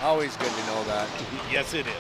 Always good to know that. Yes, it is.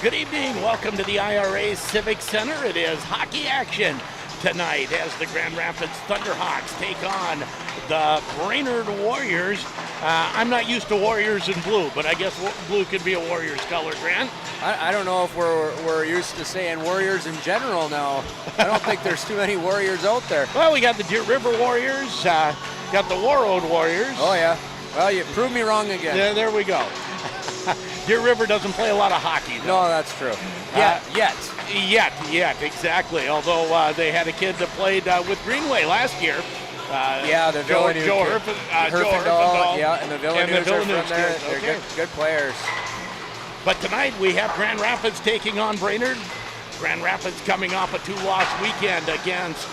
Good evening. Welcome to the IRA Civic Center. It is hockey action tonight as the Grand Rapids Thunderhawks take on the Brainerd Warriors. I'm not used to Warriors in blue, but I guess blue could be a Warriors color, Grant. I don't know if we're used to saying Warriors in general now. I don't think there's too many Warriors out there. Well, we got the Deer River Warriors, got the Warroad Warriors. Oh, yeah. Well, you proved me wrong again. Yeah, there we go. Deer River doesn't play a lot of hockey, though. No, that's true. Yet, exactly. Although they had a kid that played with Greenway last year. The Villeneuve Joe Herfindahl. Yeah, and the Villeneuves are from there. They're good players. But tonight we have Grand Rapids taking on Brainerd. Grand Rapids coming off a 2-loss weekend against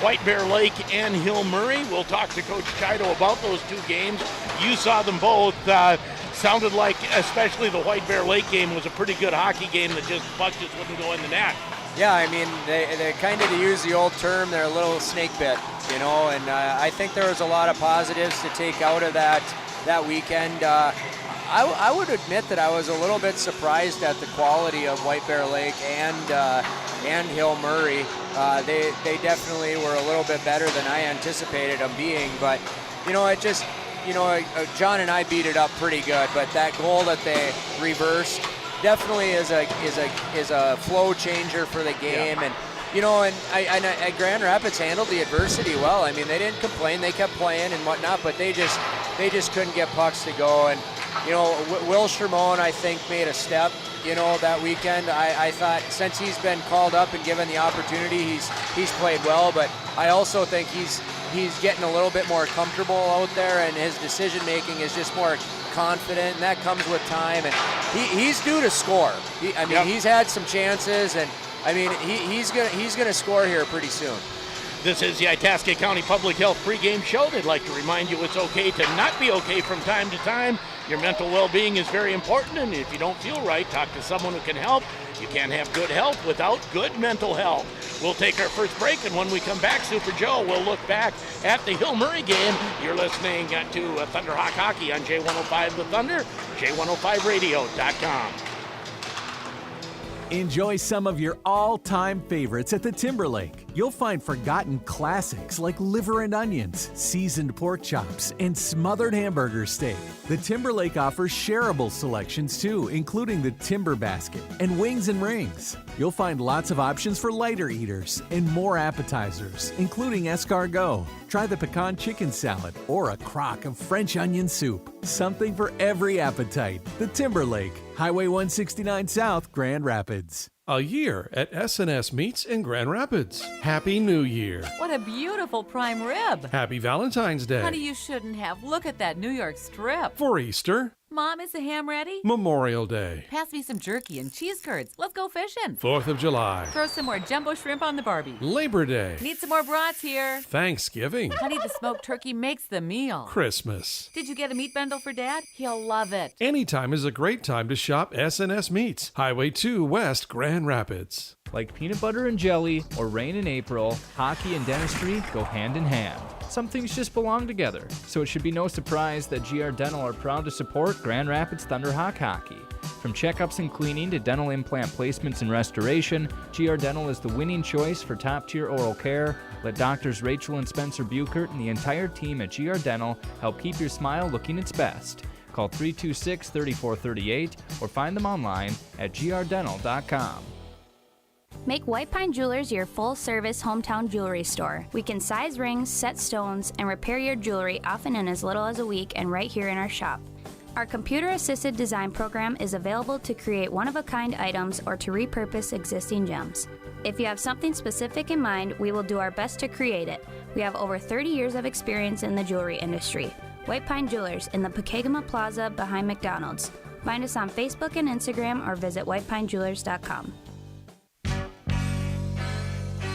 White Bear Lake and Hill Murray. We'll talk to Coach Chido about those two games. You saw them both. Sounded like, especially the White Bear Lake game, was a pretty good hockey game that puck just wouldn't go in the net. Yeah, I mean, they kind of, to use the old term, they're a little snake bit, and I think there was a lot of positives to take out of that weekend. I would admit that I was a little bit surprised at the quality of White Bear Lake and Hill Murray. They definitely were a little bit better than I anticipated them being, but it just. John and I beat it up pretty good, but that goal that they reversed definitely is a flow changer for the game. Yeah. And Grand Rapids handled the adversity well. I mean, they didn't complain; they kept playing and whatnot, but they just couldn't get pucks to go. And Will Shermone, I think, made a step. That weekend. I thought since he's been called up and given the opportunity, he's played well. But I also think he's getting a little bit more comfortable out there, and his decision making is just more confident, and that comes with time. And he's due to score. He's had some chances, and he's gonna score here pretty soon. This is the Itasca County Public Health Pregame Show. They'd like to remind you it's okay to not be okay from time to time. Your mental well-being is very important, and if you don't feel right, talk to someone who can help. You can't have good health without good mental health. We'll take our first break, and when we come back, Super Joe will look back at the Hill Murray game. You're listening to Thunderhawk Hockey on J105 The Thunder, J105radio.com. Enjoy some of your all-time favorites at the Timberlake. You'll find forgotten classics like liver and onions, seasoned pork chops, and smothered hamburger steak. The Timberlake offers shareable selections too, including the Timber Basket and Wings and Rings. You'll find lots of options for lighter eaters and more appetizers, including escargot. Try the pecan chicken salad or a crock of French onion soup. Something for every appetite. The Timberlake, Highway 169 South, Grand Rapids. A year at S&S Meats in Grand Rapids. Happy New Year. What a beautiful prime rib. Happy Valentine's Day. Honey, you shouldn't have. Look at that New York strip. For Easter. Mom, is the ham ready? Memorial Day. Pass me some jerky and cheese curds. Let's go fishing. 4th of July. Throw some more jumbo shrimp on the Barbie. Labor Day. Need some more brats here. Thanksgiving. Honey, the smoked turkey makes the meal. Christmas. Did you get a meat bundle for Dad? He'll love it. Anytime is a great time to shop S&S Meats. Highway 2 West, Grand Rapids. Like peanut butter and jelly or rain in April, hockey and dentistry go hand in hand. Some things just belong together, so it should be no surprise that GR Dental are proud to support Grand Rapids Thunderhawk hockey. From checkups and cleaning to dental implant placements and restoration, GR Dental is the winning choice for top-tier oral care. Let doctors Rachel and Spencer Buchert and the entire team at GR Dental help keep your smile looking its best. Call 326-3438 or find them online at grdental.com. Make White Pine Jewelers your full-service hometown jewelry store. We can size rings, set stones, and repair your jewelry often in as little as a week and right here in our shop. Our computer-assisted design program is available to create one-of-a-kind items or to repurpose existing gems. If you have something specific in mind, we will do our best to create it. We have over 30 years of experience in the jewelry industry. White Pine Jewelers in the Pregame Plaza behind McDonald's. Find us on Facebook and Instagram or visit whitepinejewelers.com.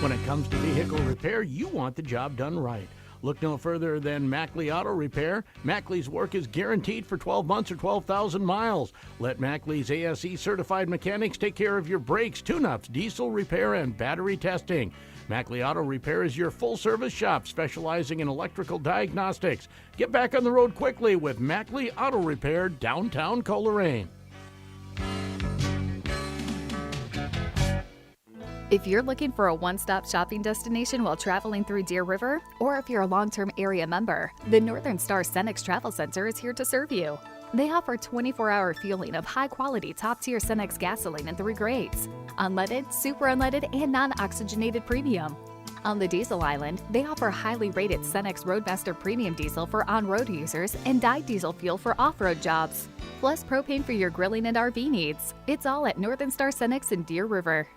When it comes to vehicle repair, you want the job done right. Look no further than Mackley Auto Repair. Mackley's work is guaranteed for 12 months or 12,000 miles. Let Mackley's ASE certified mechanics take care of your brakes, tune-ups, diesel repair, and battery testing. Mackley Auto Repair is your full-service shop specializing in electrical diagnostics. Get back on the road quickly with Mackley Auto Repair, downtown Coleraine. If you're looking for a one-stop shopping destination while traveling through Deer River, or if you're a long-term area member, the Northern Star Cenex Travel Center is here to serve you. They offer 24-hour fueling of high-quality, top-tier Cenex gasoline in 3 grades: unleaded, super unleaded, and non-oxygenated premium. On the diesel island, they offer highly rated Cenex Roadmaster Premium Diesel for on-road users and dyed diesel fuel for off-road jobs, plus propane for your grilling and RV needs. It's all at Northern Star Cenex in Deer River.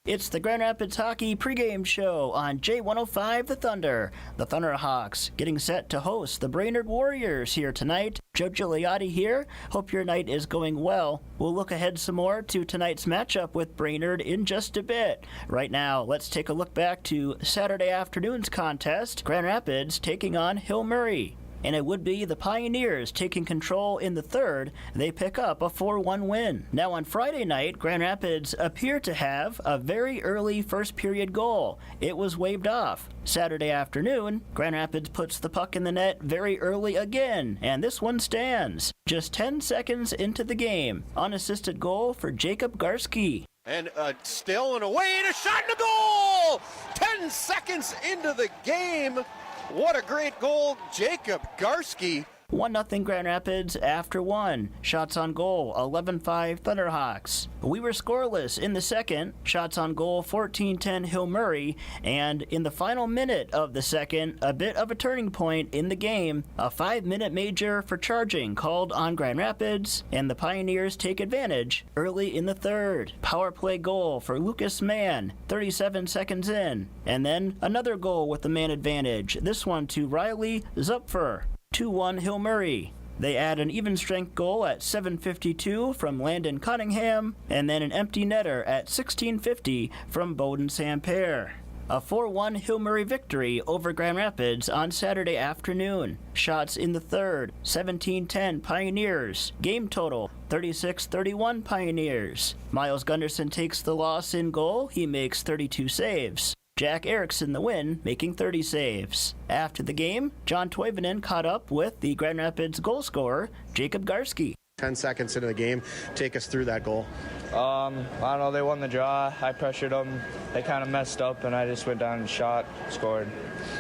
It's the Grand Rapids Hockey pregame show on J105 The Thunder. The Thunderhawks getting set to host the Brainerd Warriors here tonight. Joe Gigliotti here. Hope your night is going well. We'll look ahead some more to tonight's matchup with Brainerd in just a bit. Right now, let's take a look back to Saturday afternoon's contest. Grand Rapids taking on Hill Murray. And it would be the Pioneers taking control in the third. They pick up a 4-1 win. Now on Friday night, Grand Rapids appear to have a very early first period goal. It was waved off. Saturday afternoon, Grand Rapids puts the puck in the net very early again, and this one stands. Just 10 seconds into the game, unassisted goal for Jacob Garski. And still and away, and a shot in the goal! 10 seconds into the game. What a great goal, Jacob Garski. 1-0 Grand Rapids after 1. Shots on goal, 11-5 Thunderhawks. We were scoreless in the second. Shots on goal, 14-10 Hill Murray. And in the final minute of the second, a bit of a turning point in the game. A 5-minute major for charging called on Grand Rapids, and the Pioneers take advantage early in the third. Power play goal for Lucas Mann, 37 seconds in. And then another goal with the man advantage. This one to Riley Zupfer. 2-1 Hill Murray. They add an even strength goal at 7:52 from Landon Cunningham, and then an empty netter at 16:50 from Bowden Samper. A 4-1 Hill Murray victory over Grand Rapids on Saturday afternoon. Shots in the third, 17-10 Pioneers. Game total, 36-31 Pioneers. Miles Gunderson takes the loss in goal. He makes 32 saves. Jack Erickson the win, making 30 saves. After the game, John Toivonen caught up with the Grand Rapids goal scorer, Jacob Garski. 10 seconds into the game, take us through that goal. I don't know, they won the draw. I pressured them. They kind of messed up, and I just went down and shot, scored.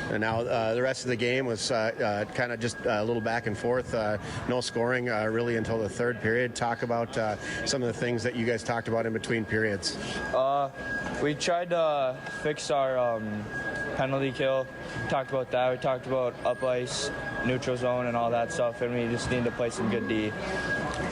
And now the rest of the game was kind of just a little back and forth. No scoring really until the third period. Talk about some of the things that you guys talked about in between periods. We tried to fix our penalty kill. Talked about that. We talked about up ice, neutral zone, and all that stuff, and we just need to play some good D.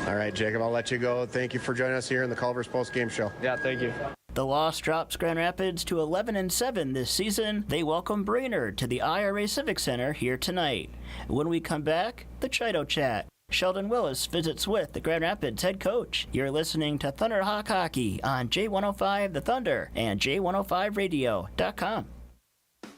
All right, Jacob, I'll let you go. Thank you for joining us here in the Culver's Post-Game Show. Yeah, thank you. The loss drops Grand Rapids to 11-7 this season. They welcome Brainerd to the IRA Civic Center here tonight. When we come back, the Chido Chat. Sheldon Willis visits with the Grand Rapids head coach. You're listening to Thunderhawk Hockey on J105 The Thunder and J105radio.com.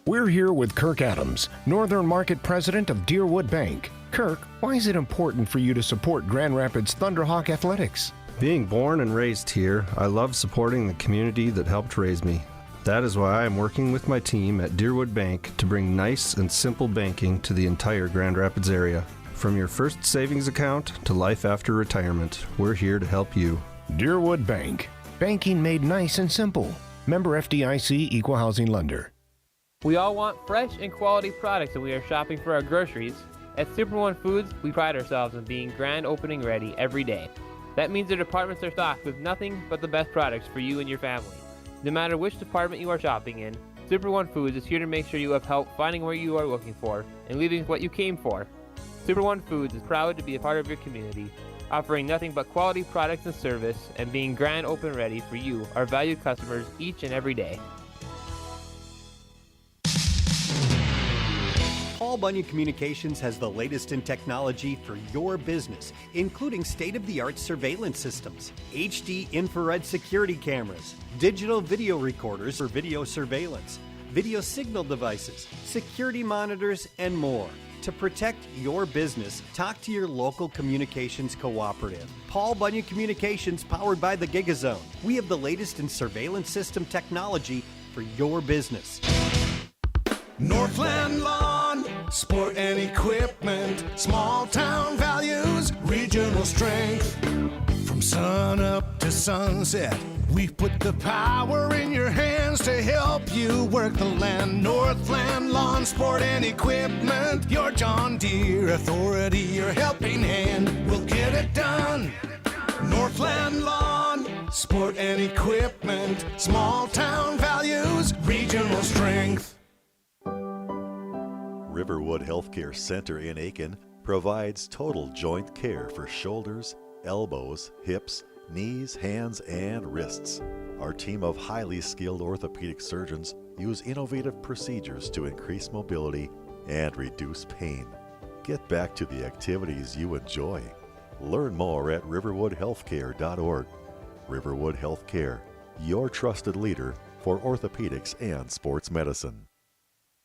We're here with Kirk Adams, Northern Market President of Deerwood Bank. Kirk, why is it important for you to support Grand Rapids Thunderhawk Athletics? Being born and raised here, I love supporting the community that helped raise me. That is why I am working with my team at Deerwood Bank to bring nice and simple banking to the entire Grand Rapids area. From your first savings account to life after retirement, we're here to help you. Deerwood Bank. Banking made nice and simple. Member FDIC Equal Housing Lender. We all want fresh and quality products when we are shopping for our groceries. At Super One Foods, we pride ourselves on being grand opening ready every day. That means our departments are stocked with nothing but the best products for you and your family. No matter which department you are shopping in, Super One Foods is here to make sure you have help finding where you are looking for and leaving what you came for. Super One Foods is proud to be a part of your community, offering nothing but quality products and service and being grand open ready for you, our valued customers, each and every day. Paul Bunyan Communications has the latest in technology for your business, including state-of-the-art surveillance systems, HD infrared security cameras, digital video recorders for video surveillance, video signal devices, security monitors, and more. To protect your business, talk to your local communications cooperative. Paul Bunyan Communications, powered by the GigaZone. We have the latest in surveillance system technology for your business. Northland Lawn, sport and equipment, small town values, regional strength. From sun up to sunset, we've put the power in your hands to help you work the land. Northland Lawn, sport and equipment, your John Deere authority, your helping hand. We'll get it done. Northland Lawn, sport and equipment, small town values, regional strength. Riverwood Healthcare Center in Aiken provides total joint care for shoulders, elbows, hips, knees, hands, and wrists. Our team of highly skilled orthopedic surgeons use innovative procedures to increase mobility and reduce pain. Get back to the activities you enjoy. Learn more at riverwoodhealthcare.org. Riverwood Healthcare, your trusted leader for orthopedics and sports medicine.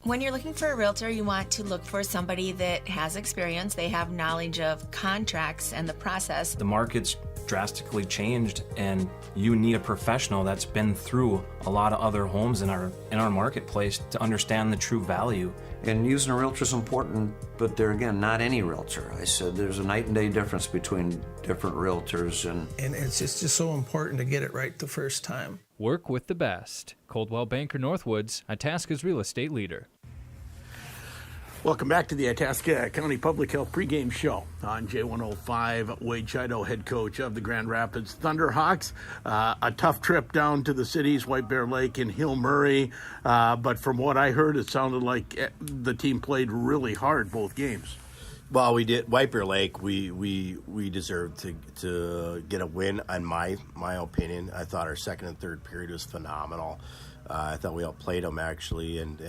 When you're looking for a realtor, you want to look for somebody that has experience. They have knowledge of contracts and the process. The market's drastically changed, and you need a professional that's been through a lot of other homes in our marketplace to understand the true value. And using a realtor is important, but they're, again, not any realtor. I said there's a night and day difference between different realtors. And it's just so important to get it right the first time. Work with the best. Coldwell Banker Northwoods, Itasca's real estate leader. Welcome back to the Itasca County Public Health Pregame Show on J105. Wade Chido, head coach of the Grand Rapids Thunderhawks. A tough trip down to the cities, White Bear Lake and Hill Murray. But from what I heard, it sounded like the team played really hard both games. Well, we did. White Bear Lake, we deserved to get a win, in my opinion. I thought our second and third period was phenomenal. I thought we outplayed them, actually, and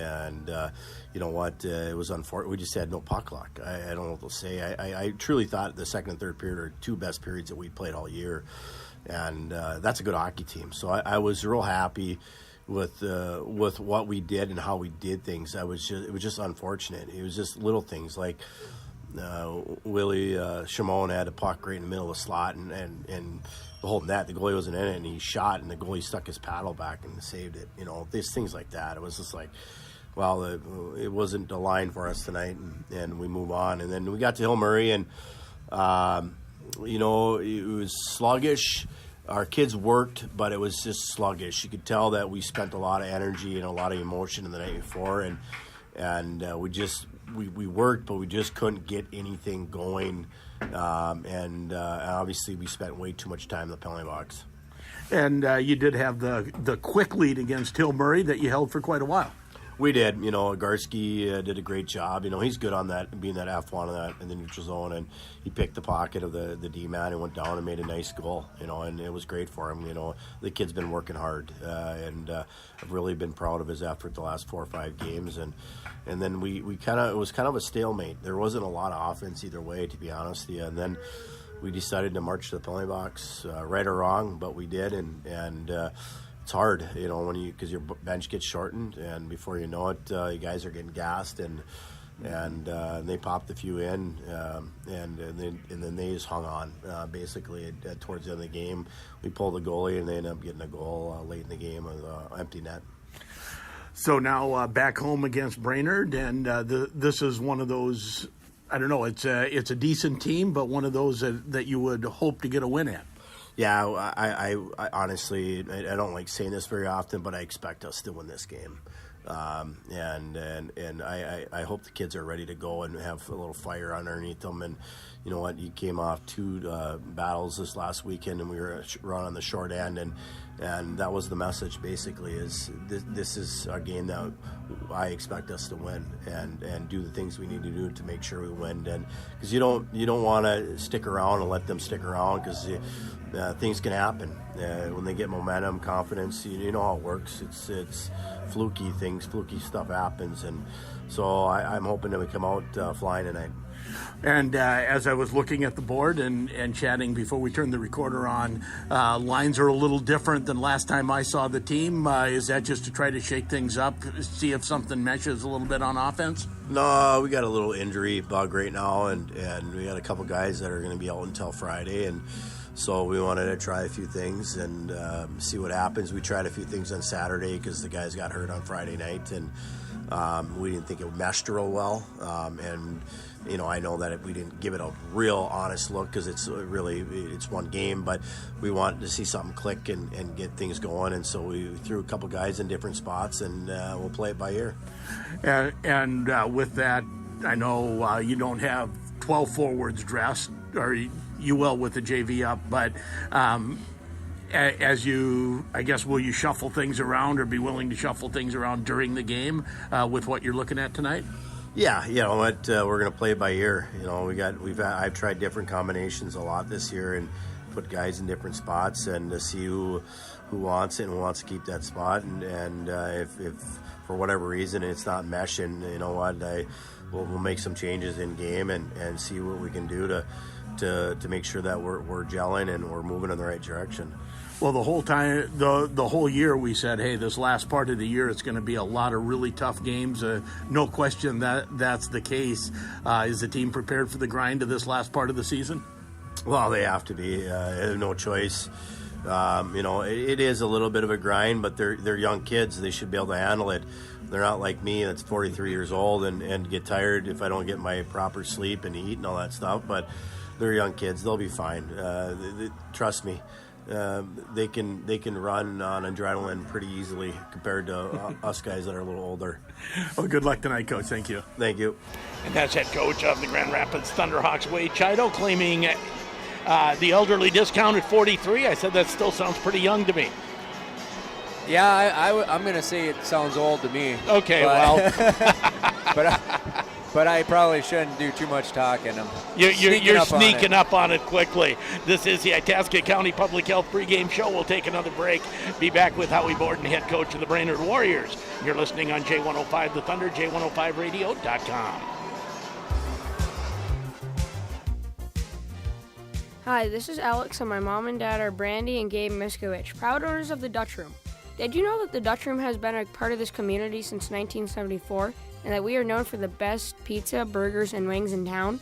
you know what? It was unfortunate. We just had no puck luck. I don't know what to say. I truly thought the second and third period are two best periods that we played all year, and that's a good hockey team. So I was real happy with what we did and how we did things. It was just unfortunate. It was just little things like Willie Shimon had a puck right in the middle of the slot, and the whole net, the goalie wasn't in it, and he shot, and the goalie stuck his paddle back and saved it. You know, there's things like that. It was just like, well, it wasn't a line for us tonight, and we move on. And then we got to Hill Murray, and you know, it was sluggish. Our kids worked, but it was just sluggish. You could tell that we spent a lot of energy and a lot of emotion in the night before, and we worked, but we just couldn't get anything going. And obviously we spent way too much time in the penalty box. And you did have the quick lead against Hill Murray that you held for quite a while. We did. You know, Garski did a great job. You know, he's good on that, being that F1 in the neutral zone, and he picked the pocket of the D-man and went down and made a nice goal, you know, and it was great for him. You know, the kid's been working hard, and I've really been proud of his effort the last 4 or 5 games. And then we it was kind of a stalemate. There wasn't a lot of offense either way, to be honest with you. And then we decided to march to the penalty box, right or wrong, but we did, and it's hard, you know, because your bench gets shortened, and before you know it, you guys are getting gassed, and they popped a few in, and then they just hung on. Basically, towards the end of the game, we pulled the goalie, and they ended up getting a goal late in the game with an empty net. So now back home against Brainerd, and this is one of those. I don't know. It's a decent team, but one of those that you would hope to get a win at. Yeah, I honestly, I don't like saying this very often, but I expect us to win this game. And I hope the kids are ready to go and have a little fire underneath them. And, you know what, you came off 2 battles this last weekend, and we were run on the short end, and that was the message basically, is this is a game that I expect us to win, and do the things we need to do to make sure we win. And because you don't want to stick around and let them stick around, because things can happen when they get momentum, confidence. You know how it works. It's fluky stuff happens, and so I'm hoping that we come out flying tonight. And as I was looking at the board and chatting before we turned the recorder on, lines are a little different than last time I saw the team. Is that just to try to shake things up, see if something meshes a little bit on offense? No, we got a little injury bug right now, and we got a couple guys that are going to be out until Friday, and so we wanted to try a few things and see what happens. We tried a few things on Saturday because the guys got hurt on Friday night, and we didn't think it meshed real well. And you know, I know that we didn't give it a real honest look because it's one game, but we wanted to see something click and get things going, and so we threw a couple guys in different spots, and we'll play it by ear. And with that, I know you don't have 12 forwards dressed, or you will with the JV up, but as you, I guess, will you shuffle things around or be willing to shuffle things around during the game with what you're looking at tonight? Yeah, you know what, we're going to play it by ear. You know, I've tried different combinations a lot this year and put guys in different spots, and to see who wants it and wants to keep that spot, and if for whatever reason it's not meshing, you know what, we'll make some changes in game and see what we can do to make sure that we're gelling and we're moving in the right direction. Well, the whole time, the whole year, we said, hey, this last part of the year, it's going to be a lot of really tough games. No question that's the case. Is the team prepared for the grind of this last part of the season? Well, they have to be. They have no choice. You know, it is a little bit of a grind, but they're young kids. They should be able to handle it. They're not like me that's 43 years old and get tired if I don't get my proper sleep and eat and all that stuff. But they're young kids. They'll be fine. Trust me. They can run on adrenaline pretty easily compared to us guys that are a little older. Well, good luck tonight, Coach. Thank you. Thank you. And that's head coach of the Grand Rapids Thunderhawks, Wade Chido, claiming the elderly discount at 43. I said that still sounds pretty young to me. Yeah, I'm going to say it sounds old to me. Okay, But I probably shouldn't do too much talking. You're sneaking up on it quickly. This is the Itasca County Public Health Pregame Show. We'll take another break. Be back with Howie Borden, head coach of the Brainerd Warriors. You're listening on J105 The Thunder, J105radio.com. Hi, this is Alex, and my mom and dad are Brandy and Gabe Miskowicz, proud owners of the Dutch Room. Did you know that the Dutch Room has been a part of this community since 1974? And that we are known for the best pizza, burgers, and wings in town?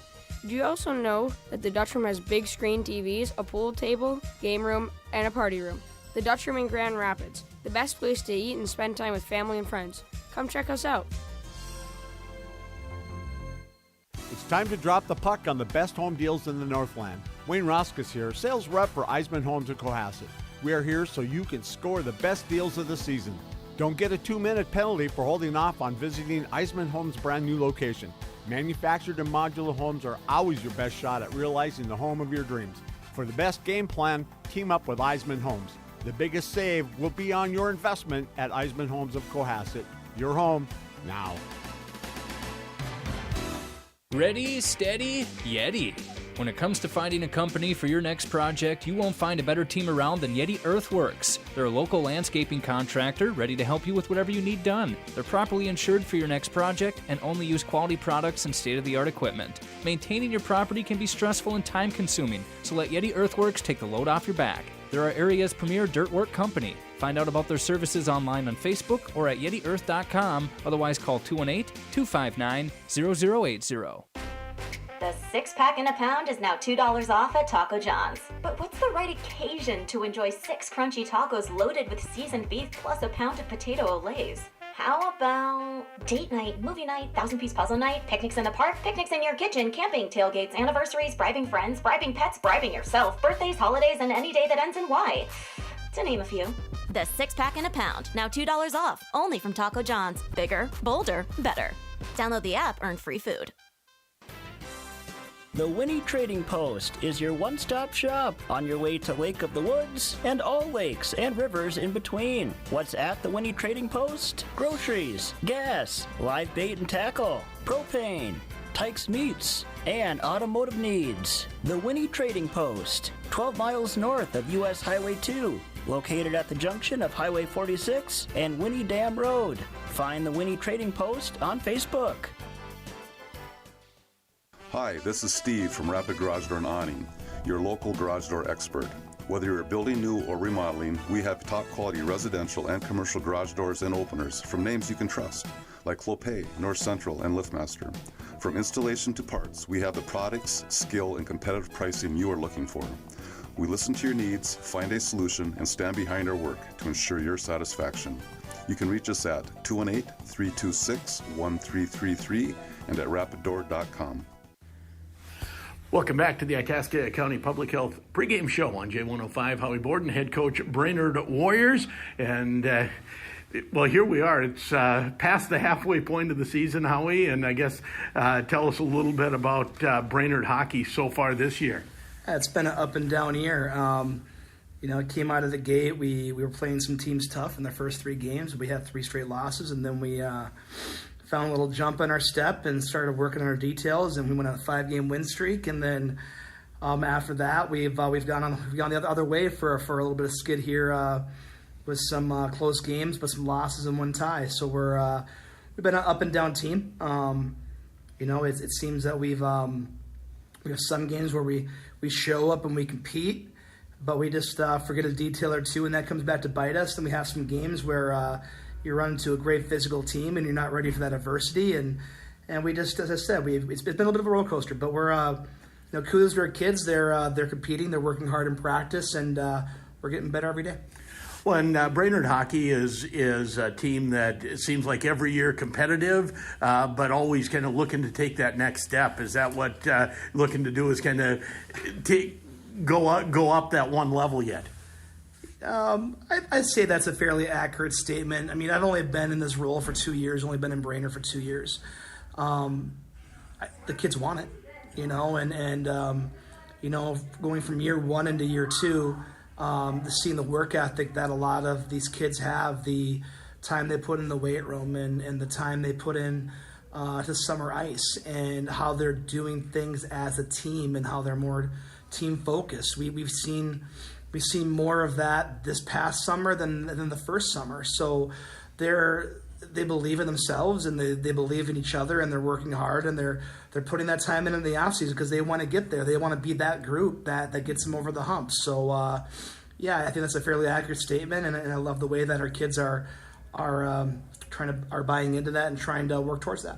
Do you also know that the Dutch Room has big screen TVs, a pool table, game room, and a party room? The Dutch Room in Grand Rapids, the best place to eat and spend time with family and friends. Come check us out. It's time to drop the puck on the best home deals in the Northland. Wayne Roskus here, sales rep for Eisman Homes in Cohasset. We are here so you can score the best deals of the season. Don't get a 2-minute penalty for holding off on visiting Eisman Homes' brand new location. Manufactured and modular homes are always your best shot at realizing the home of your dreams. For the best game plan, team up with Eisman Homes. The biggest save will be on your investment at Eisman Homes of Cohasset. Your home now. Ready, steady, Yeti. When it comes to finding a company for your next project, you won't find a better team around than Yeti Earthworks. They're a local landscaping contractor ready to help you with whatever you need done. They're properly insured for your next project and only use quality products and state-of-the-art equipment. Maintaining your property can be stressful and time-consuming, so let Yeti Earthworks take the load off your back. They're our area's premier dirt work company. Find out about their services online on Facebook or at YetiEarth.com. Otherwise, call 218-259-0080. The 6-pack in a pound is now $2 off at Taco John's. But what's the right occasion to enjoy 6 crunchy tacos loaded with seasoned beef plus a pound of potato olays? How about date night, movie night, 1,000-piece puzzle night, picnics in the park, picnics in your kitchen, camping, tailgates, anniversaries, bribing friends, bribing pets, bribing yourself, birthdays, holidays, and any day that ends in Y, to name a few. The 6-pack in a pound, now $2 off, only from Taco John's. Bigger, bolder, better. Download the app, earn free food. The Winnie Trading Post is your one-stop shop on your way to Lake of the Woods and all lakes and rivers in between. What's at the Winnie Trading Post? Groceries, gas, live bait and tackle, propane, Tykes Meats, and automotive needs. The Winnie Trading Post, 12 miles north of U.S. Highway 2, located at the junction of Highway 46 and Winnie Dam Road. Find the Winnie Trading Post on Facebook. Hi, this is Steve from Rapid Garage Door and Awning, your local garage door expert. Whether you're building new or remodeling, we have top quality residential and commercial garage doors and openers from names you can trust, like Clopay, North Central, and LiftMaster. From installation to parts, we have the products, skill, and competitive pricing you are looking for. We listen to your needs, find a solution, and stand behind our work to ensure your satisfaction. You can reach us at 218-326-1333 and at rapiddoor.com. Welcome back to the Itasca County Public Health pregame show on J105. Howie Borden, head coach, Brainerd Warriors. And, well, here we are. It's past the halfway point of the season, Howie. And I guess tell us a little bit about Brainerd hockey so far this year. It's been an up and down year. It came out of the gate. We were playing some teams tough in the first 3 games. We had 3 straight losses, and then we found a little jump in our step and started working on our details, and we went on a 5-game win streak. And then after that, we've gone the other way for a little bit of skid here with some close games, but some losses and 1 tie. So we've been an up and down team. It seems that we have some games where we show up and we compete, but we just forget a detail or two, and that comes back to bite us. Then we have some games where you run into a great physical team and you're not ready for that adversity. And we just, as I said, it's been a little bit of a roller coaster, but we're, kudos to our kids. They're competing, they're working hard in practice, and we're getting better every day. Well, and Brainerd hockey is a team that it seems like every year competitive, but always kind of looking to take that next step. Is that what looking to do is kind of go up that one level yet? I'd say that's a fairly accurate statement. I mean, I've only been in this role for 2 years, only been in Brainerd for 2 years. The kids want it, and going from year 1 into year 2, seeing the work ethic that a lot of these kids have, the time they put in the weight room and the time they put in to summer ice, and how they're doing things as a team and how they're more team focused. We've seen more of that this past summer than the first summer. So they believe in themselves, and they believe in each other, and they're working hard, and they're putting that time in the off season because they want to get there. They want to be that group that gets them over the hump. So I think that's a fairly accurate statement, and I love the way that our kids are buying into that and trying to work towards that.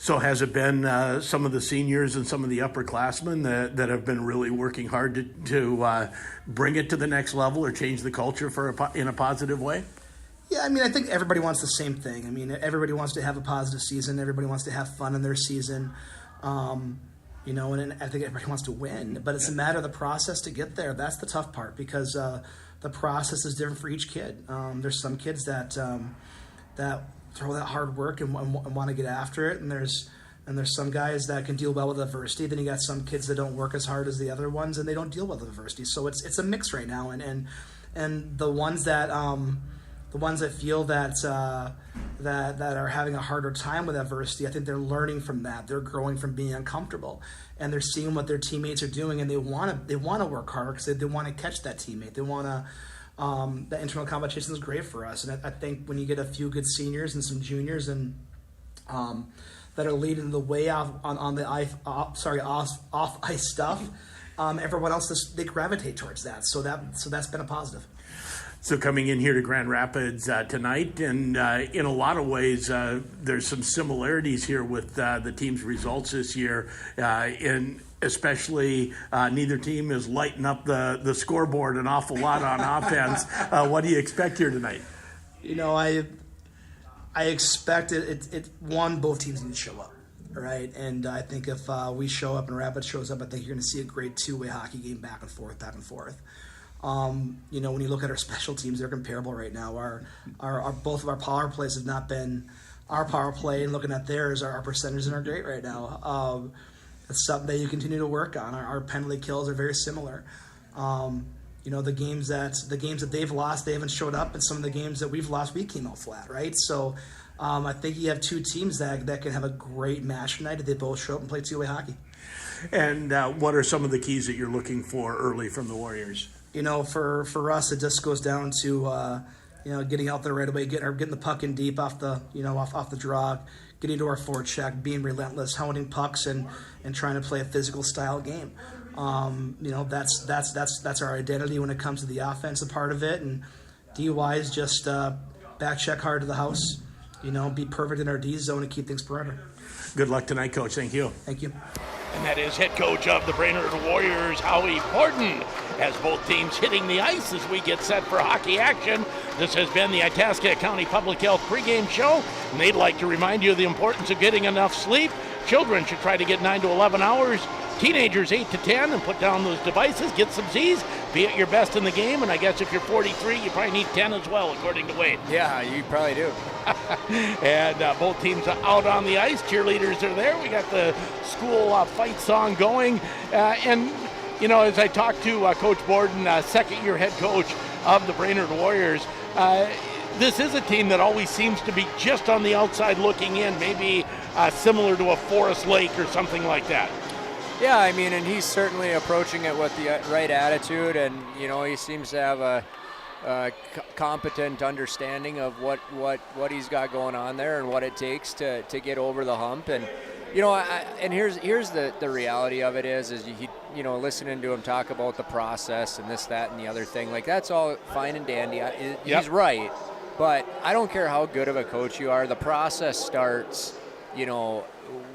So has it been some of the seniors and some of the upperclassmen that have been really working hard to bring it to the next level or change the culture in a positive way? Yeah, I mean, I think everybody wants the same thing. I mean, everybody wants to have a positive season. Everybody wants to have fun in their season. And I think everybody wants to win. But it's a matter of the process to get there. That's the tough part, because the process is different for each kid. There's some kids that throw that hard work and want to get after it, and there's some guys that can deal well with adversity. Then you got some kids that don't work as hard as the other ones, and they don't deal well with adversity. So it's a mix right now, and the ones that feel that are having a harder time with adversity, I think they're learning from that. They're growing from being uncomfortable, and they're seeing what their teammates are doing, and they want to work harder because they want to catch that teammate. They want to. That internal competition is great for us, and I think when you get a few good seniors and some juniors and that are leading the way off ice stuff, everyone else they gravitate towards that. So that's been a positive. So coming in here to Grand Rapids tonight, and in a lot of ways, there's some similarities here with the team's results this year. Especially neither team is lighting up the scoreboard an awful lot on offense. What do you expect here tonight? I expect both teams need to show up, right? And I think if we show up and Rapids shows up, I think you're going to see a great two-way hockey game back and forth. When you look at our special teams, they're comparable right now. Our both of our power plays have not been our power play, and looking at theirs, our percentages are great right now. it's something that you continue to work on. Our penalty kills are very similar. The games that they've lost, they haven't showed up, and some of the games that we've lost, we came out flat, right? So I think you have two teams that can have a great match tonight if they both show up and play two-way hockey. And what are some of the keys that you're looking for early from the Warriors? For us, it just goes down to getting out there right away, getting the puck in deep off the draw, getting to our forecheck, being relentless, hounding pucks, and trying to play a physical style game. That's our identity when it comes to the offensive part of it. And DUI is just back check hard to the house. Be perfect in our D zone and keep things perimeter. Good luck tonight, Coach. Thank you. Thank you. And that is head coach of the Brainerd Warriors, Howie Horton, as both teams hitting the ice as we get set for hockey action. This has been the Itasca County Public Health pregame show, and they'd like to remind you of the importance of getting enough sleep. Children should try to get 9 to 11 hours. Teenagers 8 to 10, and put down those devices, get some Z's, be at your best in the game, and I guess if you're 43, you probably need 10 as well, according to Wade. Yeah, you probably do. And both teams are out on the ice. Cheerleaders are there. We got the school fight song going. And, as I talked to Coach Borden, second-year head coach of the Brainerd Warriors, this is a team that always seems to be just on the outside looking in, maybe similar to a Forest Lake or something like that. Yeah, and he's certainly approaching it with the right attitude, and he seems to have a competent understanding of what he's got going on there and what it takes to get over the hump. And and here's the reality of it is listening to him talk about the process and this, that, and the other thing, like that's all fine and dandy. He's right, but I don't care how good of a coach you are. The process starts,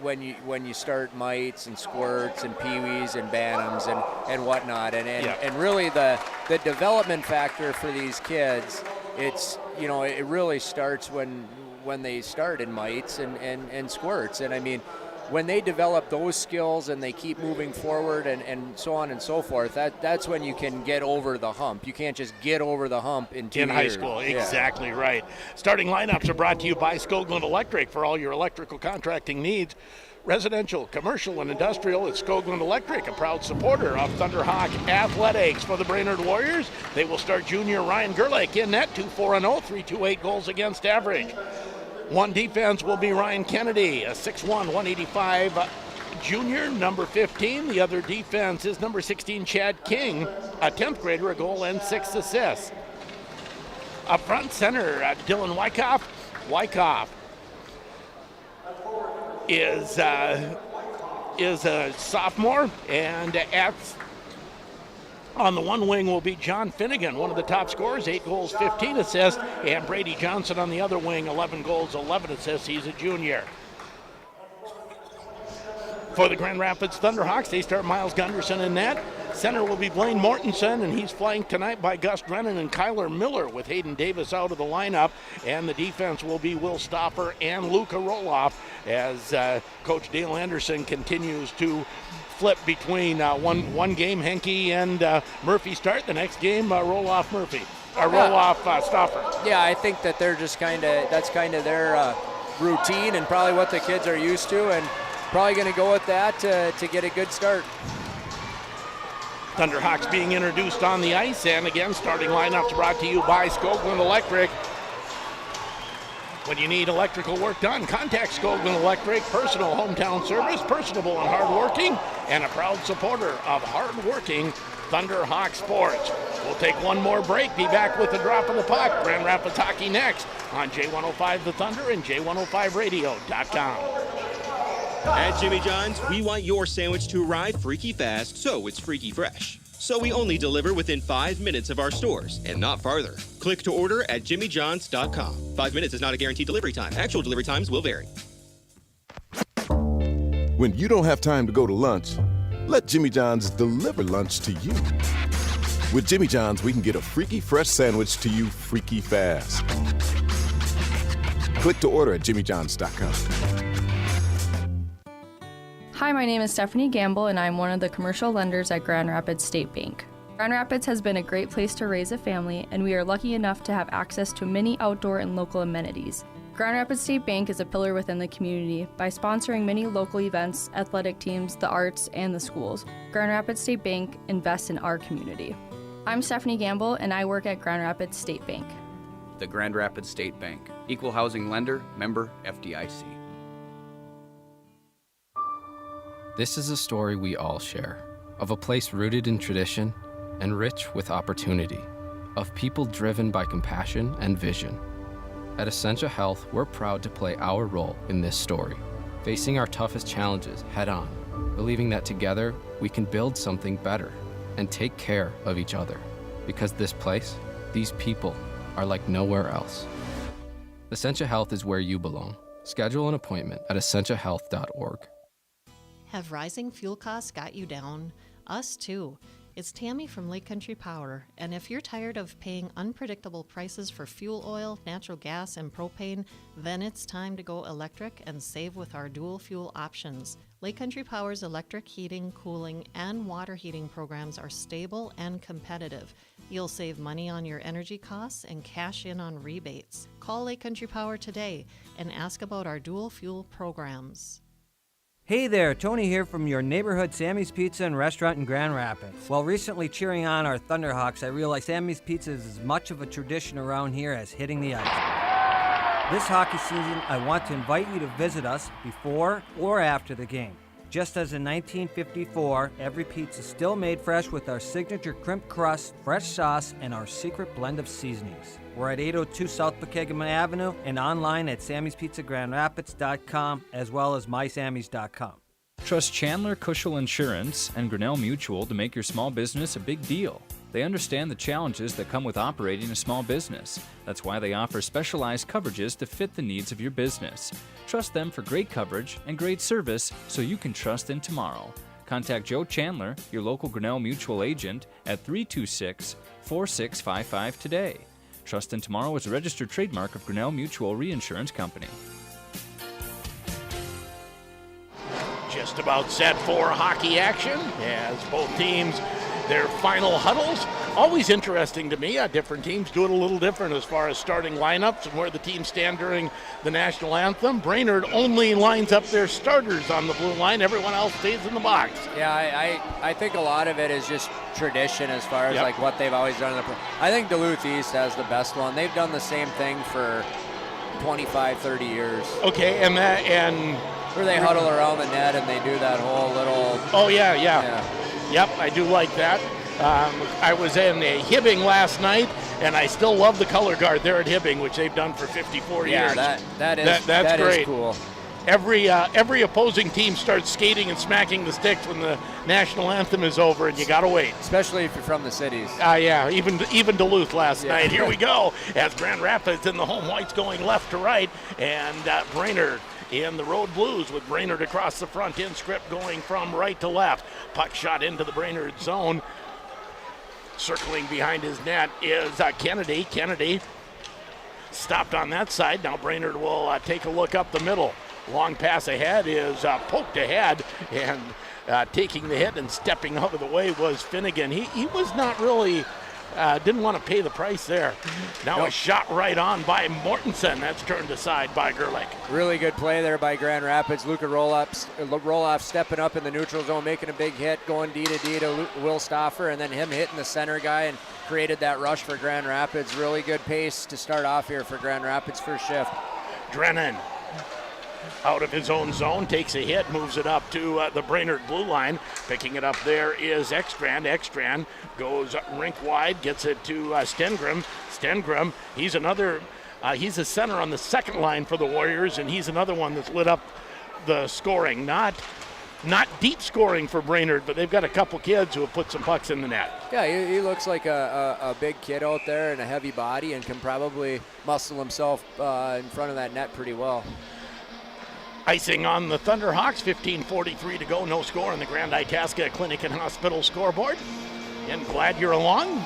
when you start mites and squirts and peewees and bantams and whatnot, and really the development factor for these kids, it's it really starts when they start in mites and squirts, and when they develop those skills and they keep moving forward and so on and so forth, that's when you can get over the hump. You can't just get over the hump in 2 years. In high school, exactly right. Starting lineups are brought to you by Skoglund Electric for all your electrical contracting needs. Residential, commercial, and industrial at Skoglund Electric, a proud supporter of Thunderhawk Athletics. For the Brainerd Warriors, they will start junior Ryan Gerlach in net, 2-4-0, 3.28 goals against average. One defense will be Ryan Kennedy, a 6'1", 185 junior, number 15. The other defense is number 16, Chad King, a 10th grader, a goal and 6 assists. Up front center, Dylan Wyckoff. Wyckoff is a sophomore, and on the one wing will be John Finnegan, one of the top scorers, 8 goals, 15 assists, and Brady Johnson on the other wing, 11 goals, 11 assists. He's a junior. For the Grand Rapids Thunderhawks, they start Miles Gunderson in net. Center will be Blaine Mortensen, and he's flanked tonight by Gus Drennan and Kyler Miller with Hayden Davis out of the lineup. And the defense will be Will Stopper and Luca Roloff as Coach Dale Anderson continues to flip between one game Henke and Murphy start. The next game, Roloff Murphy. Roloff Stopper. Yeah, I think that they're just that's kind of their routine and probably what the kids are used to, and probably going to go with that to get a good start. Thunderhawks being introduced on the ice, and again, starting lineups brought to you by Skoglund Electric. When you need electrical work done, contact Skoglund Electric. Personal hometown service, personable and hardworking, and a proud supporter of hardworking Thunderhawk sports. We'll take one more break, be back with the drop of the puck. Grand Rapids Hockey next on J105 The Thunder and J105radio.com. At Jimmy John's, we want your sandwich to arrive freaky fast, so it's freaky fresh. So we only deliver within 5 minutes of our stores, and not farther. Click to order at jimmyjohns.com. 5 minutes is not a guaranteed delivery time. Actual delivery times will vary. When you don't have time to go to lunch, let Jimmy John's deliver lunch to you. With Jimmy John's, we can get a freaky fresh sandwich to you freaky fast. Click to order at jimmyjohns.com. Hi, my name is Stephanie Gamble, and I'm one of the commercial lenders at Grand Rapids State Bank. Grand Rapids has been a great place to raise a family, and we are lucky enough to have access to many outdoor and local amenities. Grand Rapids State Bank is a pillar within the community by sponsoring many local events, athletic teams, the arts, and the schools. Grand Rapids State Bank invests in our community. I'm Stephanie Gamble, and I work at Grand Rapids State Bank. The Grand Rapids State Bank, equal housing lender, member FDIC. This is a story we all share, of a place rooted in tradition and rich with opportunity, of people driven by compassion and vision. At Essentia Health, we're proud to play our role in this story, facing our toughest challenges head on, believing that together we can build something better and take care of each other. Because this place, these people, are like nowhere else. Essentia Health is where you belong. Schedule an appointment at essentiahealth.org. Have rising fuel costs got you down? Us too. It's Tammy from Lake Country Power, and if you're tired of paying unpredictable prices for fuel oil, natural gas, and propane, then it's time to go electric and save with our dual fuel options. Lake Country Power's electric heating, cooling, and water heating programs are stable and competitive. You'll save money on your energy costs and cash in on rebates. Call Lake Country Power today and ask about our dual fuel programs. Hey there, Tony here from your neighborhood Sammy's Pizza and Restaurant in Grand Rapids. While recently cheering on our Thunderhawks, I realized Sammy's Pizza is as much of a tradition around here as hitting the ice. This hockey season, I want to invite you to visit us before or after the game. Just as in 1954, every pizza is still made fresh with our signature crimp crust, fresh sauce, and our secret blend of seasonings. We're at 802 South Pregame Avenue and online at Sammy'sPizzaGrandRapids.com as well as mysammys.com. Trust Chandler Cushel Insurance and Grinnell Mutual to make your small business a big deal. They understand the challenges that come with operating a small business. That's why they offer specialized coverages to fit the needs of your business. Trust them for great coverage and great service so you can trust in tomorrow. Contact Joe Chandler, your local Grinnell Mutual agent, at 326-4655 today. Trust in Tomorrow is a registered trademark of Grinnell Mutual Reinsurance Company. Just about set for hockey action as both teams, their final huddles. Always interesting to me. Different teams do it a little different as far as starting lineups and where the teams stand during the national anthem. Brainerd only lines up their starters on the blue line. Everyone else stays in the box. Yeah, I think a lot of it is just tradition as far as like what they've always done. I think Duluth East has the best one. They've done the same thing for 25, 30 years. Okay, and where they huddle around the net and they do that whole little... Oh, yeah. Yep, I do like that. I was in Hibbing last night, and I still love the color guard there at Hibbing, which they've done for 54 years. That's great. Is cool. Every opposing team starts skating and smacking the sticks when the national anthem is over, and you got to wait. Especially if you're from the cities. Yeah, even Duluth last night. Here we go as Grand Rapids in the home whites going left to right, and Brainerd in the road blues with Brainerd across the front in script going from right to left. Puck shot into the Brainerd zone. Circling behind his net is Kennedy. Kennedy stopped on that side. Now Brainerd will take a look up the middle. Long pass ahead is poked ahead, and taking the hit and stepping out of the way was Finnegan. He was not really, didn't want to pay the price there. Now a shot right on by Mortensen. That's turned aside by Gerlich. Really good play there by Grand Rapids. Luca Roloff stepping up in the neutral zone, making a big hit, going D to Will Stoffer, and then him hitting the center guy and created that rush for Grand Rapids. Really good pace to start off here for Grand Rapids first shift. Drennan out of his own zone, takes a hit, moves it up to the Brainerd blue line. Picking it up there is Ekstrand. Ekstrand goes rink wide, gets it to Stengram. Stengram, he's a center on the second line for the Warriors, and he's another one that's lit up the scoring. Not deep scoring for Brainerd, but they've got a couple kids who have put some pucks in the net. Yeah, he looks like a big kid out there and a heavy body and can probably muscle himself in front of that net pretty well. Icing on the Thunderhawks, 15:43 to go, no score on the Grand Itasca Clinic and Hospital scoreboard. And glad you're along.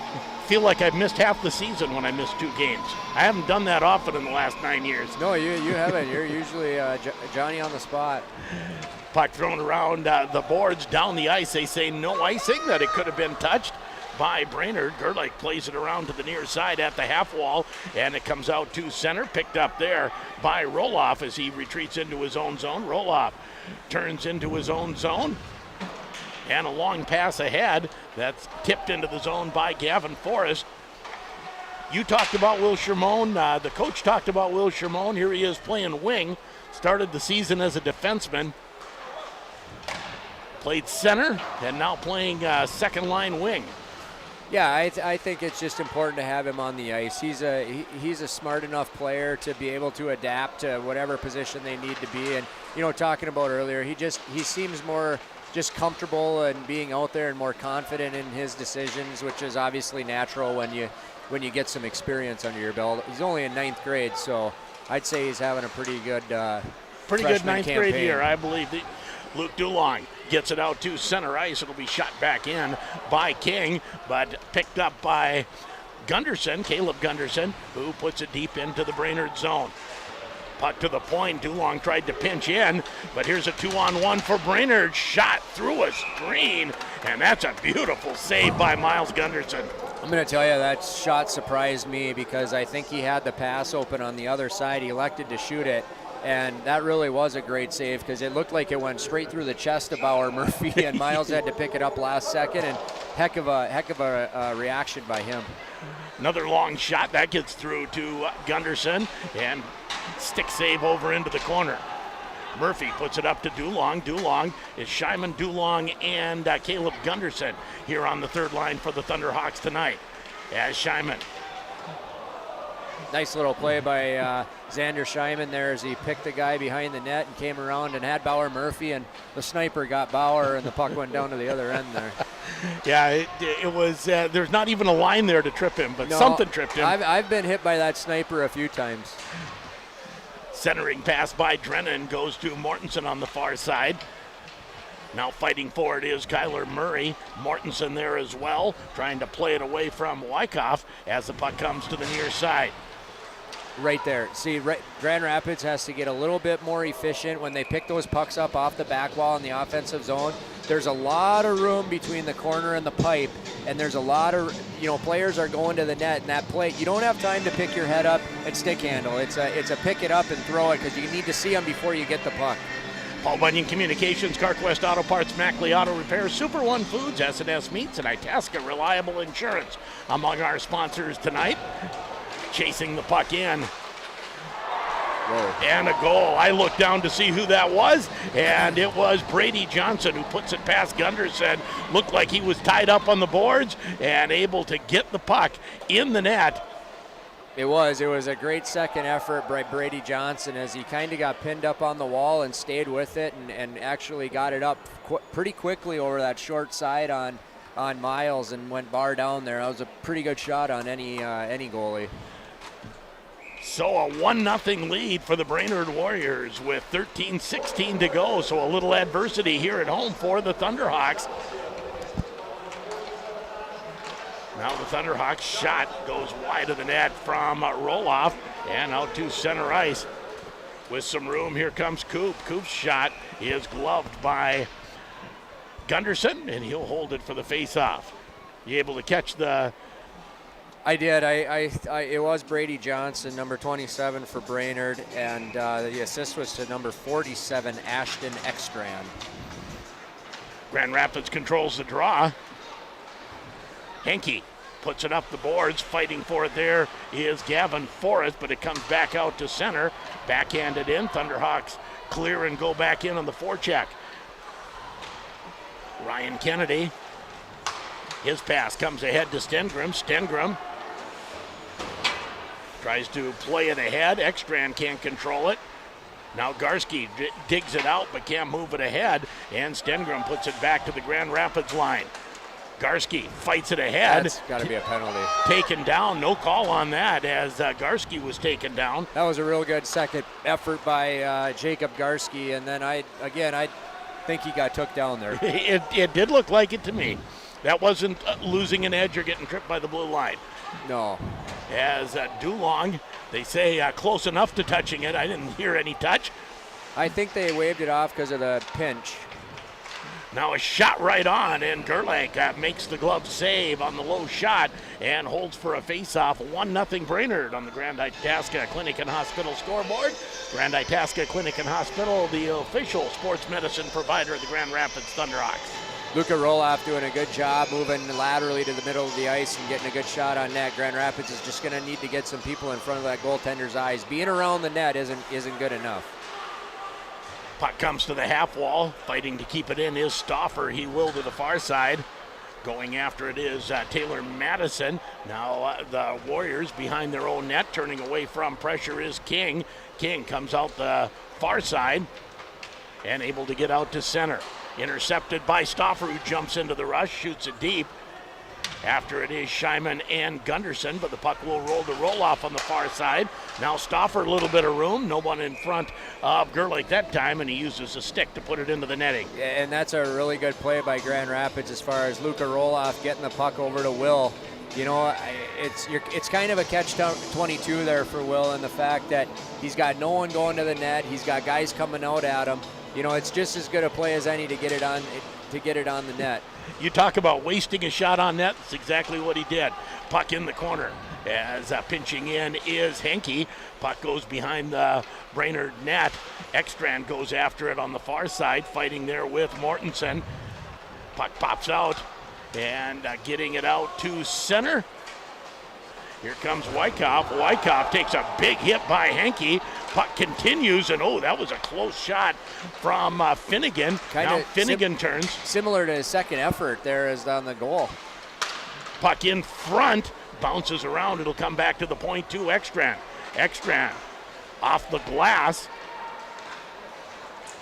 Feel like I've missed half the season when I missed 2 games. I haven't done that often in the last 9 years. No, you haven't. You're usually Johnny on the spot. Puck thrown around the boards, down the ice. They say no icing, that it could have been touched. by Brainerd. Gerlich plays it around to the near side at the half wall, and it comes out to center, picked up there by Roloff as he retreats into his own zone. Roloff turns into his own zone, and a long pass ahead that's tipped into the zone by Gavin Forrest. You talked about Will Shermone. The coach talked about Will Shermone. Here he is playing wing. Started the season as a defenseman. Played center and now playing second line wing. Yeah, I think it's just important to have him on the ice. He's a smart enough player to be able to adapt to whatever position they need to be. And talking about earlier, he seems more just comfortable and being out there and more confident in his decisions, which is obviously natural when you get some experience under your belt. He's only in 9th grade, so I'd say he's having a pretty good ninth grade year, I believe. Luke Dulong gets it out to center ice. It'll be shot back in by King, but picked up by Gunderson, Caleb Gunderson, who puts it deep into the Brainerd zone. Puck to the point. Dulong tried to pinch in, but here's a 2-on-1 for Brainerd. Shot through a screen, and that's a beautiful save by Miles Gunderson. I'm going to tell you that shot surprised me because I think he had the pass open on the other side. He elected to shoot it. And that really was a great save because it looked like it went straight through the chest of Bauer Murphy, and Miles had to pick it up last second. And heck of a reaction by him. Another long shot that gets through to Gunderson, and stick save over into the corner. Murphy puts it up to Dulong. Dulong is Shyman, Dulong, and Caleb Gunderson here on the third line for the Thunderhawks tonight. As Shyman. Nice little play by Xander Shyman there as he picked the guy behind the net and came around and had Bauer Murphy, and the sniper got Bauer, and the puck went down to the other end there. Yeah, it was, there's not even a line there to trip him, but something tripped him. I've been hit by that sniper a few times. Centering pass by Drennan goes to Mortensen on the far side. Now fighting for it is Kyler Murray. Mortensen there as well, trying to play it away from Wyckoff as the puck comes to the near side. Right there. See, Grand Rapids has to get a little bit more efficient when they pick those pucks up off the back wall in the offensive zone. There's a lot of room between the corner and the pipe, and there's a lot of, players are going to the net, and that play, you don't have time to pick your head up and stick handle. It's a pick it up and throw it because you need to see them before you get the puck. Paul Bunyan Communications, CarQuest Auto Parts, Mackley Auto Repair, Super One Foods, S&S Meats, and Itasca Reliable Insurance among our sponsors tonight. Chasing the puck in. Whoa. And a goal. I looked down to see who that was, and it was Brady Johnson who puts it past Gunderson. Looked like he was tied up on the boards and able to get the puck in the net. It was a great second effort by Brady Johnson as he kind of got pinned up on the wall and stayed with it and actually got it up pretty quickly over that short side on Miles and went bar down there. That was a pretty good shot on any goalie. So a 1-0 lead for the Brainerd Warriors with 13:16 to go. So a little adversity here at home for the Thunderhawks. Now the Thunderhawks shot goes wide of the net from Roloff and out to center ice. With some room, here comes Coop. Coop's shot is gloved by Gunderson, and he'll hold it for the face-off. You able to catch the... I did. It was Brady Johnson, number 27 for Brainerd, and the assist was to number 47, Ashton Ekstrand. Grand Rapids controls the draw. Henke puts it up the boards. Fighting for it there is Gavin Forrest, but it comes back out to center. Backhanded in. Thunderhawks clear and go back in on the forecheck. Ryan Kennedy. His pass comes ahead to Stengram. Stengram tries to play it ahead. Ekstrand can't control it. Now Garski digs it out but can't move it ahead, and Stengram puts it back to the Grand Rapids line. Garski fights it ahead. That's got to be a penalty. Taken down. No call on that as Garski was taken down. That was a real good second effort by Jacob Garski, and then I think he got took down there. It did look like it to me. That wasn't losing an edge or getting tripped by the blue line. No. As Dulong, they say close enough to touching it. I didn't hear any touch. I think they waved it off because of the pinch. Now a shot right on, and Gerlach makes the glove save on the low shot and holds for a face-off. 1-0 Brainerd on the Grand Itasca Clinic and Hospital scoreboard. Grand Itasca Clinic and Hospital, the official sports medicine provider of the Grand Rapids Thunderhawks. Luca Roloff doing a good job moving laterally to the middle of the ice and getting a good shot on net. Grand Rapids is just going to need to get some people in front of that goaltender's eyes. Being around the net isn't good enough. Puck comes to the half wall. Fighting to keep it in is Stauffer. He will to the far side. Going after it is Taylor Madison. Now the Warriors behind their own net. Turning away from pressure is King. King comes out the far side and able to get out to center. Intercepted by Stauffer, who jumps into the rush, shoots it deep. After it is Scheiman and Gunderson, but the puck will roll to Roloff on the far side. Now Stauffer, a little bit of room. No one in front of Gerlach that time, and he uses a stick to put it into the netting. And that's a really good play by Grand Rapids as far as Luca Roloff getting the puck over to Will. You know, it's kind of a catch-22 there for Will, in the fact that he's got no one going to the net. He's got guys coming out at him. You know, it's just as good a play as any to get it on the net. You talk about wasting a shot on net. That's exactly what he did. Puck in the corner. As pinching in is Henke. Puck goes behind the Brainerd net. Ekstrand goes after it on the far side, fighting there with Mortensen. Puck pops out and getting it out to center. Here comes Wyckoff. Wyckoff takes a big hit by Henke. Puck continues, and that was a close shot from Finnegan. Now Finnegan turns. Similar to his second effort there as on the goal. Puck in front, bounces around. It'll come back to the point to Ekstrand. Ekstrand off the glass.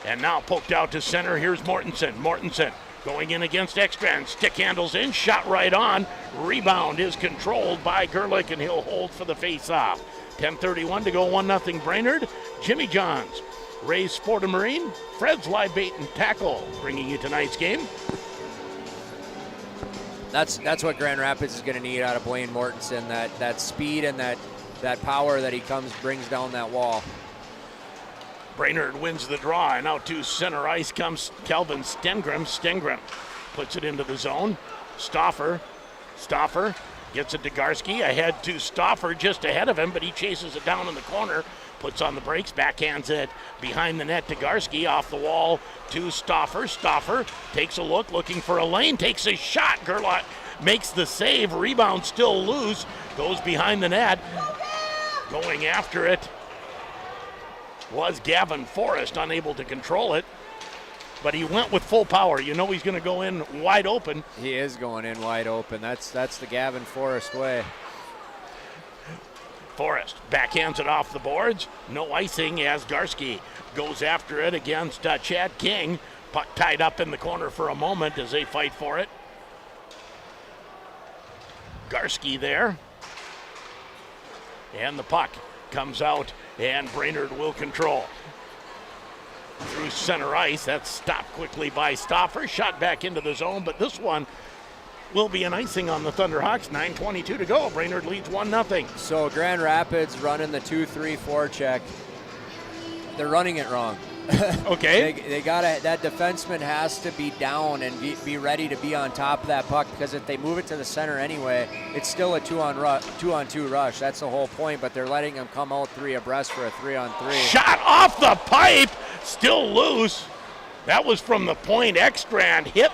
And now poked out to center. Here's Mortensen. Mortensen going in against Ekstrand. Stick handles in, shot right on. Rebound is controlled by Gerlach, and he'll hold for the face-off. 10:31 to go, 1-0 Brainerd. Jimmy Johns, Ray's Sport and Marine, Fred's Live Bait and Tackle, bringing you tonight's game. That's what Grand Rapids is going to need out of Blaine Mortensen, that speed and that power that he brings down that wall. Brainerd wins the draw, and out to center ice comes Kelvin Stengram. Stengram puts it into the zone. Stauffer gets it to Garski, ahead to Stauffer, just ahead of him, but he chases it down in the corner, puts on the brakes, backhands it behind the net to Garski, off the wall to Stauffer. Stauffer takes a look, looking for a lane, takes a shot. Gerlach makes the save, rebound still loose, goes behind the net. Going after it was Gavin Forrest, unable to control it, but he went with full power. You know he's going to go in wide open. He is going in wide open. That's the Gavin Forrest way. Forrest backhands it off the boards. No icing as Garski goes after it against Chad King. Puck tied up in the corner for a moment as they fight for it. Garski there. And the puck comes out, and Brainerd will control. Through center ice, that's stopped quickly by Stauffer. Shot back into the zone, but this one will be an icing on the Thunderhawks. 9:22 to go. Brainerd leads 1-0. So Grand Rapids running the 2-3-4 check. They're running it wrong. Okay. They gotta. That defenseman has to be down and be ready to be on top of that puck, because if they move it to the center anyway, it's still a 2-on-2 rush. That's the whole point. But they're letting them come out 3 abreast for a 3-on-3. Shot off the pipe, still loose. That was from the point. Ekstrand hit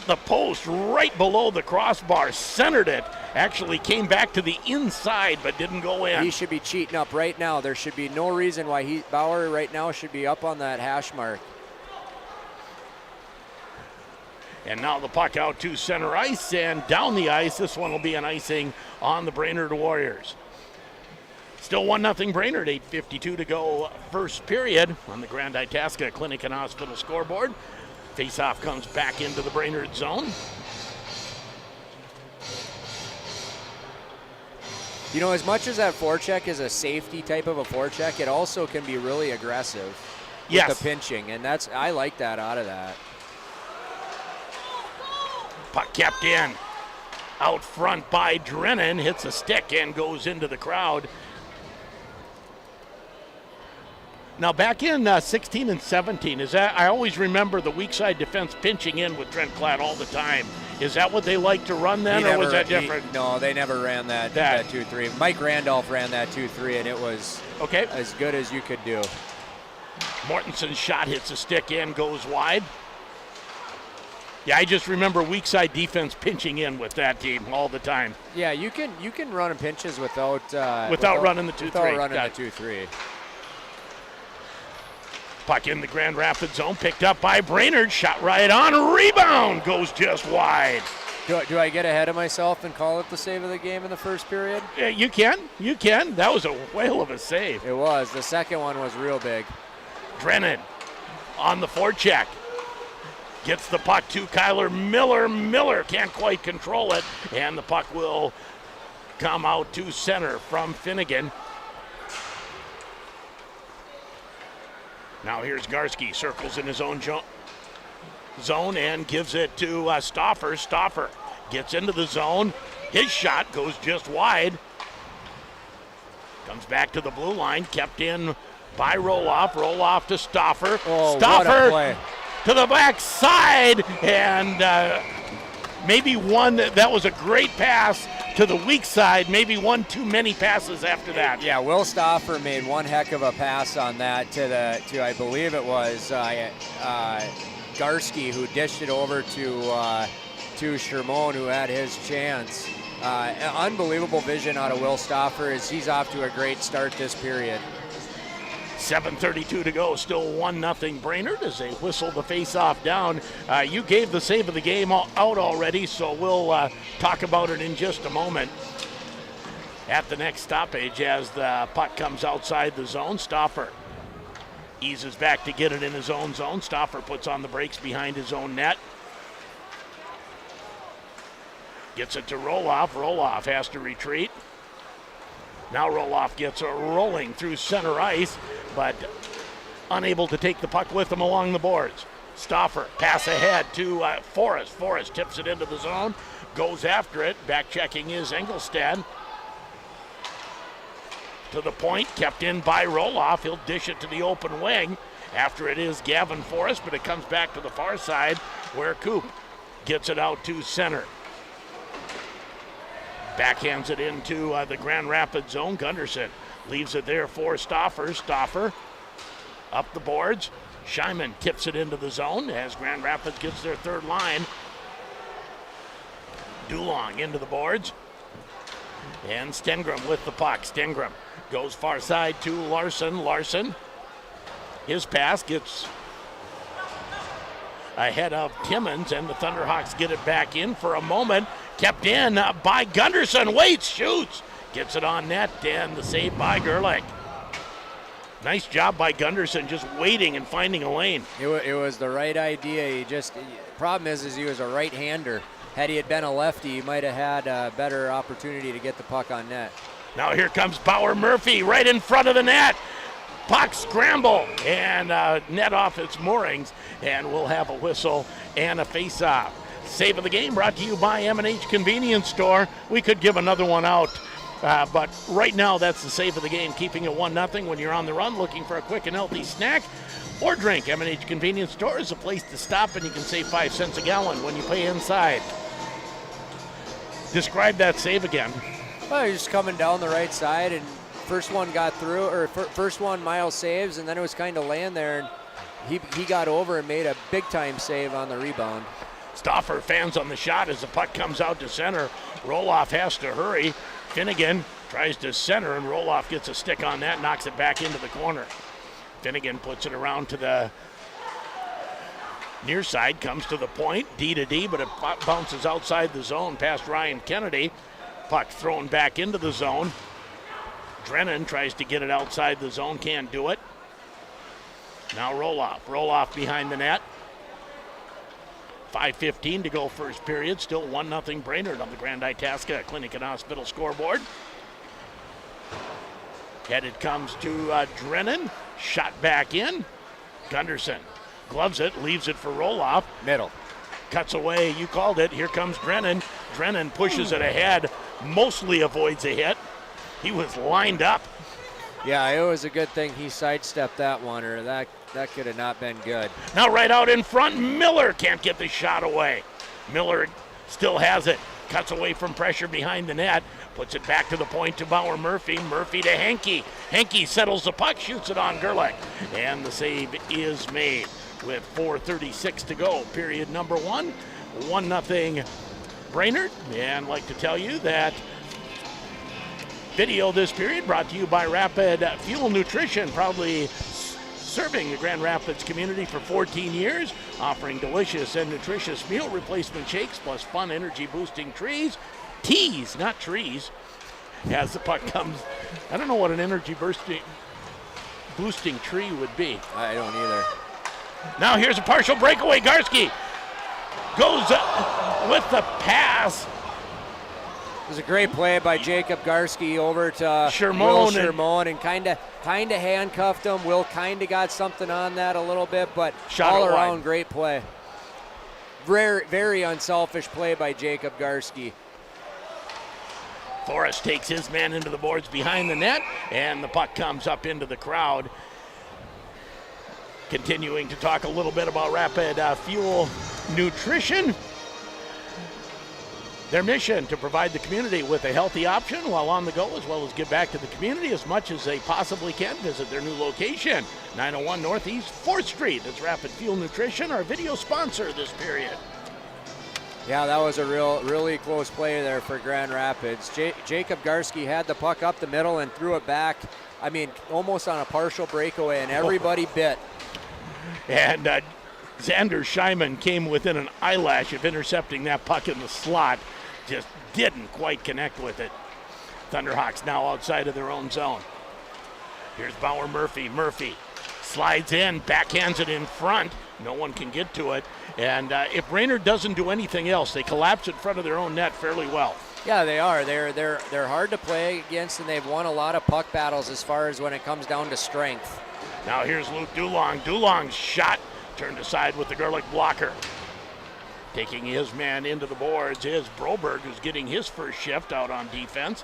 the post right below the crossbar, centered it. Actually came back to the inside, but didn't go in. He should be cheating up right now. There should be no reason why Bauer right now should be up on that hash mark. And now the puck out to center ice and down the ice. This one will be an icing on the Brainerd Warriors. Still 1-0 Brainerd, 8:52 to go first period on the Grand Itasca Clinic and Hospital scoreboard. Faceoff comes back into the Brainerd zone. You know, as much as that forecheck is a safety type of a forecheck, it also can be really aggressive with the pinching, and I like that out of that. Puck kept in. Out front by Drennan, hits a stick and goes into the crowd. Now back in 16 and 17, is that, I always remember the weak side defense pinching in with Trent Klatt all the time. Is that what they like to run then, or was that different? No, they never ran that 2-3. Mike Randolph ran that 2-3, and it was as good as you could do. Mortensen's shot hits the stick in, goes wide. Yeah, I just remember weak side defense pinching in with that team all the time. Yeah, you can run pinches without running the 2-3. Without running the 2-3. Puck in the Grand Rapids zone, picked up by Brainerd, shot right on, rebound, goes just wide. Do I get ahead of myself and call it the save of the game in the first period? Yeah, you can. That was a whale of a save. It was. The second one was real big. Drennan on the forecheck. Gets the puck to Kyler Miller. Miller can't quite control it, and the puck will come out to center from Finnegan. Now here's Garski, circles in his own zone and gives it to Stauffer. Stauffer gets into the zone. His shot goes just wide. Comes back to the blue line, kept in by Roloff. Roloff to Stauffer. Stauffer to the backside, and maybe one that was a great pass to the weak side, maybe one too many passes after that. Yeah, Will Stauffer made one heck of a pass on that to I believe it was Garski, who dished it over to Shermone, who had his chance. Unbelievable vision out of Will Stauffer as he's off to a great start this period. 7:32 to go, still 1-0 Brainerd as they whistle the face-off down. You gave the save of the game out already, so we'll talk about it in just a moment. At the next stoppage as the puck comes outside the zone, Stauffer eases back to get it in his own zone. Stauffer puts on the brakes behind his own net. Gets it to Roloff. Roloff has to retreat. Now Roloff gets rolling through center ice, but unable to take the puck with him along the boards. Stauffer, pass ahead to Forrest. Forrest tips it into the zone, goes after it. Back checking is Engelstad. To the point, kept in by Roloff. He'll dish it to the open wing. After it is Gavin Forrest, but it comes back to the far side where Coop gets it out to center. Backhands it into the Grand Rapids zone. Gunderson leaves it there for Stauffer. Stauffer up the boards. Scheinman tips it into the zone as Grand Rapids gets their third line. Dulong into the boards. And Stengram with the puck. Stengram goes far side to Larson. Larson, his pass gets ahead of Timmons, and the Thunderhawks get it back in for a moment. Kept in by Gunderson, waits, shoots, gets it on net, and the save by Gerlich. Nice job by Gunderson, just waiting and finding a lane. It was the right idea. Problem is he was a right-hander. Had he had been a lefty, he might have had a better opportunity to get the puck on net. Now here comes Bauer Murphy right in front of the net. Puck scramble and net off its moorings, and we'll have a whistle and a face-off. Save of the game brought to you by M&H Convenience Store. We could give another one out, but right now that's the save of the game, keeping it 1-0 when you're on the run looking for a quick and healthy snack or drink. M&H Convenience Store is a place to stop, and you can save 5 cents a gallon when you pay inside. Describe that save again. Well, you're just coming down the right side, and first one got through, or first one Miles saves, and then it was kind of laying there, and he got over and made a big-time save on the rebound. Stauffer fans on the shot as the puck comes out to center. Roloff has to hurry. Finnegan tries to center, and Roloff gets a stick on that, knocks it back into the corner. Finnegan puts it around to the near side, comes to the point, D to D, but it bounces outside the zone past Ryan Kennedy. Puck thrown back into the zone. Drennan tries to get it outside the zone, can't do it. Now Roloff. Roloff behind the net. 5:15 to go first period. Still 1-0 Brainerd on the Grand Itasca Clinic and Hospital scoreboard. Headed comes to Drennan. Shot back in. Gunderson gloves it, leaves it for Roloff. Middle. Cuts away. You called it. Here comes Drennan. Drennan pushes it ahead. Mostly avoids a hit. He was lined up. Yeah, it was a good thing he sidestepped that one, or that could have not been good. Now right out in front, Miller can't get the shot away. Miller still has it. Cuts away from pressure behind the net. Puts it back to the point to Bauer Murphy. Murphy to Henke. Henke settles the puck, shoots it on Gerlach. And the save is made with 4:36 to go. Period number 1. 1-0 Brainerd. And I'd like to tell you that video this period brought to you by Rapid Fuel Nutrition, proudly serving the Grand Rapids community for 14 years, offering delicious and nutritious meal replacement shakes plus fun energy-boosting teas, not trees. As the puck comes, I don't know what an energy-boosting tree would be. I don't either. Now here's a partial breakaway. Garski goes with the pass. It was a great play by Jacob Garski over to Shermone, Will Shermone, and kind of handcuffed him. Will kind of got something on that a little bit, but all around great play. Very, very unselfish play by Jacob Garski. Forrest takes his man into the boards behind the net, and the puck comes up into the crowd. Continuing to talk a little bit about Rapid Fuel Nutrition. Their mission to provide the community with a healthy option while on the go, as well as give back to the community as much as they possibly can. Visit their new location, 901 Northeast 4th Street. That's Rapid Fuel Nutrition, our video sponsor this period. Yeah, that was a really close play there for Grand Rapids. Jacob Garski had the puck up the middle and threw it back, I mean, almost on a partial breakaway, and everybody bit. And Xander Scheiman came within an eyelash of intercepting that puck in the slot. Just didn't quite connect with it. Thunderhawks now outside of their own zone. Here's Bauer Murphy. Murphy slides in, backhands it in front. No one can get to it. And if Brainerd doesn't do anything else, they collapse in front of their own net fairly well. Yeah, they are. They're hard to play against, and they've won a lot of puck battles as far as when it comes down to strength. Now here's Luke Dulong. Dulong's shot turned aside with the Gerlich blocker. Taking his man into the boards is Broberg, who's getting his first shift out on defense.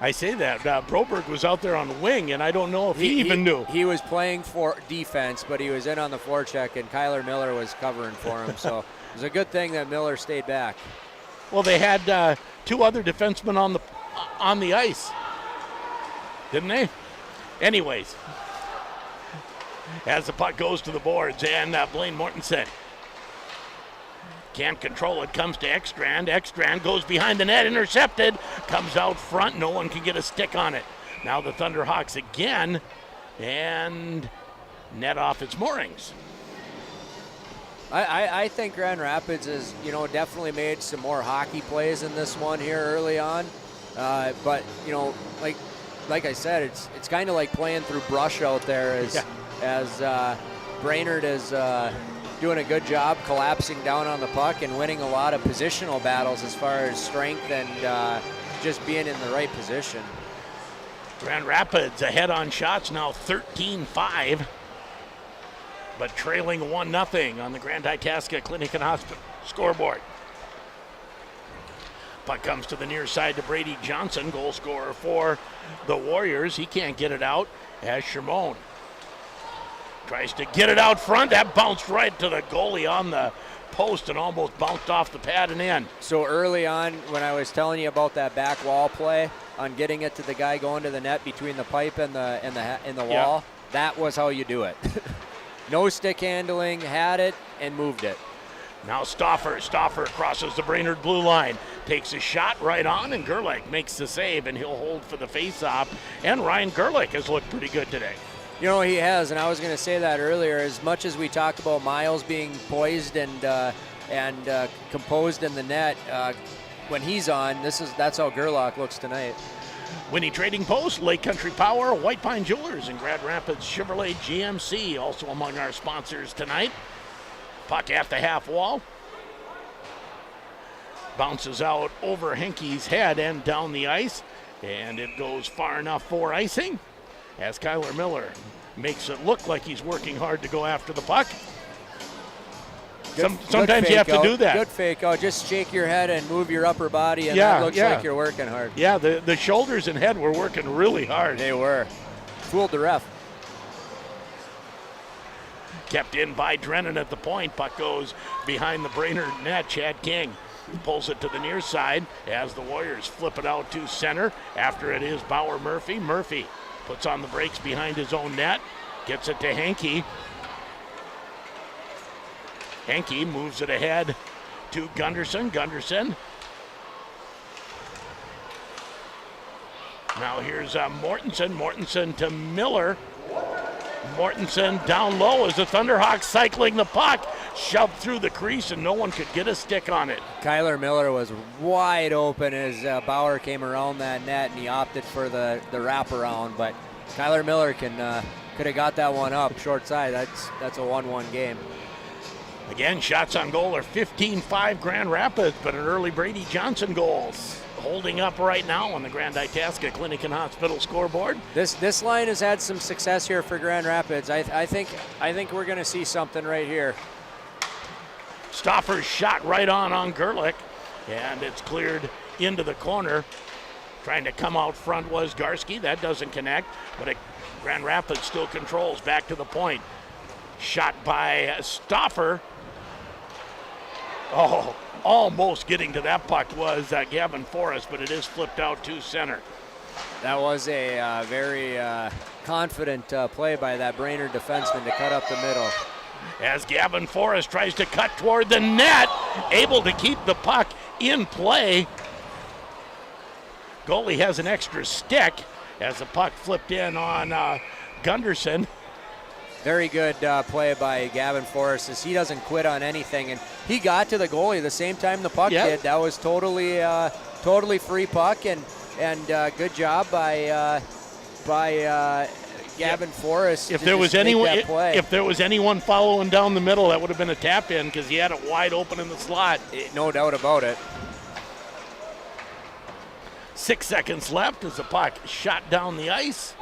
I say that Broberg was out there on the wing, and I don't know if he even knew. He was playing for defense, but he was in on the forecheck, and Kyler Miller was covering for him. So it was a good thing that Miller stayed back. Well, they had two other defensemen on the ice, didn't they? Anyways, as the puck goes to the boards, and Blaine Mortensen can't control it, comes to Ekstrand. Ekstrand goes behind the net, intercepted, comes out front, no one can get a stick on it. Now the Thunderhawks again, and net off its moorings. I think Grand Rapids has, definitely made some more hockey plays in this one here early on. But, like I said, it's kind of like playing through brush out there as Brainerd is doing a good job collapsing down on the puck and winning a lot of positional battles as far as strength and just being in the right position. Grand Rapids ahead on shots now 13-5. But trailing 1-0 on the Grand Itasca Clinic and Hospital scoreboard. Puck comes to the near side to Brady Johnson, goal scorer for the Warriors. He can't get it out as Shermone tries to get it out front. That bounced right to the goalie on the post and almost bounced off the pad and in. So early on, when I was telling you about that back wall play on getting it to the guy going to the net between the pipe and the wall, that was how you do it. No stick handling, had it, and moved it. Now Stauffer crosses the Brainerd blue line, takes a shot right on, and Gerlich makes the save, and he'll hold for the face-off. And Ryan Gerlich has looked pretty good today. He has, and I was going to say that earlier. As much as we talk about Miles being poised and composed in the net, when he's on, that's how Gerlich looks tonight. Winnie Trading Post, Lake Country Power, White Pine Jewelers, and Grand Rapids Chevrolet GMC also among our sponsors tonight. Puck at the half wall. Bounces out over Henke's head and down the ice, and it goes far enough for icing as Kyler Miller makes it look like he's working hard to go after the puck. Sometimes you have to do that. Good fake out. Just shake your head and move your upper body, and that looks like you're working hard. Yeah, the shoulders and head were working really hard. They were. Fooled the ref. Kept in by Drennan at the point. Puck goes behind the Brainerd net. Chad King pulls it to the near side as the Warriors flip it out to center. After it is Bauer Murphy. Murphy puts on the brakes behind his own net. Gets it to Henke. Henke moves it ahead to Gunderson. Gunderson. Now here's Mortensen. Mortensen to Miller. Mortensen down low as the Thunderhawks cycling the puck. Shoved through the crease and no one could get a stick on it. Kyler Miller was wide open as Bauer came around that net, and he opted for the wraparound. But Kyler Miller could have got that one up short side. That's a 1-1 game. Again, shots on goal are 15-5 Grand Rapids, but an early Brady Johnson goal holding up right now on the Grand Itasca Clinic and Hospital scoreboard. This line has had some success here for Grand Rapids. I think we're going to see something right here. Stoffer's shot right on Gerlich, and it's cleared into the corner. Trying to come out front was Garski. That doesn't connect, but Grand Rapids still controls. Back to the point. Shot by Stoffer. Oh, almost getting to that puck was Gavin Forrest, but it is flipped out to center. That was a very confident play by that Brainerd defenseman to cut up the middle. As Gavin Forrest tries to cut toward the net, able to keep the puck in play. Goalie has an extra stick as the puck flipped in on Gunderson. Very good play by Gavin Forrest as he doesn't quit on anything, and he got to the goalie the same time the puck did. That was totally free puck, and good job by Gavin Forrest. If there was anyone following down the middle, that would have been a tap in because he had it wide open in the slot. No doubt about it. 6 seconds left as the puck shot down the ice.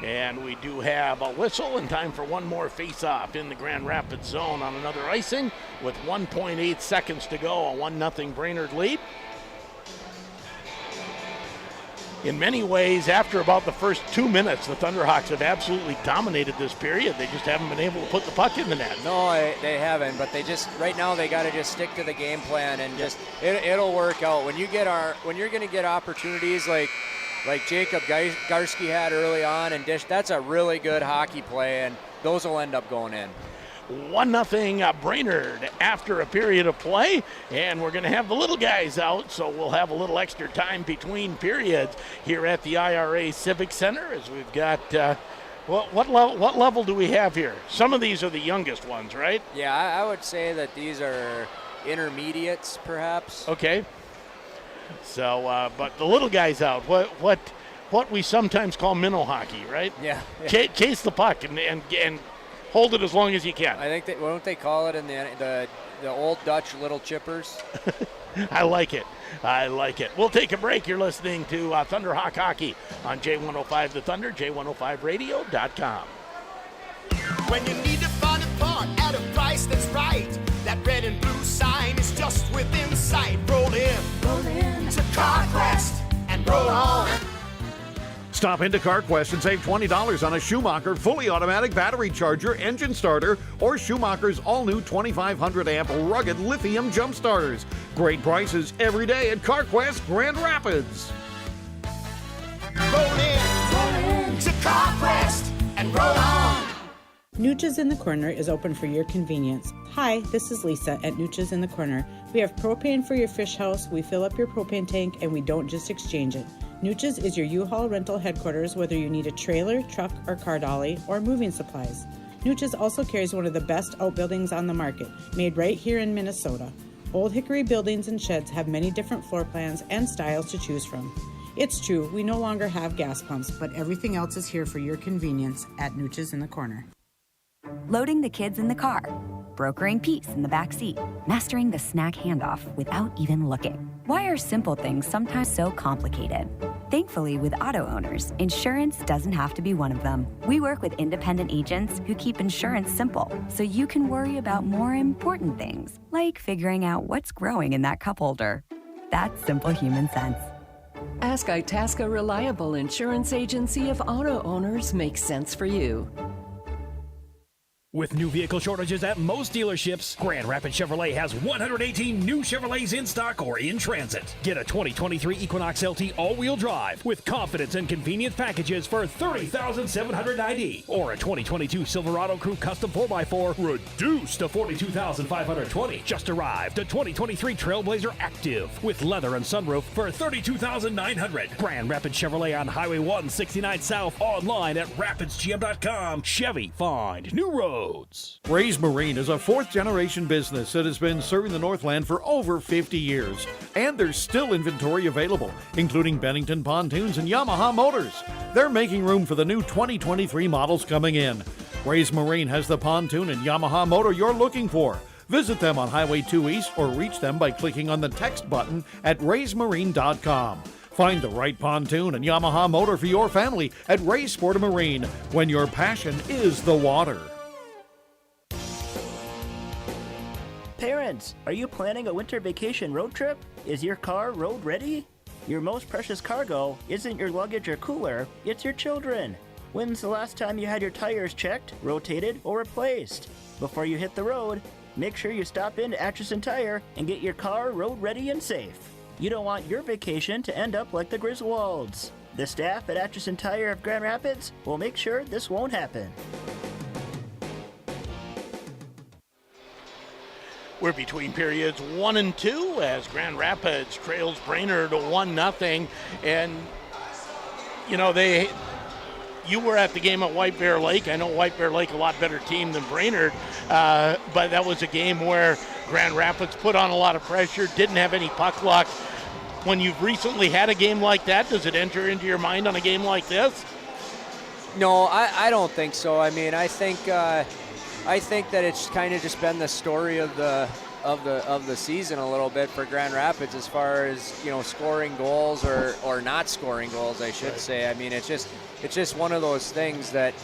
And we do have a whistle and time for one more face-off in the Grand Rapids zone on another icing with 1.8 seconds to go, a 1-0 Brainerd lead. In many ways, after about the first 2 minutes, the Thunderhawks have absolutely dominated this period. They just haven't been able to put the puck in the net. No, they haven't, but right now they got to just stick to the game plan and it'll work out. When you're going to get opportunities like Jacob Garski had early on and Dish, that's a really good hockey play, and those will end up going in. 1-0 Brainerd after a period of play, and we're going to have the little guys out, so we'll have a little extra time between periods here at the IRA Civic Center as we've got what level do we have here? Some of these are the youngest ones, right? Yeah, I would say that these are intermediates, perhaps. Okay. So, but the little guys out. What we sometimes call minnow hockey, right? Yeah. Chase the puck and hold it as long as you can. I think won't they call it in the old Dutch little chippers? I like it. We'll take a break. You're listening to Thunderhawk Hockey on J105 The Thunder, J105radio.com. When you need to find a part at a price that's right, that red and blue sign is just within sight. Roll in to CarQuest and roll on. Stop into CarQuest and save $20 on a Schumacher fully automatic battery charger, engine starter, or Schumacher's all-new 2,500 amp rugged lithium jump starters. Great prices every day at CarQuest Grand Rapids. Roll in to CarQuest and roll on. Nooch's in the Corner is open for your convenience. Hi, this is Lisa at Nooch's in the Corner. We have propane for your fish house, we fill up your propane tank, and we don't just exchange it. Nooch's is your U-Haul rental headquarters, whether you need a trailer, truck, or car dolly, or moving supplies. Nooch's also carries one of the best outbuildings on the market, made right here in Minnesota. Old Hickory buildings and sheds have many different floor plans and styles to choose from. It's true, we no longer have gas pumps, but everything else is here for your convenience at Nooch's in the Corner. Loading the kids in the car, brokering peace in the back seat, mastering the snack handoff without even looking. Why are simple things sometimes so complicated? Thankfully, with auto owners, insurance doesn't have to be one of them. We work with independent agents who keep insurance simple, so you can worry about more important things, like figuring out what's growing in that cup holder. That's simple human sense. Ask Itasca Reliable Insurance Agency if auto owners make sense for you. With new vehicle shortages at most dealerships, Grand Rapids Chevrolet has 118 new Chevrolets in stock or in transit. Get a 2023 Equinox LT all-wheel drive with confidence and convenience packages for $30,790, or a 2022 Silverado Crew Custom 4x4 reduced to $42,520. Just arrived a 2023 Trailblazer Active with leather and sunroof for $32,900. Grand Rapids Chevrolet on Highway 169 South, online at rapidsgm.com. Chevy, find new roads. Ray's Marine is a fourth-generation business that has been serving the Northland for over 50 years. And there's still inventory available, including Bennington pontoons and Yamaha motors. They're making room for the new 2023 models coming in. Ray's Marine has the pontoon and Yamaha motor you're looking for. Visit them on Highway 2 East or reach them by clicking on the text button at raysmarine.com. Find the right pontoon and Yamaha motor for your family at Ray's Sport and Marine, when your passion is the water. Parents, are you planning a winter vacation road trip? Is your car road ready? Your most precious cargo isn't your luggage or cooler, it's your children. When's the last time you had your tires checked, rotated, or replaced? Before you hit the road, make sure you stop into Atchison Tire and get your car road ready and safe. You don't want your vacation to end up like the Griswolds. The staff at Atchison Tire of Grand Rapids will make sure this won't happen. We're between periods 1 and 2 as Grand Rapids trails Brainerd 1-0. And, you know, you were at the game at White Bear Lake. I know White Bear Lake a lot better team than Brainerd, but that was a game where Grand Rapids put on a lot of pressure, didn't have any puck luck. When you've recently had a game like that, does it enter into your mind on a game like this? No, I don't think so. I mean, I think that it's kind of just been the story of the season a little bit for Grand Rapids, as far as, you know, scoring goals or not scoring goals, I should say. I mean, it's just one of those things that,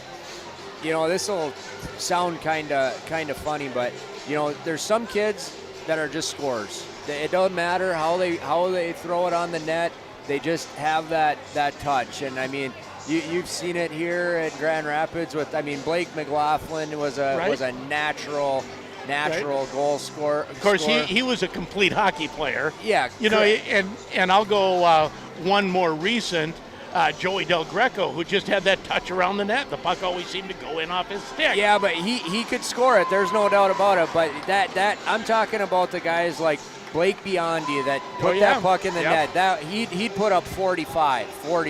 you know, this will sound kind of funny, but, you know, there's some kids that are just scorers. It doesn't matter how they throw it on the net. They just have that touch. And I mean, you've seen it here at Grand Rapids with, I mean, Blake McLaughlin was a natural goal scorer. Of course, he was a complete hockey player. Yeah, you know, and I'll go one more recent. Joey Del Greco, who just had that touch around the net. The puck always seemed to go in off his stick. Yeah, but he could score it. There's no doubt about it. But that I'm talking about the guys like Blake Biondi that put that puck in the net. That he'd put up 40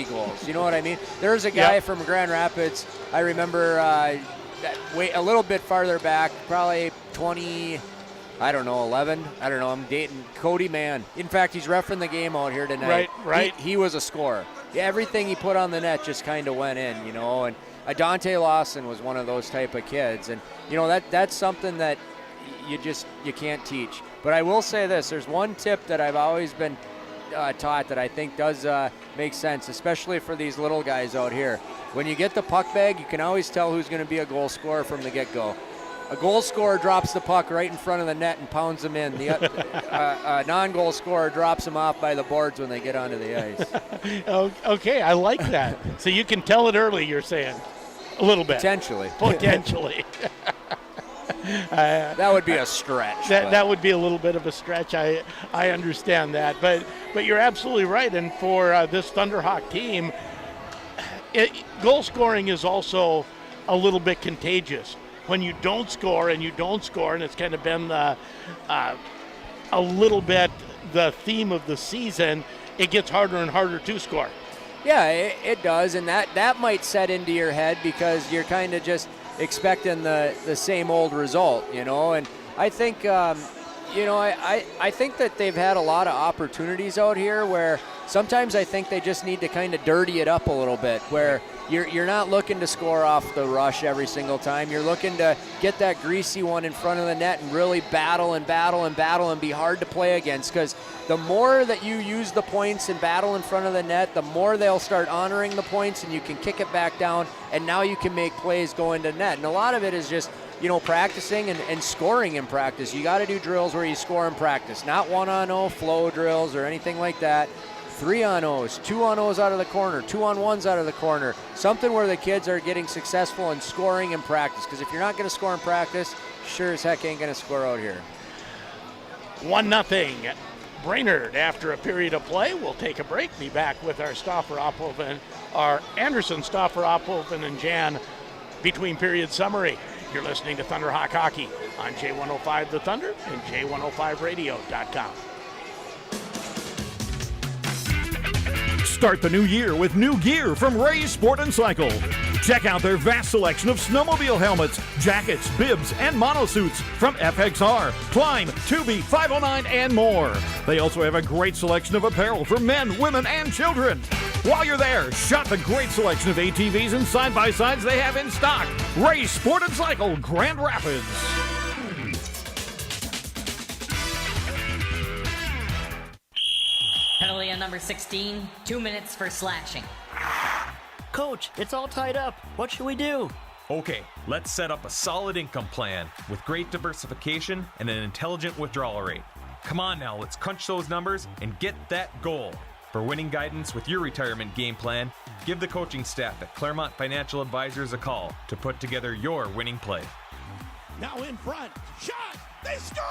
goals. You know what I mean? There's a guy from Grand Rapids. I remember a little bit farther back, probably 20. I don't know, 11. I don't know. I'm dating Cody Mann. In fact, he's reffing the game out here tonight. Right. He was a scorer. Yeah, everything he put on the net just kind of went in, you know. And Dante Lawson was one of those type of kids, and you know that's something that you can't teach. But I will say this: there's one tip that I've always been taught that I think does make sense, especially for these little guys out here. When you get the puck bag, you can always tell who's going to be a goal scorer from the get-go. A goal scorer drops the puck right in front of the net and pounds them in. A non-goal scorer drops them off by the boards when they get onto the ice. Okay, I like that. So you can tell it early, you're saying? A little bit. Potentially. That would be a stretch. That would be a little bit of a stretch. I understand that. But you're absolutely right. And for this Thunderhawk team, goal scoring is also a little bit contagious. When you don't score, and it's kind of been a little bit the theme of the season, it gets harder and harder to score. Yeah, it does, and that might set into your head because you're kind of just expecting the same old result, you know. And I think, I think that they've had a lot of opportunities out here where sometimes I think they just need to kind of dirty it up a little bit, where you're not looking to score off the rush every single time. You're looking to get that greasy one in front of the net and really battle and be hard to play against, because the more that you use the points and battle in front of the net, the more they'll start honoring the points, and you can kick it back down, and now you can make plays go into net. And a lot of it is just, practicing and scoring in practice. You got to do drills where you score in practice, not 1-on-0 flow drills or anything like that. 3-on-0s, 2-on-0s out of the corner, 2-on-1s out of the corner, something where the kids are getting successful in scoring in practice, because if you're not going to score in practice, sure as heck ain't going to score out here. 1-0 Brainerd after a period of play. We'll take a break, be back with our Anderson, Stauffer, Ophoven, and Jan between period summary. You're listening to Thunderhawk Hockey on J105 The Thunder and J105radio.com. Start the new year with new gear from Ray's Sport & Cycle. Check out their vast selection of snowmobile helmets, jackets, bibs, and monosuits from FXR, Climb, Tubi, 509, and more. They also have a great selection of apparel for men, women, and children. While you're there, shop the great selection of ATVs and side-by-sides they have in stock. Ray's Sport & Cycle, Grand Rapids. Penalty on number 16, 2 minutes for slashing. Coach, it's all tied up. What should we do? Okay, let's set up a solid income plan with great diversification and an intelligent withdrawal rate. Come on now, let's crunch those numbers and get that goal. For winning guidance with your retirement game plan, give the coaching staff at Claremont Financial Advisors a call to put together your winning play. Now in front, shot, they score!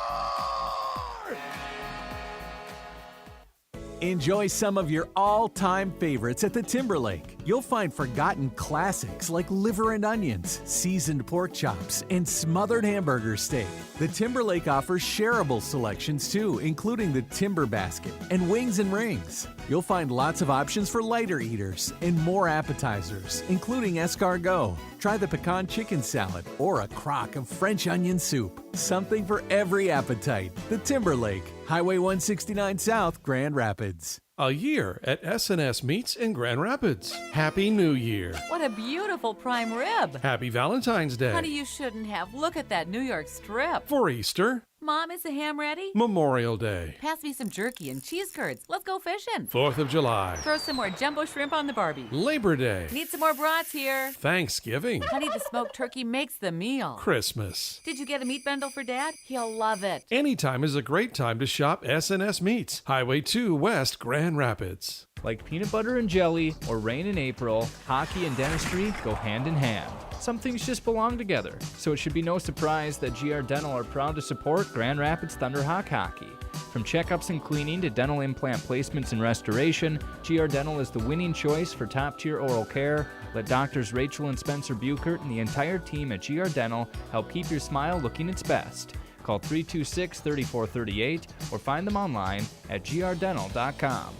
Enjoy some of your all-time favorites at the Timberlake. You'll find forgotten classics like liver and onions, seasoned pork chops, and smothered hamburger steak. The Timberlake offers shareable selections too, including the Timber Basket and Wings and Rings. You'll find lots of options for lighter eaters and more appetizers, including escargot. Try the pecan chicken salad or a crock of French onion soup. Something for every appetite. The Timberlake, Highway 169 South, Grand Rapids. A year at S&S Meats in Grand Rapids. Happy New Year. What a beautiful prime rib. Happy Valentine's Day. Honey, you shouldn't have. Look at that New York strip. For Easter. Mom, is the ham ready? Memorial Day. Pass me some jerky and cheese curds. Let's go fishing. 4th of July. Throw some more jumbo shrimp on the Barbie. Labor Day. Need some more brats here. Thanksgiving. Honey, the smoked turkey makes the meal. Christmas. Did you get a meat bundle for Dad? He'll love it. Anytime is a great time to shop S&S Meats. Highway 2 West, Grand Rapids. Like peanut butter and jelly or rain in April, hockey and dentistry go hand in hand. Some things just belong together, so it should be no surprise that GR Dental are proud to support Grand Rapids Thunderhawk Hockey. From checkups and cleaning to dental implant placements and restoration, GR Dental is the winning choice for top-tier oral care. Let doctors Rachel and Spencer Buchert and the entire team at GR Dental help keep your smile looking its best. Call 326-3438 or find them online at grdental.com.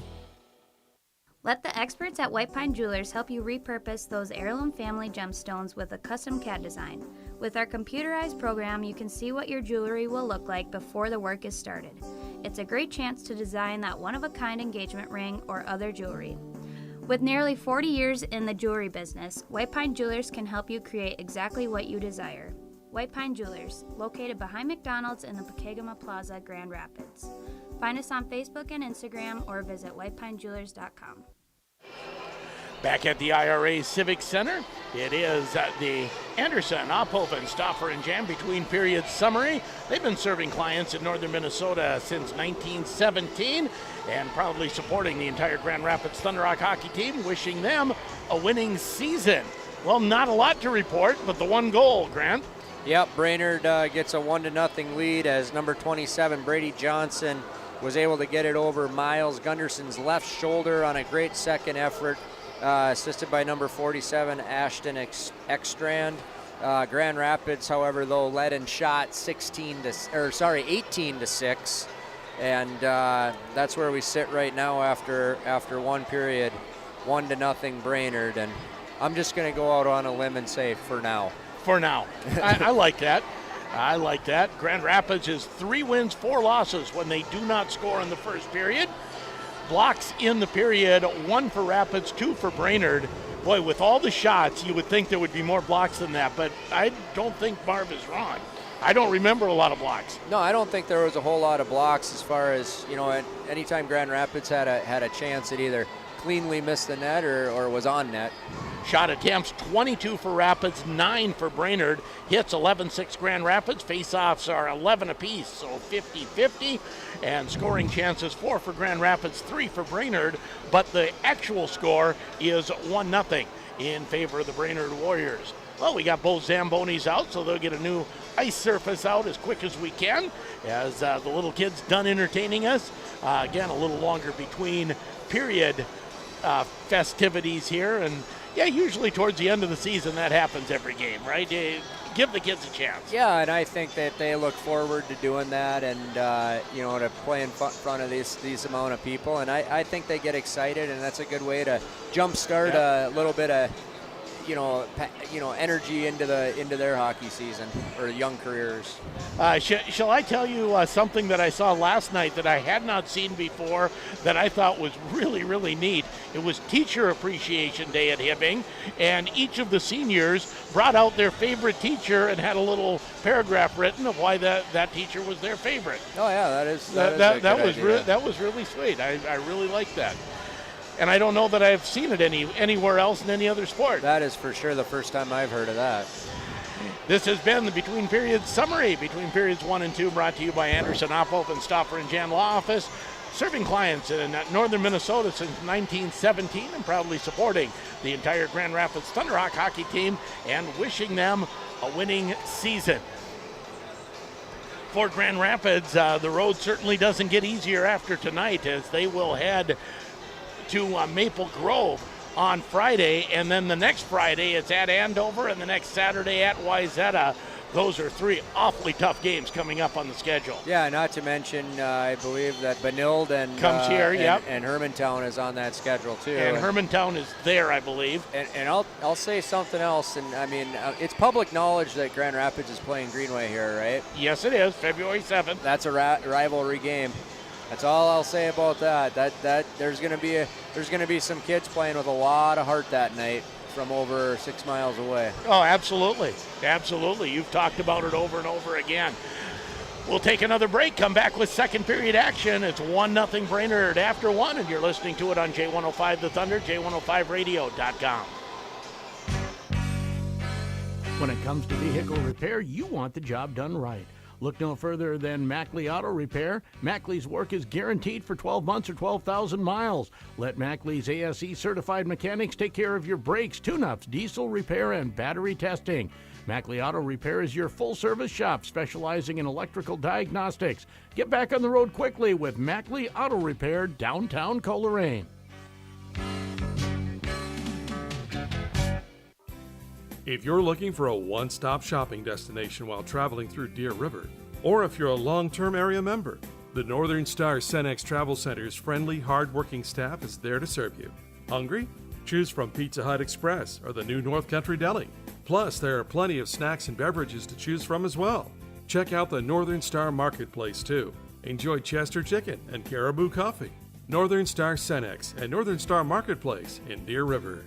Let the experts at White Pine Jewelers help you repurpose those heirloom family gemstones with a custom CAD design. With our computerized program, you can see what your jewelry will look like before the work is started. It's a great chance to design that one-of-a-kind engagement ring or other jewelry. With nearly 40 years in the jewelry business, White Pine Jewelers can help you create exactly what you desire. White Pine Jewelers, located behind McDonald's in the Pregame Plaza, Grand Rapids. Find us on Facebook and Instagram or visit whitepinejewelers.com. Back at the IRA Civic Center, it is the Anderson, Ophoven, Stauffer, and Jam between periods summary. They've been serving clients in northern Minnesota since 1917 and proudly supporting the entire Grand Rapids Thunderhawk hockey team, wishing them a winning season. Well, not a lot to report, but the one goal, Grant. Yep, Brainerd gets a 1-0 lead as number 27, Brady Johnson, was able to get it over Miles Gunderson's left shoulder on a great second effort, assisted by number 47, Ashton Ekstrand. Grand Rapids, however, though, led in shot 18 to 6, and that's where we sit right now after one period, 1-0 Brainerd, and I'm just going to go out on a limb and say for now. For now. I like that. I like that. Grand Rapids is 3 wins, 4 losses when they do not score in the first period. blocks in the period, 1 for Rapids, 2 for Brainerd. Boy, with all the shots, you would think there would be more blocks than that, but I don't think Marv is wrong. I don't remember a lot of blocks. No, I don't think there was a whole lot of blocks as far as, anytime Grand Rapids had a chance, it either cleanly missed the net or was on net. Shot attempts, 22 for Rapids, 9 for Brainerd. Hits, 11-6 Grand Rapids. Face-offs are 11 apiece, so 50-50. And scoring chances, 4 for Grand Rapids, 3 for Brainerd. But the actual score is 1-0 in favor of the Brainerd Warriors. Well, we got both Zambonis out, so they'll get a new ice surface out as quick as we can as the little kids done entertaining us. Again, a little longer between period festivities here, and yeah, usually towards the end of the season that happens every game, right? Give the kids a chance. Yeah, and I think that they look forward to doing that, and to play in front of these amount of people, and I think they get excited, and that's a good way to jumpstart a little bit of energy into their hockey season or young careers. Shall I tell you something that I saw last night that I had not seen before that I thought was really, really neat? It was Teacher Appreciation Day at Hibbing, and each of the seniors brought out their favorite teacher and had a little paragraph written of why that teacher was their favorite. Oh yeah, that was really sweet. I really like that. And I don't know that I've seen it anywhere else in any other sport. That is for sure the first time I've heard of that. This has been the Between Periods Summary. Between Periods 1 and 2 brought to you by Anderson, Ophoff, and Stauffer & Jan Law Office. Serving clients in northern Minnesota since 1917 and proudly supporting the entire Grand Rapids Thunderhawk hockey team and wishing them a winning season. For Grand Rapids, the road certainly doesn't get easier after tonight as they will head to Maple Grove on Friday, and then the next Friday it's at Andover, and the next Saturday at Wayzata. Those are 3 awfully tough games coming up on the schedule. Yeah, not to mention, I believe that Benilde and Hermantown is on that schedule too. And Hermantown is there, I believe. And I'll say something else, and I mean, it's public knowledge that Grand Rapids is playing Greenway here, right? Yes, it is, February 7th. That's a rivalry game. That's all I'll say about that. That there's going to be some kids playing with a lot of heart that night from over 6 miles away. Oh, absolutely. Absolutely. You've talked about it over and over again. We'll take another break, come back with second period action. It's 1-0 Brainerd after 1, and you're listening to it on J105 The Thunder, J105radio.com. When it comes to vehicle repair, you want the job done right. Look no further than Mackley Auto Repair. Mackley's work is guaranteed for 12 months or 12,000 miles. Let Mackley's ASE certified mechanics take care of your brakes, tune-ups, diesel repair, and battery testing. Mackley Auto Repair is your full-service shop specializing in electrical diagnostics. Get back on the road quickly with Mackley Auto Repair, downtown Coleraine. If you're looking for a one-stop shopping destination while traveling through Deer River, or if you're a long-term area member, the Northern Star Cenex Travel Center's friendly, hard-working staff is there to serve you. Hungry? Choose from Pizza Hut Express or the new North Country Deli. Plus, there are plenty of snacks and beverages to choose from as well. Check out the Northern Star Marketplace, too. Enjoy Chester Chicken and Caribou Coffee. Northern Star Cenex and Northern Star Marketplace in Deer River.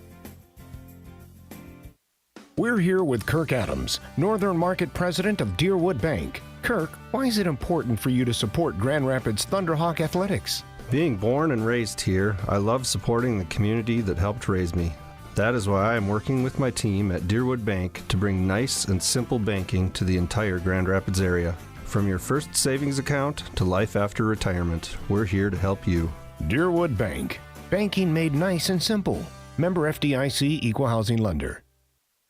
We're here with Kirk Adams, Northern Market President of Deerwood Bank. Kirk, why is it important for you to support Grand Rapids Thunderhawk Athletics? Being born and raised here, I love supporting the community that helped raise me. That is why I'm working with my team at Deerwood Bank to bring nice and simple banking to the entire Grand Rapids area. From your first savings account to life after retirement, we're here to help you. Deerwood Bank. Banking made nice and simple. Member FDIC Equal Housing Lender.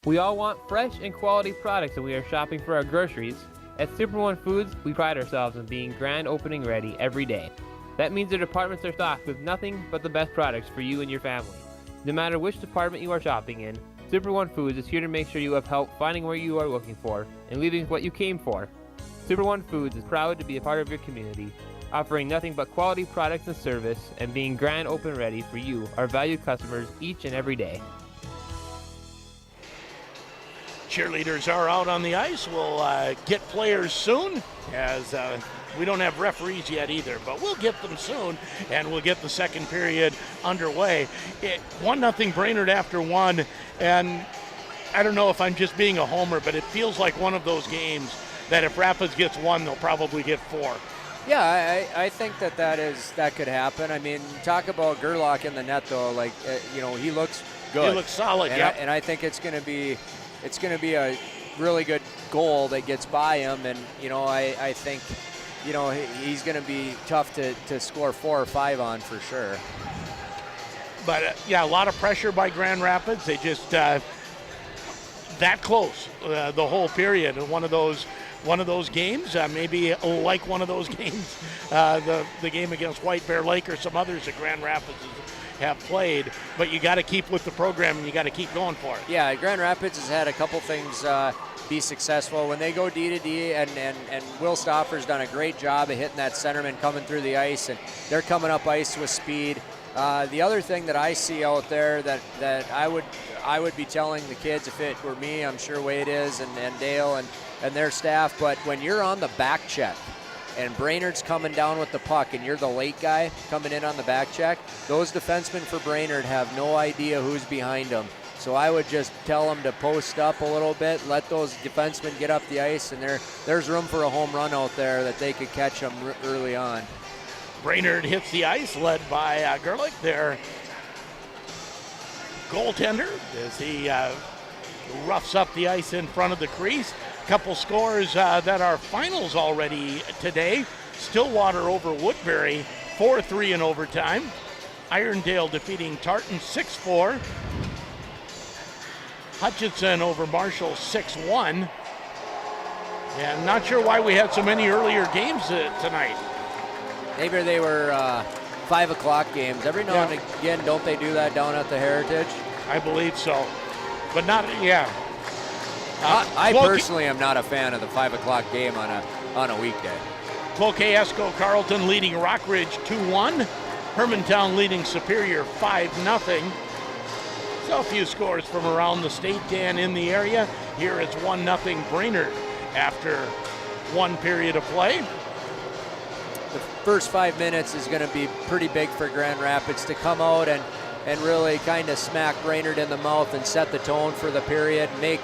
We all want fresh and quality products when we are shopping for our groceries. At Super One Foods, we pride ourselves on being grand opening ready every day. That means our departments are stocked with nothing but the best products for you and your family. No matter which department you are shopping in, Super One Foods is here to make sure you have help finding where you are looking for and leaving what you came for. Super One Foods is proud to be a part of your community, offering nothing but quality products and service and being grand open ready for you, our valued customers, each and every day. Cheerleaders are out on the ice. We'll get players soon, as we don't have referees yet either, but we'll get them soon, and we'll get the second period underway. 1-0 Brainerd after one, and I don't know if I'm just being a homer, but it feels like one of those games that if Rapids gets one, they'll probably get four. Yeah, I think that could happen. I mean, talk about Gerlach in the net, though. Like, he looks good. He looks solid, and I think it's going to be a really good goal that gets by him, and I think he's going to be tough to score 4 or 5 on for sure. But a lot of pressure by Grand Rapids. They just that close the whole period. And one of those games, maybe like one of those games, the game against White Bear Lake or some others that Grand Rapids have played. But you got to keep with the program, and you got to keep going for it. Yeah, Grand Rapids has had a couple things be successful when they go D to D, and Will Stauffer's done a great job of hitting that centerman coming through the ice, and they're coming up ice with speed. The other thing that I see out there that I would be telling the kids if it were me, I'm sure Wade is, and Dale and their staff, but when you're on the back check and Brainerd's coming down with the puck and you're the late guy coming in on the back check, those defensemen for Brainerd have no idea who's behind them. So I would just tell them to post up a little bit, let those defensemen get up the ice, and there's room for a home run out there that they could catch them early on. Brainerd hits the ice, led by Gerlich, their goaltender, as he roughs up the ice in front of the crease. Couple scores that are finals already today. Stillwater over Woodbury, 4-3 in overtime. Irondale defeating Tartan 6-4. Hutchinson over Marshall 6-1. And not sure why we had so many earlier games tonight. Maybe they were 5 o'clock games. Every now and again, don't they do that down at the Heritage? I believe so. But not, I personally am not a fan of the 5 o'clock game on a weekday. Cloquet Esco Carleton leading Rockridge 2-1. Hermantown leading Superior 5-0. So a few scores from around the state, Dan, in the area. Here it's 1-0 Brainerd after one period of play. The first 5 minutes is going to be pretty big for Grand Rapids to come out and really kind of smack Brainerd in the mouth and set the tone for the period, make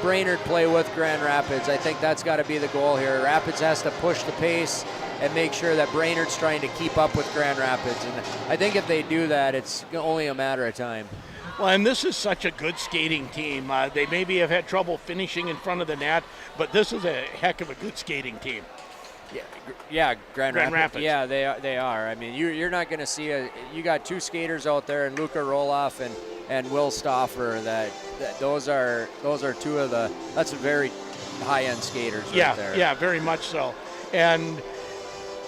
Brainerd play with Grand Rapids. I think that's got to be the goal here. Rapids has to push the pace and make sure that Brainerd's trying to keep up with Grand Rapids. And I think if they do that, it's only a matter of time. Well, and this is such a good skating team. They maybe have had trouble finishing in front of the net, but this is a heck of a good skating team. Yeah, Grand Rapids. Yeah, they are. I mean, you're not going to see you got 2 skaters out there, and Luca Roloff and Will Stauffer. That those are 2 of that's very high-end skaters right there. Yeah, very much so. And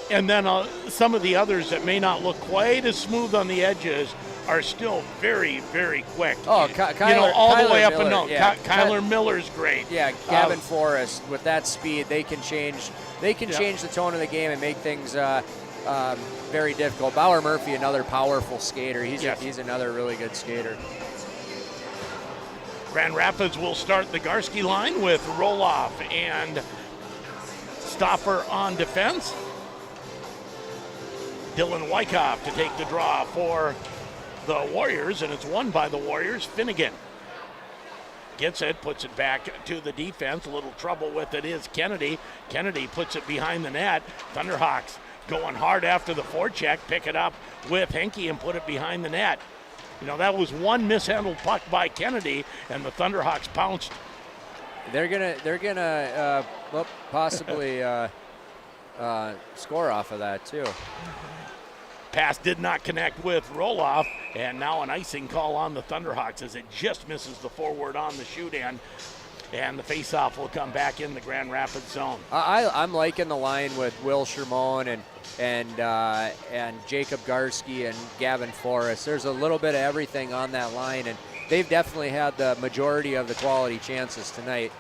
then some of the others that may not look quite as smooth on the edges are still very, very quick. Oh, Kyler the way up Miller, and down. Yeah. Kyler Miller's great. Yeah, Gavin Forrest, with that speed, they can change the tone of the game and make things very difficult. Bauer Murphy, another powerful skater. He's another really good skater. Grand Rapids will start the Garski line with Roloff and Stauffer on defense. Dylan Wyckoff to take the draw for the Warriors, and it's won by the Warriors. Finnegan gets it, puts it back to the defense. A little trouble with it is Kennedy. Kennedy puts it behind the net. Thunderhawks going hard after the forecheck, pick it up with Henke and put it behind the net. That was one mishandled puck by Kennedy, and the Thunderhawks pounced. They're gonna possibly score off of that too. Pass did not connect with Roloff, and now an icing call on the Thunderhawks as it just misses the forward on the shoot end, and the faceoff will come back in the Grand Rapids zone. I'm liking the line with Will Shermone and Jacob Garski and Gavin Forrest. There's a little bit of everything on that line, and they've definitely had the majority of the quality chances tonight.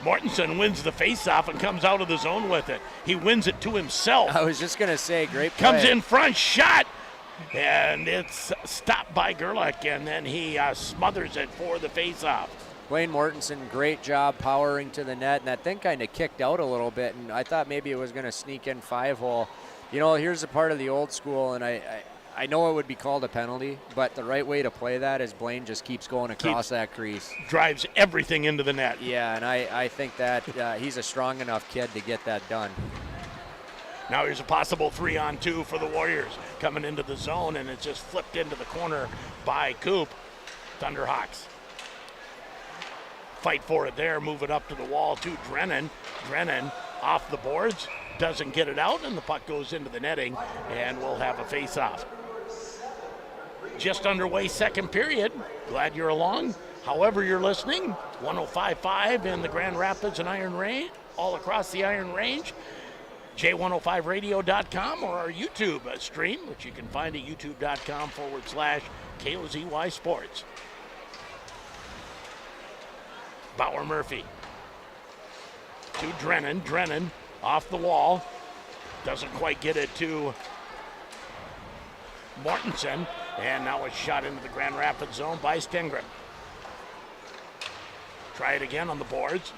Mortensen wins the faceoff and comes out of the zone with it. He wins it to himself. I was just going to say, great play. Comes in front, shot, and it's stopped by Gerlich, and then he smothers it for the faceoff. Blaine Mortensen, great job powering to the net, and that thing kind of kicked out a little bit, and I thought maybe it was going to sneak in 5-hole. You know, here's a part of the old school, and I know it would be called a penalty, but the right way to play that is Blaine just keeps going across that crease. Drives everything into the net. Yeah, and I think that he's a strong enough kid to get that done. Now here's a possible 3-on-2 for the Warriors. Coming into the zone, and it's just flipped into the corner by Coop. Thunderhawks fight for it there, move it up to the wall to Drennan. Drennan off the boards, doesn't get it out, and the puck goes into the netting, and we'll have a face-off. Just underway, second period. Glad you're along. However you're listening, 105.5 in the Grand Rapids and Iron Range, all across the Iron Range. J105radio.com or our YouTube stream, which you can find at youtube.com/KOZY Sports. Bauer Murphy to Drennan. Drennan off the wall. Doesn't quite get it to Mortensen. And now it's shot into the Grand Rapids zone by Stengren. Try it again on the boards.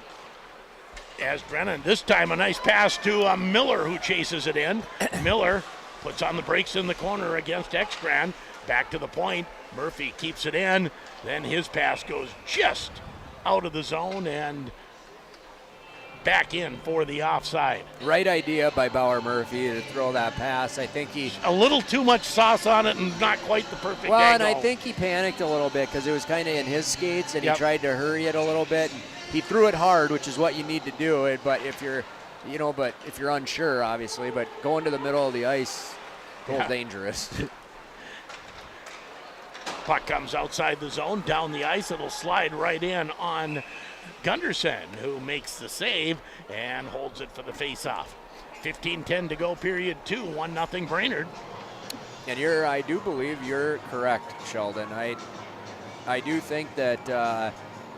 As Drennan, this time a nice pass to Miller, who chases it in. Miller puts on the brakes in the corner against Ekstrand. Back to the point. Murphy keeps it in. Then his pass goes just out of the zone and back in for the offside. Right idea by Bauer Murphy to throw that pass. I think he... A little too much sauce on it and not quite the perfect Well, angle. and I think he panicked a little bit because it was kind of in his skates, and he tried to hurry it a little bit. And he threw it hard, which is what you need to do. But if you're, if you're unsure, obviously, but going to the middle of the ice, a little dangerous. Puck comes outside the zone, down the ice. It'll slide right in on Gunderson, who makes the save and holds it for the face-off. 15-10 to go, period 2, 1-0 Brainerd. And I do believe you're correct, Sheldon. I do think that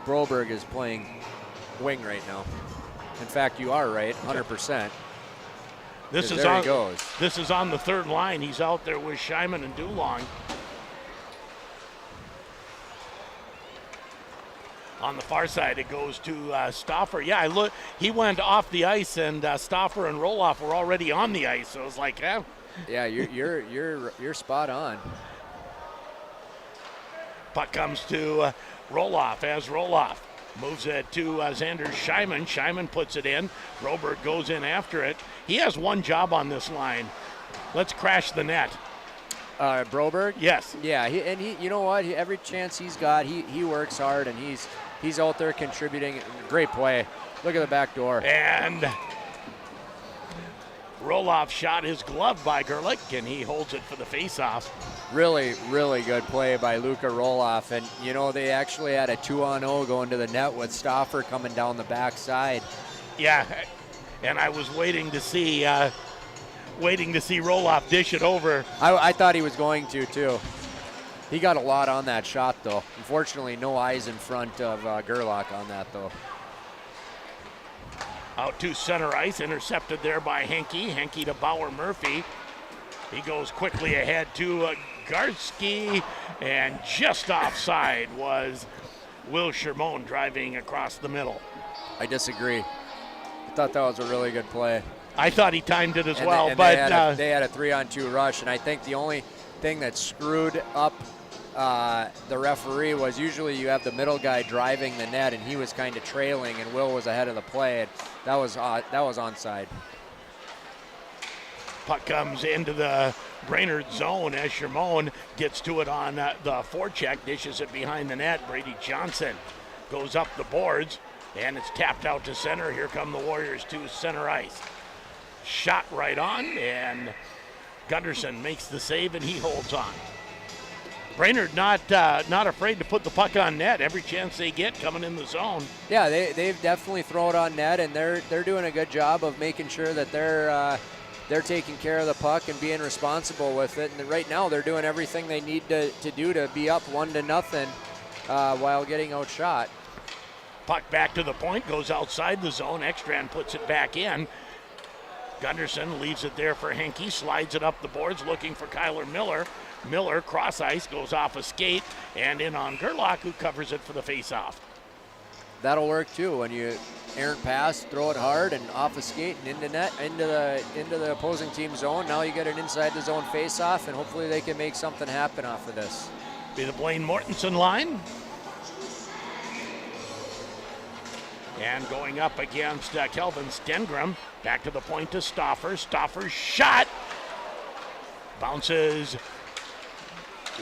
Broberg is playing wing right now. In fact, you are right, 100%. This is on the third line. He's out there with Scheiman and Dulong. On the far side, it goes to Stauffer. Yeah, look, he went off the ice, and Stauffer and Roloff were already on the ice. So it was like, yeah, you're spot on. Puck comes to Roloff as Roloff moves it to Xander Scheiman. Scheiman puts it in. Broberg goes in after it. He has one job on this line. Let's crash the net. Broberg? Yes. Yeah, he you know what? Every chance he's got, he works hard, and he's out there contributing. Great play. Look at the back door. And Roloff shot his glove by Gerlich, and he holds it for the faceoff. Really, really good play by Luka Roloff. And, they actually had a 2-on-0 going to the net with Stauffer coming down the backside. Yeah, and I was waiting to see Roloff dish it over. I thought he was going to, too. He got a lot on that shot, though. Unfortunately, no eyes in front of Gerlach on that, though. Out to center ice, intercepted there by Henke. Henke to Bauer Murphy. He goes quickly ahead to Garski, and just offside was Will Shermone driving across the middle. I disagree. I thought that was a really good play. I thought he timed it as well, but they had a 3-on-2 rush, and I think the only thing that screwed up the referee was usually you have the middle guy driving the net, and he was kind of trailing, and Will was ahead of the play. And that was onside. Puck comes into the Brainerd zone as Shermone gets to it on the forecheck, dishes it behind the net. Brady Johnson goes up the boards, and it's tapped out to center. Here come the Warriors to center ice. Shot right on, and Gunderson makes the save, and he holds on. Brainerd not afraid to put the puck on net every chance they get coming in the zone. Yeah, they've definitely thrown it on net, and they're doing a good job of making sure that they're taking care of the puck and being responsible with it. And right now they're doing everything they need to do to be up 1-0 while getting outshot. Puck back to the point, goes outside the zone. Ekstrand puts it back in. Gunderson leaves it there for Henke, slides it up the boards looking for Kyler Miller. Miller, cross ice, goes off a skate and in on Gerlach, who covers it for the faceoff. that'll work too. When you errant pass, throw it hard and off a skate and into net, into the opposing team zone. Now you get an inside the zone face-off, and hopefully they can make something happen off of this. Be the Blaine Mortensen line. And going up against Kelvin Stengram. Back to the point to Stauffer. Stauffer's shot bounces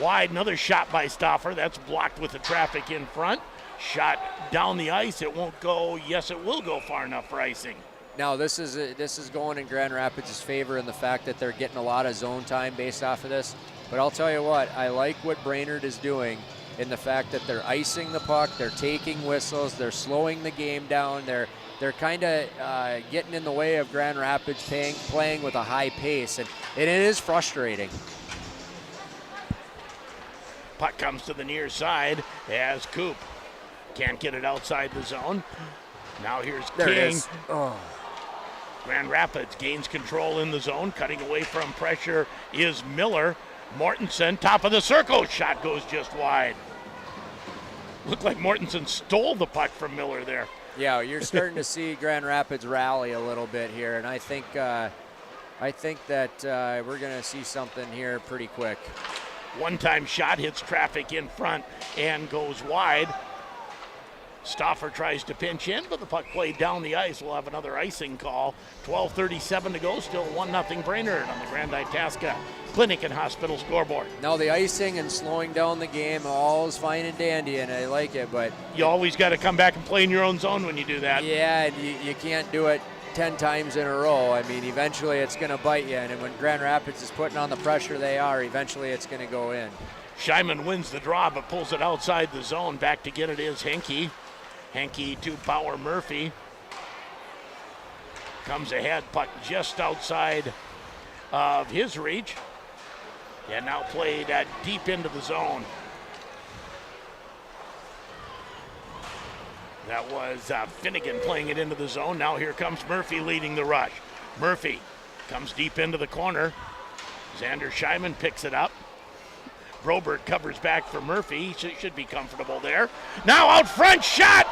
wide. Another shot by Stauffer. That's blocked with the traffic in front. Shot down the ice. It won't go. Yes, it will go far enough for icing. Now this is going in Grand Rapids' favor in the fact that they're getting a lot of zone time based off of this. But I'll tell you what, I like what Brainerd is doing in the fact that they're icing the puck, they're taking whistles, they're slowing the game down, they're kind of getting in the way of Grand Rapids playing with a high pace, and it is frustrating. Puck comes to the near side as Coop can't get it outside the zone. Now here's There King. it is. Oh. Grand Rapids gains control in the zone. Cutting away from pressure is Miller. Mortensen, top of the circle. Shot goes just wide. Looked like Mortensen stole the puck from Miller there. Yeah, you're starting to see Grand Rapids rally a little bit here, and I think that we're going to see something here pretty quick. One-time shot hits traffic in front and goes wide. Stauffer tries to pinch in, but the puck played down the ice. We'll have another icing call. 12:37 to go. Still 1-0 Brainerd on the Grand Itasca Clinic and Hospital scoreboard. Now the icing and slowing down the game, all is fine and dandy, and I like it, but you always got to come back and play in your own zone when you do that. Yeah, and you can't do it 10 times in a row. I mean, eventually it's going to bite you, and when Grand Rapids is putting on the pressure they are, eventually it's going to go in. Scheiman wins the draw, but pulls it outside the zone. Back to get it is Henke. Henke to Bauer Murphy. Comes ahead, puck just outside of his reach. And now played deep into the zone. That was Finnegan playing it into the zone. Now here comes Murphy leading the rush. Murphy comes deep into the corner. Xander Scheiman picks it up. Robert covers back for Murphy. He should be comfortable there. Now out front, shot!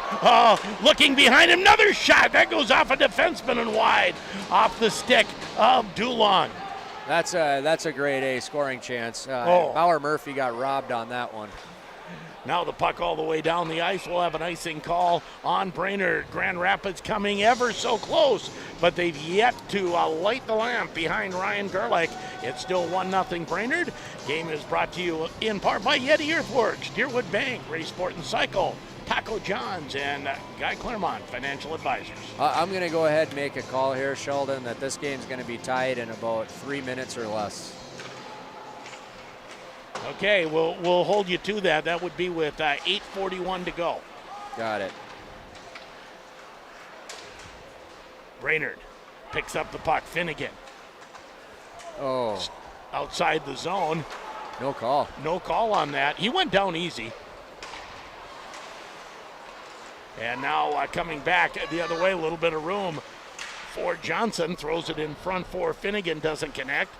Looking behind him, another shot. That goes off a defenseman and wide. Off the stick of Dulon. That's a grade A scoring chance. Bauer Murphy got robbed on that one. Now the puck all the way down the ice. We'll have an icing call on Brainerd. Grand Rapids coming ever so close, but they've yet to light the lamp behind Ryan Gerlich. It's still 1-0 Brainerd. Game is brought to you in part by Yeti Earthworks, Deerwood Bank, Race Sport and Cycle, Taco John's, and Guy Claremont Financial Advisors. I'm going to go ahead and make a call here, Sheldon, that this game's going to be tied in about 3 minutes or less. Okay, we'll hold you to that. That would be with 8:41 to go. Got it. Brainerd picks up the puck. Finnegan. Oh. Outside the zone. No call. No call on that. He went down easy. And now coming back the other way, a little bit of room for Johnson. Throws it in front for Finnegan. Doesn't connect.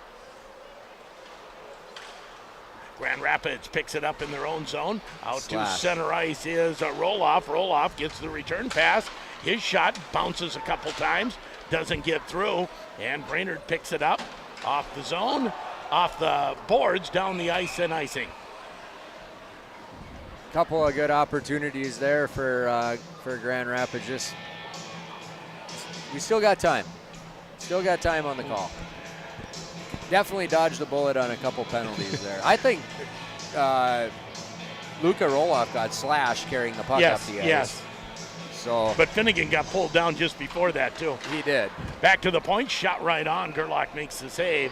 Grand Rapids picks it up in their own zone. Out to center ice is Roloff. Roloff gets the return pass. His shot bounces a couple times, doesn't get through, and Brainerd picks it up off the zone, off the boards, down the ice and icing. Couple of good opportunities there for Grand Rapids. We still got time. Still got time on the call. Definitely dodged the bullet on a couple penalties there. I think Luka Roloff got slashed carrying the puck up the ice. Yes. So, but Finnegan got pulled down just before that too. He did. Back to the point, shot right on. Gerlach makes the save.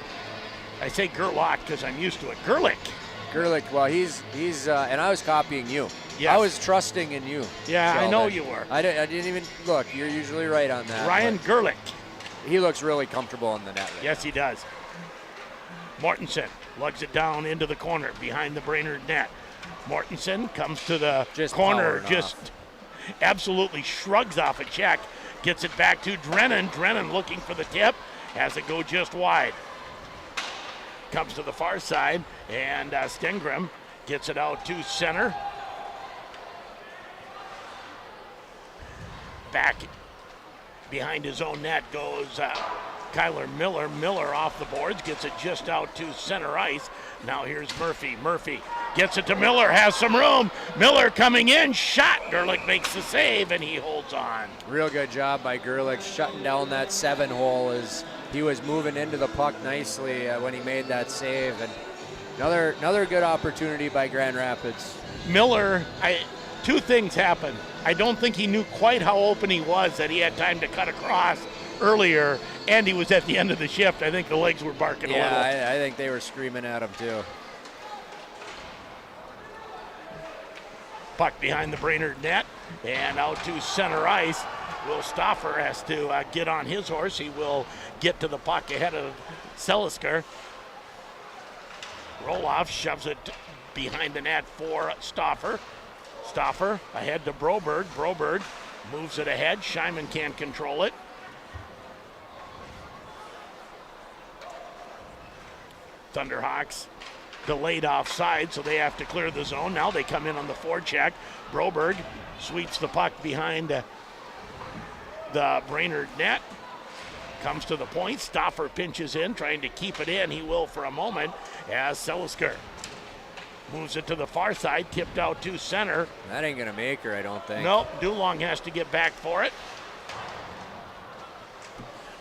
I say Gerlach because I'm used to it. Gerlich. Well, he's and I was copying you. Yes. I was trusting in you. Yeah, Sheldon. I know you were. I didn't even look. You're usually right on that. Ryan Gerlich. He looks really comfortable in the net. Right yes, he does. Mortensen lugs it down into the corner behind the Brainerd net. Mortensen comes to the corner, just absolutely shrugs off a check, gets it back to Drennan. Drennan looking for the tip, has it go just wide. Comes to the far side, and Stengram gets it out to center. back behind his own net goes Kyler Miller. Miller off the boards, gets it just out to center ice. Now here's Murphy. Murphy gets it to Miller, has some room. Miller coming in, shot. Gerlich makes the save, and he holds on. Real good job by Gerlich shutting down that 7-hole as he was moving into the puck nicely when he made that save. And another good opportunity by Grand Rapids. Miller, two things happened. I don't think he knew quite how open he was, that he had time to cut across earlier, and he was at the end of the shift. I think the legs were barking a little. Yeah, I think they were screaming at him too. Puck behind the Brainerd net and out to center ice. Will Stauffer has to get on his horse. He will get to the puck ahead of Selisker. Roloff shoves it behind the net for Stauffer. Stauffer ahead to Broberg. Broberg moves it ahead. Scheinman can't control it. Thunderhawks delayed offside, so they have to clear the zone. Now they come in on the forecheck. Broberg sweeps the puck behind the Brainerd net. Comes to the point. Stauffer pinches in, trying to keep it in. He will for a moment as Selisker moves it to the far side, tipped out to center. That ain't going to make her, I don't think. Nope, Dulong has to get back for it.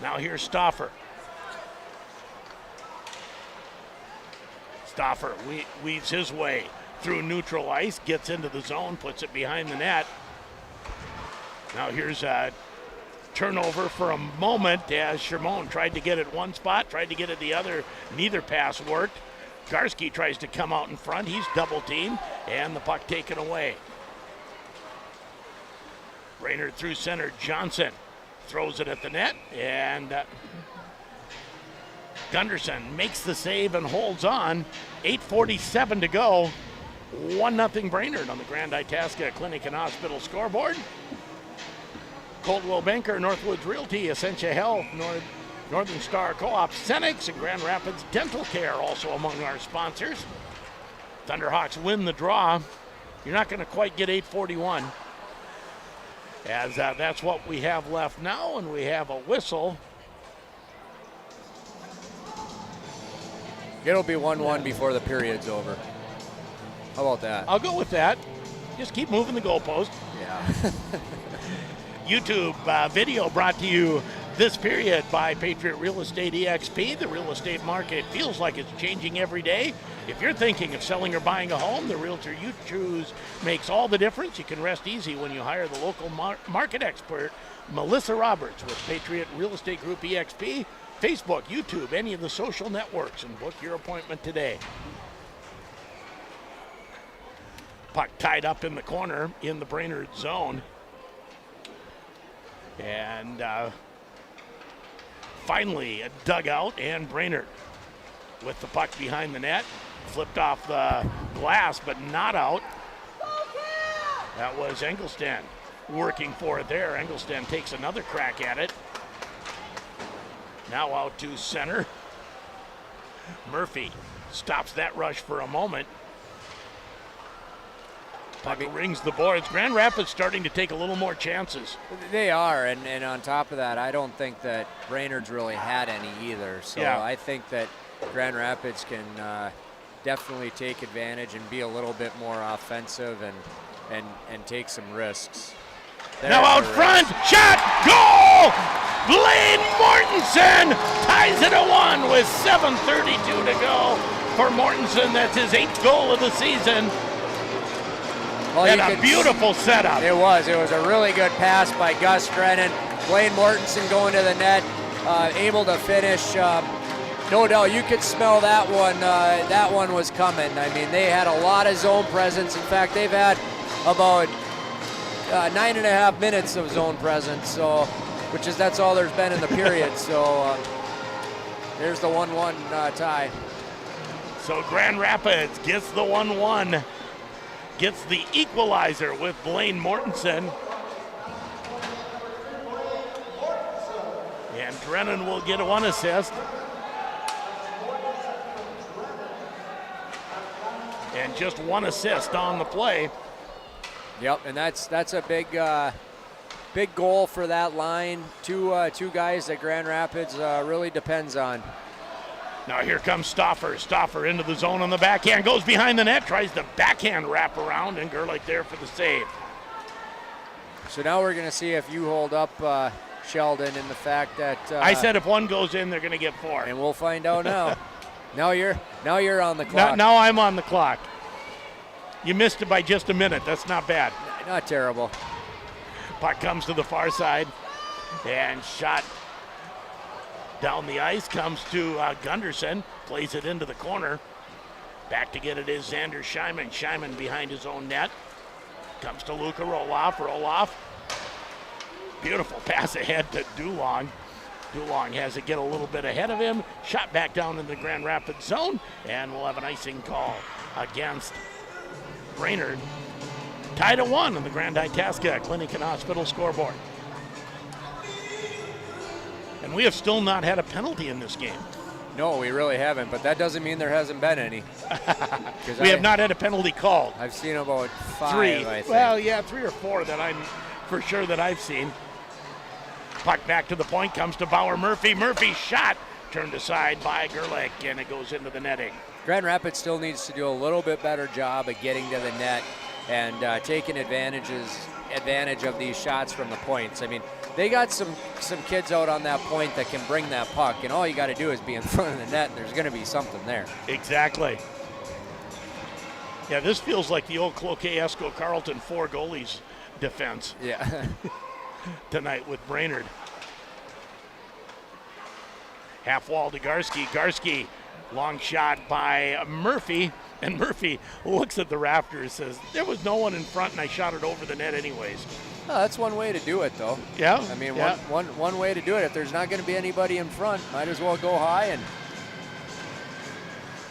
Now here's Stauffer. Stauffer weaves his way through neutral ice, gets into the zone, puts it behind the net. Now here's a turnover for a moment as Shermone tried to get it one spot, tried to get it the other. Neither pass worked. Garski tries to come out in front. He's double teamed, and the puck taken away. Brainerd through center. Johnson throws it at the net, and Gunderson makes the save and holds on. 8:47 to go. 1-0 Brainerd on the Grand Itasca Clinic and Hospital scoreboard. Coldwell Banker, Northwoods Realty, Essentia Health, Northern Star Co-op, Cenex, and Grand Rapids Dental Care also among our sponsors. Thunderhawks win the draw. You're not going to quite get 8:41, as that's what we have left now, and we have a whistle. It'll be 1-1 before the period's over. How about that? I'll go with that. Just keep moving the goalpost. Yeah. YouTube video brought to you this period by Patriot Real Estate EXP. The real estate market feels like it's changing every day. If you're thinking of selling or buying a home, the realtor you choose makes all the difference. You can rest easy when you hire the local market expert, Melissa Roberts with Patriot Real Estate Group EXP. Facebook, YouTube, any of the social networks, and book your appointment today. Puck tied up in the corner in the Brainerd zone. And finally a dugout, and Brainerd with the puck behind the net. Flipped off the glass, but not out. That was Engelstan working for it there. Engelstan takes another crack at it. Now out to center. Murphy stops that rush for a moment. Puck rings the boards. Grand Rapids starting to take a little more chances. They are, and on top of that, I don't think that Brainerd's really had any either. So yeah. I think that Grand Rapids can definitely take advantage and be a little bit more offensive and take some risks. Now out front, shot, goal! Blaine Mortensen ties it at 1 with 7:32 to go for Mortensen. That's his 8th goal of the season. Well, and a beautiful setup. It was a really good pass by Gus Drennan. Blaine Mortensen going to the net, able to finish. No doubt you could smell that one. That one was coming. I mean, they had a lot of zone presence. In fact, they've had about 9.5 minutes of zone presence, so that's all there's been in the period. So there's the 1-1 tie. So Grand Rapids gets the 1-1, gets the equalizer with Blaine Mortensen. And Drennan will get 1 assist. And just 1 assist on the play. Yep, and that's a big big goal for that line. Two guys that Grand Rapids really depends on. Now here comes Stauffer. Stauffer into the zone on the backhand, goes behind the net, tries the backhand wrap around, and Gerlich there for the save. So now we're going to see if you hold up Sheldon in the fact that I said if one goes in, they're going to get 4. And we'll find out now. Now you're on the clock. Now I'm on the clock. You missed it by just a minute. That's not bad. Not terrible. Puck comes to the far side, and shot down the ice comes to Gunderson. Plays it into the corner. Back to get it is Xander Scheiman. Scheiman behind his own net. Comes to Luka Roloff. Roloff. Beautiful pass ahead to Dulong. Dulong has to get a little bit ahead of him. Shot back down in the Grand Rapids zone. And we'll have an icing call against Brainerd. Tied at 1 on the Grand Itasca Clinic and Hospital scoreboard. And we have still not had a penalty in this game. No, we really haven't, but that doesn't mean there hasn't been any. We have not had a penalty called. I've seen about 5, 3. I think. Well, yeah, 3 or 4 that I'm for sure that I've seen. Puck back to the point, comes to Bauer Murphy. Murphy's shot turned aside by Gerlich, and it goes into the netting. Grand Rapids still needs to do a little bit better job at getting to the net and taking advantage of these shots from the points. I mean, they got some kids out on that point that can bring that puck, and all you got to do is be in front of the net, and there's going to be something there. Exactly. Yeah, this feels like the old Cloquet Esco Carleton 4 goalies defense. Yeah. Tonight with Brainerd. Half wall to Garski. Garski, long shot by Murphy. And Murphy looks at the rafters, says, there was no one in front and I shot it over the net anyways. Oh, that's one way to do it, though. Yeah. I mean, yeah. One way to do it. If there's not going to be anybody in front, might as well go high. And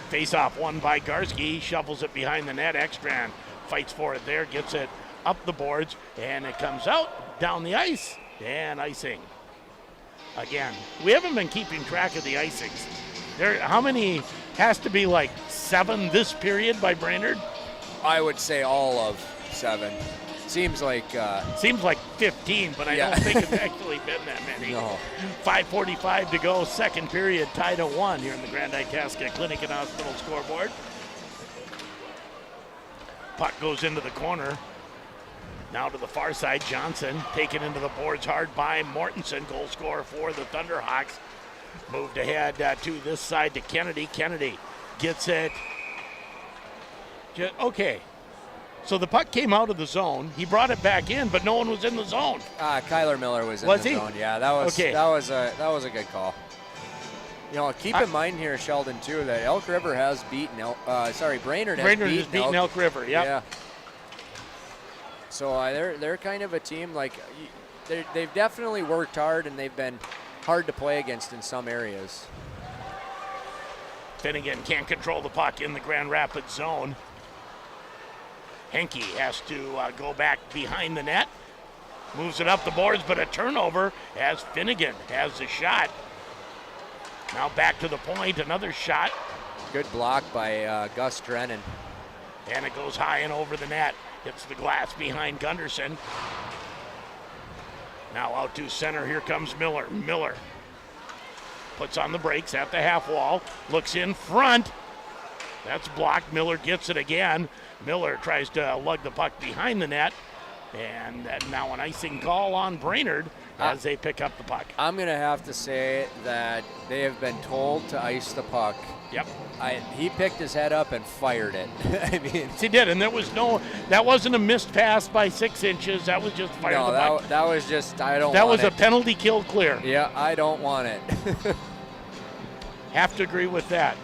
face-off won by Garski. He shovels it behind the net. Ekstrand fights for it there, gets it up the boards, and it comes out down the ice, and icing. Again, we haven't been keeping track of the icings. How many? Has to be like 7 this period by Brainerd? I would say all of 7. Seems like 15, but I don't think it's actually been that many. No. 5:45 to go, second period, tied at 1 here in the Grand Itasca Clinic and Hospital scoreboard. Puck goes into the corner. Now to the far side, Johnson taken into the boards hard by Mortensen, goal scorer for the Thunderhawks. Moved ahead to this side to Kennedy. Kennedy gets it. Okay. So the puck came out of the zone. He brought it back in, but no one was in the zone. Kyler Miller was in the zone. Yeah, that was a good call. You know, keep in mind here, Sheldon, too, that Elk River has beaten Brainerd has beaten Elk River. Yep. Yeah. So they're kind of a team like they've definitely worked hard and they've been hard to play against in some areas. Finnegan can't control the puck in the Grand Rapids zone. Henke has to go back behind the net. Moves it up the boards, but a turnover as Finnegan has the shot. Now back to the point, another shot. Good block by Gus Drennan. And it goes high and over the net. Hits the glass behind Gunderson. Now out to center, here comes Miller. Miller puts on the brakes at the half wall, looks in front. That's blocked. Miller gets it again. Miller tries to lug the puck behind the net. And now an icing call on Brainerd as they pick up the puck. I'm going to have to say that they have been told to ice the puck. Yep. He picked his head up and fired it. I mean, he did, and that wasn't a missed pass by 6 inches. That was just fire the puck. That was just, I don't want it. That was a penalty kill clear. Yeah, I don't want it. Have to agree with that.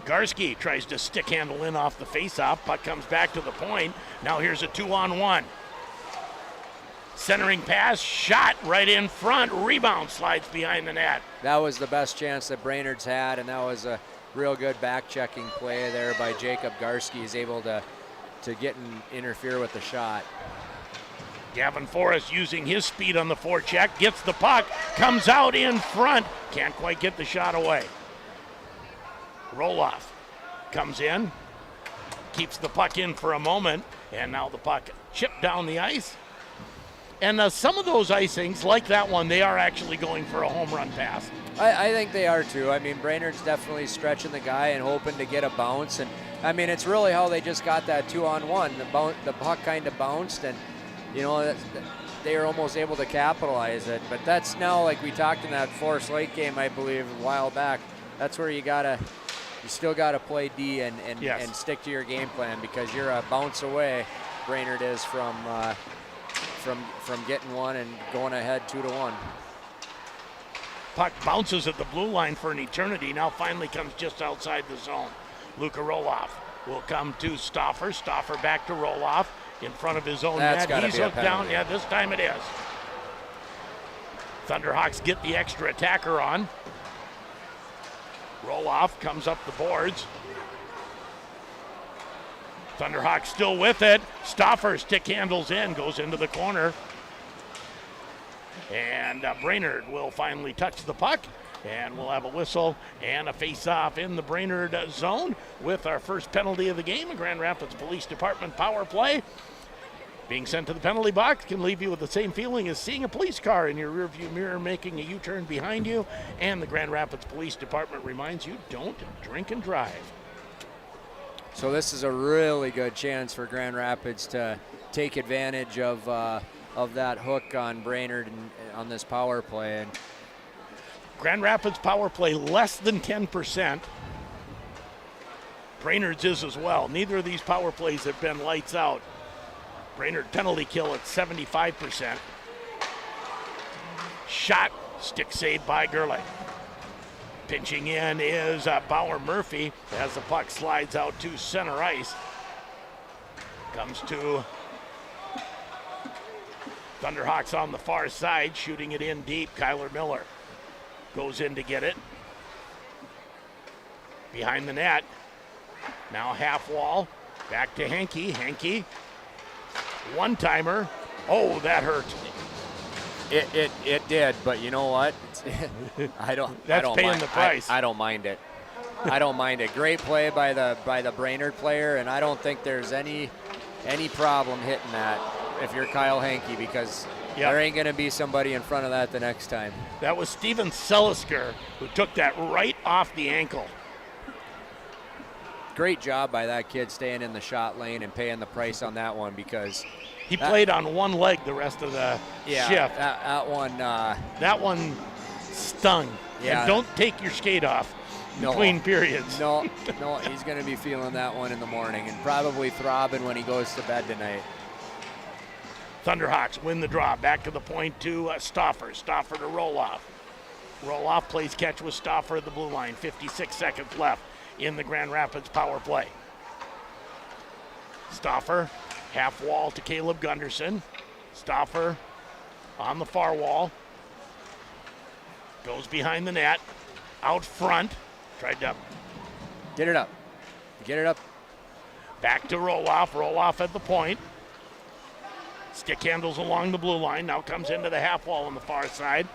Garski tries to stick handle in off the faceoff. Puck comes back to the point. Now here's a 2-on-1. Centering pass, shot right in front. Rebound slides behind the net. That was the best chance that Brainerd's had, and that was a real good back-checking play there by Jacob Garski. He's able to get and interfere with the shot. Gavin Forrest using his speed on the forecheck, gets the puck, comes out in front. Can't quite get the shot away. Roloff comes in, keeps the puck in for a moment, And now the puck chipped down the ice. And some of those icings, like that one, they are actually going for a home run pass. I think they are too. I mean, Brainerd's definitely stretching the guy and hoping to get a bounce. And I mean, it's really how they just got that 2-on-1. The puck kind of bounced, and you know they were almost able to capitalize it. But that's now, like we talked in that Forest Lake game, I believe, a while back. That's where you still gotta play D and stick to your game plan, because you're a bounce away. Brainerd is from getting one and going ahead 2-1. Puck bounces at the blue line for an eternity. Now finally comes just outside the zone. Luka Roloff will come to Stauffer. Stauffer back to Roloff in front of his own net. He's hooked down. Yeah, this time it is. Thunderhawks get the extra attacker on. Roloff comes up the boards. Thunderhawks still with it. Stauffer stick handles in, goes into the corner. And Brainerd will finally touch the puck, and we'll have a whistle and a face-off in the Brainerd zone with our first penalty of the game, a Grand Rapids Police Department power play. Being sent to the penalty box can leave you with the same feeling as seeing a police car in your rearview mirror making a U-turn behind you, and the Grand Rapids Police Department reminds you, don't drink and drive. So this is a really good chance for Grand Rapids to take advantage of that hook on Brainerd and on this power play. And Grand Rapids power play less than 10%. Brainerd's is as well. Neither of these power plays have been lights out. Brainerd penalty kill at 75%. Shot, stick saved by Gerlich. Pinching in is Bauer Murphy as the puck slides out to center ice. Comes to Thunderhawks on the far side, shooting it in deep. Kyler Miller goes in to get it. Behind the net. Now half wall. Back to Henke. Henke. One-timer. Oh, that hurt. It did, but you know what? I don't paying mind the price. I don't mind it. I don't mind it. Great play by the Brainerd player, and I don't think there's any problem hitting that if you're Kyle Henke, because there ain't going to be somebody in front of that the next time. That was Steven Selisker who took that right off the ankle. Great job by that kid staying in the shot lane and paying the price on that one, because he played on one leg the rest of the shift. That one stung. Yeah. And don't take your skate off between periods. No, he's going to be feeling that one in the morning and probably throbbing when he goes to bed tonight. Thunderhawks win the draw. Back to the point to Stauffer. Stauffer to Roloff. Roloff plays catch with Stauffer at the blue line. 56 seconds left in the Grand Rapids power play. Stauffer, half wall to Caleb Gunderson. Stauffer on the far wall. Goes behind the net. Out front. Tried to get it up. Get it up. Back to Roloff. Roloff at the point. Stick handles along the blue line. Now comes into the half wall on the far side.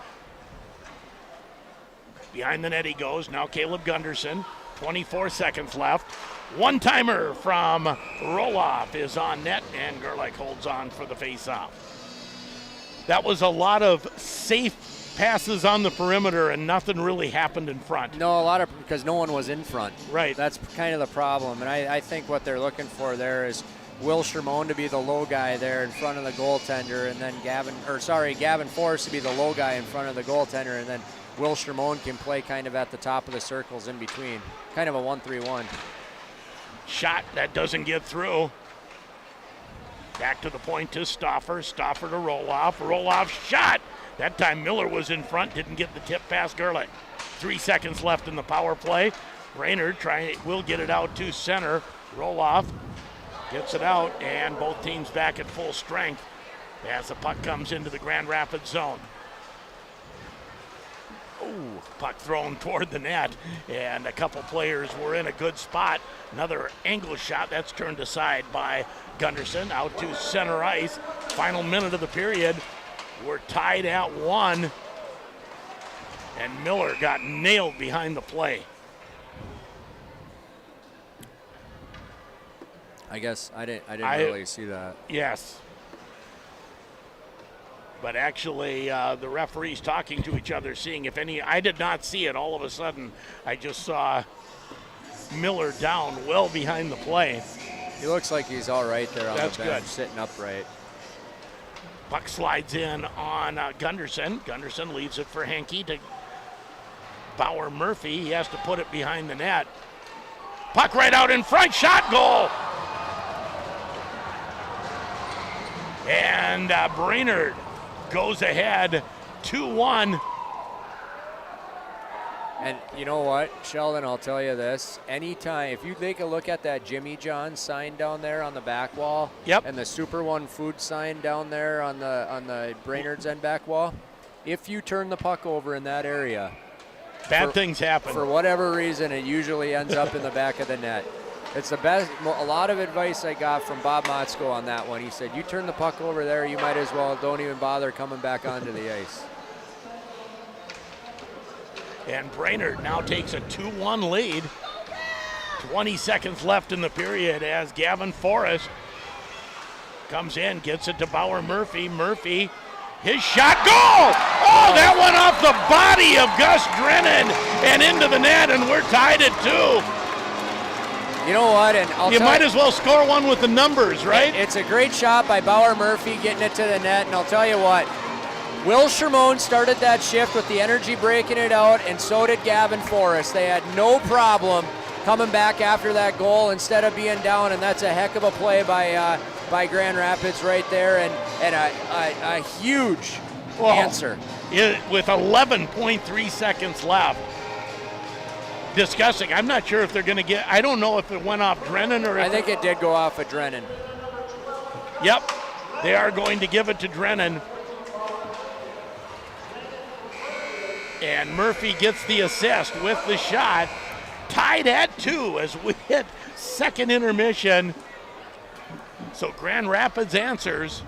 Behind the net he goes. Now Caleb Gunderson. 24 seconds left. One-timer from Roloff is on net, and Gerlich holds on for the face-off. That was a lot of safe passes on the perimeter, and nothing really happened in front. No, because no one was in front. Right. That's kind of the problem, and I think what they're looking for there is Will Shermone to be the low guy there in front of the goaltender, and then Gavin Forrest to be the low guy in front of the goaltender, and then Will Shermone can play kind of at the top of the circles in between. Kind of a 1-3-1. Shot that doesn't get through. Back to the point to Stauffer. Stauffer to Roloff. Roloff shot. That time Miller was in front, didn't get the tip past Gerlich. 3 seconds left in the power play. Brainerd will get it out to center. Roloff gets it out, and both teams back at full strength as the puck comes into the Grand Rapids zone. Ooh, puck thrown toward the net, and a couple players were in a good spot. Another angle shot that's turned aside by Gunderson out to center ice. Final minute of the period. We're tied at 1, and Miller got nailed behind the play. I guess I didn't really see that. Yes. But actually, the referees talking to each other, seeing if any. I did not see it. All of a sudden, I just saw Miller down well behind the play. He looks like he's all right there on That's the bench, good. sitting upright. Puck slides in on Gunderson. Gunderson leaves it for Henke to Bauer Murphy. He has to put it behind the net. Puck right out in front. Shot, goal. And Brainerd goes ahead 2-1. And you know what, Sheldon, I'll tell you this. Anytime, if you take a look at that Jimmy John sign down there on the back wall, and the Super One food sign down there on the Brainerd's end back wall, if you turn the puck over in that area, bad things happen. For whatever reason, it usually ends up in the back of the net. It's the best. A lot of advice I got from Bob Motzko on that one. He said, you turn the puck over there, you might as well don't even bother coming back onto the ice. And Brainerd now takes a 2-1 lead. 20 seconds left in the period as Gavin Forrest comes in, gets it to Bauer Murphy. Murphy, his shot, goal! Oh, that went off the body of Gus Drennan and into the net, and we're tied at 2. You know what? And you might as well score one with the numbers, right? It's a great shot by Bauer Murphy getting it to the net, and I'll tell you what, Will Shermone started that shift with the energy breaking it out, and so did Gavin Forrest. They had no problem coming back after that goal instead of being down, and that's a heck of a play by Grand Rapids right there, and a huge answer. With 11.3 seconds left. Discussing, I'm not sure if they're going to get, I don't know if it went off Drennan or if I think it did go off of Drennan. Yep, they are going to give it to Drennan. And Murphy gets the assist with the shot. Tied at 2 as we hit second intermission. So Grand Rapids answers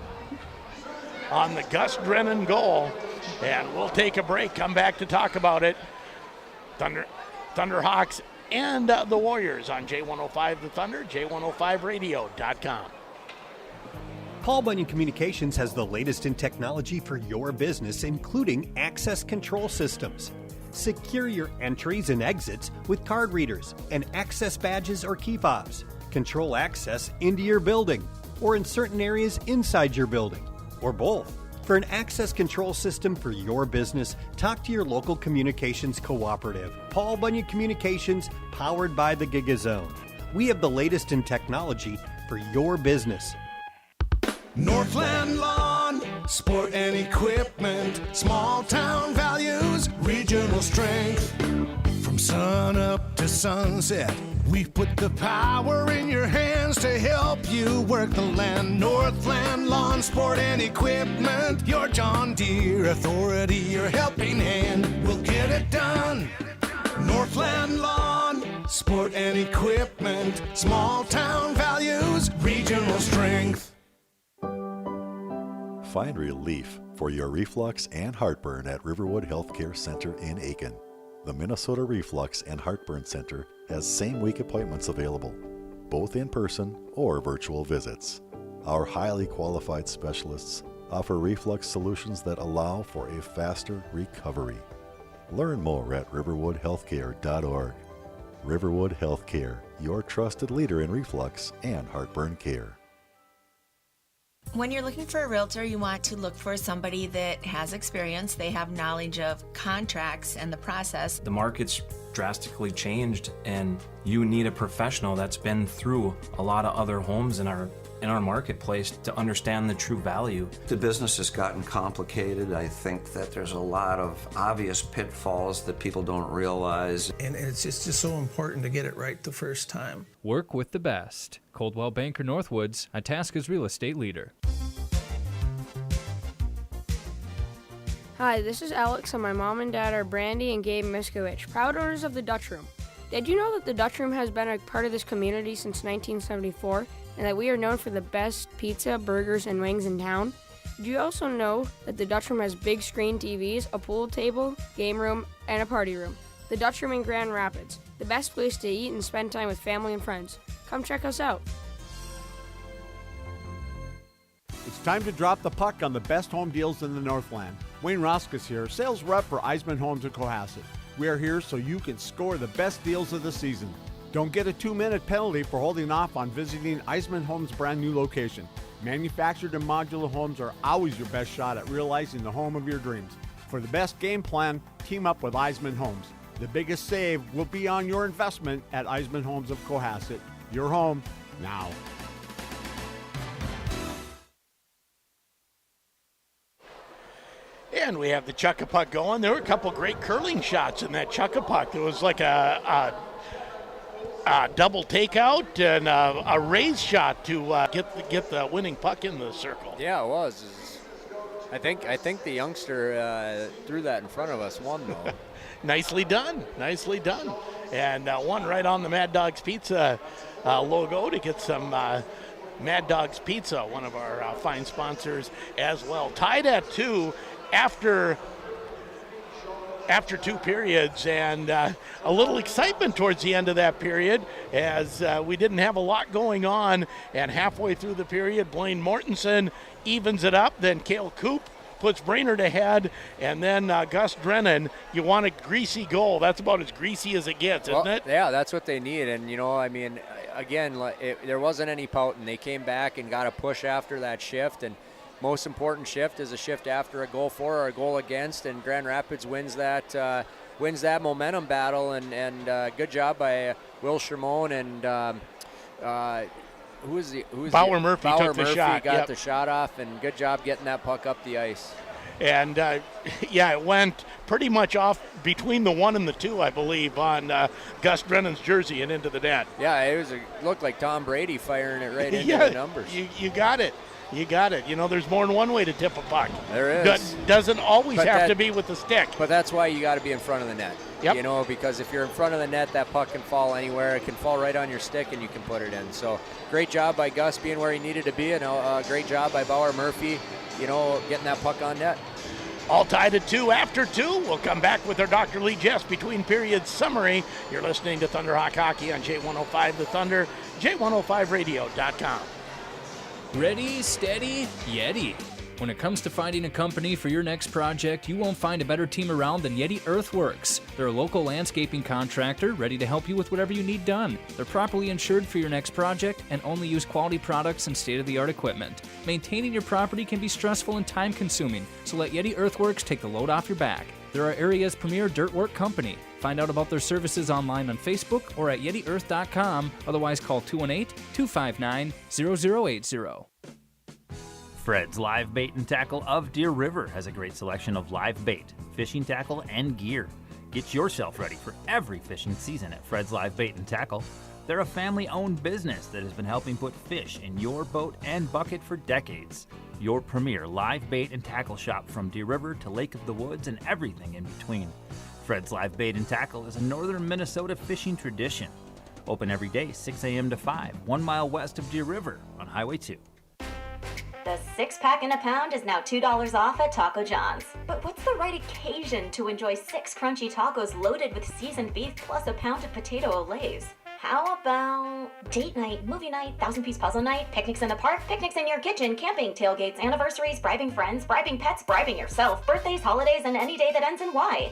on the Gus Drennan goal. And we'll take a break, come back to talk about it. Thunderhawks and the Warriors on J105 The Thunder, J105radio.com. Paul Bunyan Communications has the latest in technology for your business, including access control systems. Secure your entries and exits with card readers and access badges or key fobs. Control access into your building or in certain areas inside your building, or both. For an access control system for your business, talk to your local communications cooperative. Paul Bunyan Communications, powered by the GigaZone. We have the latest in technology for your business. Northland Lawn, sport and equipment, small town values, regional strength. From sun up to sunset, we've put the power in your hands to help you work the land. Northland Lawn, sport and equipment, your John Deere authority, your helping hand. We'll get it done. Northland Lawn, sport and equipment, small town values, regional strength. Find relief for your reflux and heartburn at Riverwood Healthcare Center in Aiken. The Minnesota Reflux and Heartburn Center has same-week appointments available, both in person or virtual visits. Our highly qualified specialists offer reflux solutions that allow for a faster recovery. Learn more at riverwoodhealthcare.org. Riverwood Healthcare, your trusted leader in reflux and heartburn care. When you're looking for a realtor, you want to look for somebody that has experience, they have knowledge of contracts and the process. The market's drastically changed, and you need a professional that's been through a lot of other homes in our marketplace to understand the true value. The business has gotten complicated. I think that there's a lot of obvious pitfalls that people don't realize. And it's just so important to get it right the first time. Work with the best. Coldwell Banker Northwoods, Itasca's real estate leader. Hi, this is Alex, and my mom and dad are Brandy and Gabe Miskowicz, proud owners of the Dutch Room. Did you know that the Dutch Room has been a part of this community since 1974, and that we are known for the best pizza, burgers, and wings in town? Did you also know that the Dutch Room has big screen TVs, a pool table, game room, and a party room? The Dutch Room in Grand Rapids, the best place to eat and spend time with family and friends. Come check us out. time to drop the puck on the best home deals in the Northland. Wayne Roskus here, sales rep for Eisman Homes of Cohasset. We are here so you can score the best deals of the season. Don't get a 2-minute penalty for holding off on visiting Eisman Homes' brand new location. Manufactured and modular homes are always your best shot at realizing the home of your dreams. For the best game plan, team up with Eisman Homes. The biggest save will be on your investment at Eisman Homes of Cohasset. Your home now. And we have the chuck-a-puck going. There were a couple great curling shots in that chuck-a-puck. There was like a double takeout and a raise shot to get the winning puck in the circle. Yeah, it was. I think the youngster threw that in front of us, won though. Nicely done. And one right on the Mad Dogs Pizza logo to get some Mad Dogs Pizza, one of our fine sponsors as well. Tied at 2 after 2 periods, and a little excitement towards the end of that period as we didn't have a lot going on, and halfway through the period, Blaine Mortensen evens it up, then Cale Coop puts Brainerd ahead, and then Gus Drennan. You want a greasy goal. That's about as greasy as it gets, isn't it? Yeah, that's what they need, and again, there wasn't any pouting. They came back and got a push after that shift, and most important shift is a shift after a goal for or a goal against, and Grand Rapids wins that momentum battle, and good job by Will Shermone and Bauer Murphy took the shot. Got the shot off, and good job getting that puck up the ice. And it went pretty much off between the 1 and the 2, I believe, on Gus Drennan's jersey and into the net. Yeah, it looked like Tom Brady firing it right into the numbers. You got it. There's more than one way to tip a puck. There is. Doesn't always have to be with the stick. But that's why you got to be in front of the net. Yep. Because if you're in front of the net, that puck can fall anywhere. It can fall right on your stick, and you can put it in. So great job by Gus being where he needed to be, and a great job by Bauer Murphy, getting that puck on net. All tied at 2 after 2. We'll come back with our Dr. Lee Jess between periods summary. You're listening to Thunderhawk Hockey on J105 The Thunder, J105radio.com. Ready, steady, Yeti. When it comes to finding a company for your next project, you won't find a better team around than Yeti Earthworks. They're a local landscaping contractor ready to help you with whatever you need done. They're properly insured for your next project and only use quality products and state-of-the-art equipment. Maintaining your property can be stressful and time-consuming, so let Yeti Earthworks take the load off your back. They're our area's premier dirt work company. Find out about their services online on Facebook or at YetiEarth.com. Otherwise, call 218-259-0080. Fred's Live Bait and Tackle of Deer River has a great selection of live bait, fishing tackle, and gear. Get yourself ready for every fishing season at Fred's Live Bait and Tackle. They're a family-owned business that has been helping put fish in your boat and bucket for decades. Your premier live bait and tackle shop from Deer River to Lake of the Woods and everything in between. Fred's Live Bait and Tackle is a northern Minnesota fishing tradition. Open every day, 6 a.m. to 5, 1 mile west of Deer River on Highway 2. The 6-pack in a pound is now $2 off at Taco John's. But what's the right occasion to enjoy 6 crunchy tacos loaded with seasoned beef plus a pound of potato olays? How about date night, movie night, 1,000-piece puzzle night, picnics in the park, picnics in your kitchen, camping, tailgates, anniversaries, bribing friends, bribing pets, bribing yourself, birthdays, holidays, and any day that ends in Y,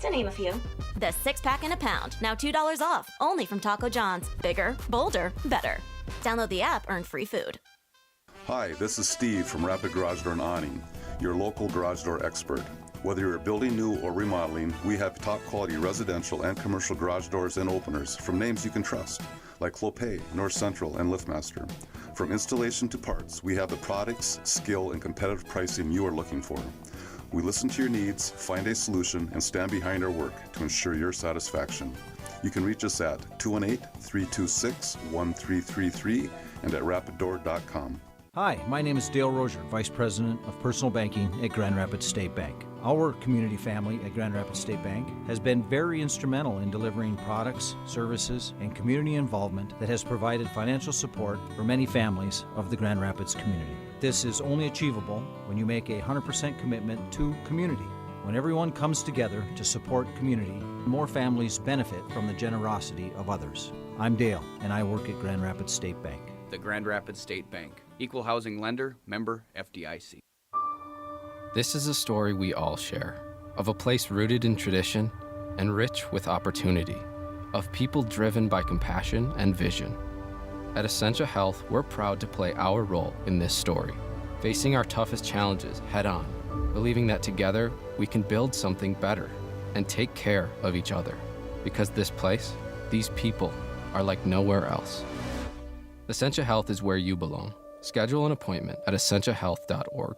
to name a few. The 6-pack in a pound, now $2 off, only from Taco John's. Bigger, bolder, better. Download the app, earn free food. Hi, this is Steve from Rapid Garage Door and Awning, your local garage door expert. Whether you're building new or remodeling, we have top quality residential and commercial garage doors and openers from names you can trust, like Clopay, North Central, and LiftMaster. From installation to parts, we have the products, skill, and competitive pricing you are looking for. We listen to your needs, find a solution, and stand behind our work to ensure your satisfaction. You can reach us at 218-326-1333 and at rapiddoor.com. Hi, my name is Dale Rozier, Vice President of Personal Banking at Grand Rapids State Bank. Our community family at Grand Rapids State Bank has been very instrumental in delivering products, services, and community involvement that has provided financial support for many families of the Grand Rapids community. This is only achievable when you make a 100% commitment to community. When everyone comes together to support community, more families benefit from the generosity of others. I'm Dale, and I work at Grand Rapids State Bank. The Grand Rapids State Bank. Equal housing lender, member FDIC. This is a story we all share, of a place rooted in tradition and rich with opportunity, of people driven by compassion and vision. At Essentia Health, we're proud to play our role in this story, facing our toughest challenges head on, believing that together we can build something better and take care of each other, because this place, these people, are like nowhere else. Essentia Health is where you belong. Schedule an appointment at essentiahealth.org.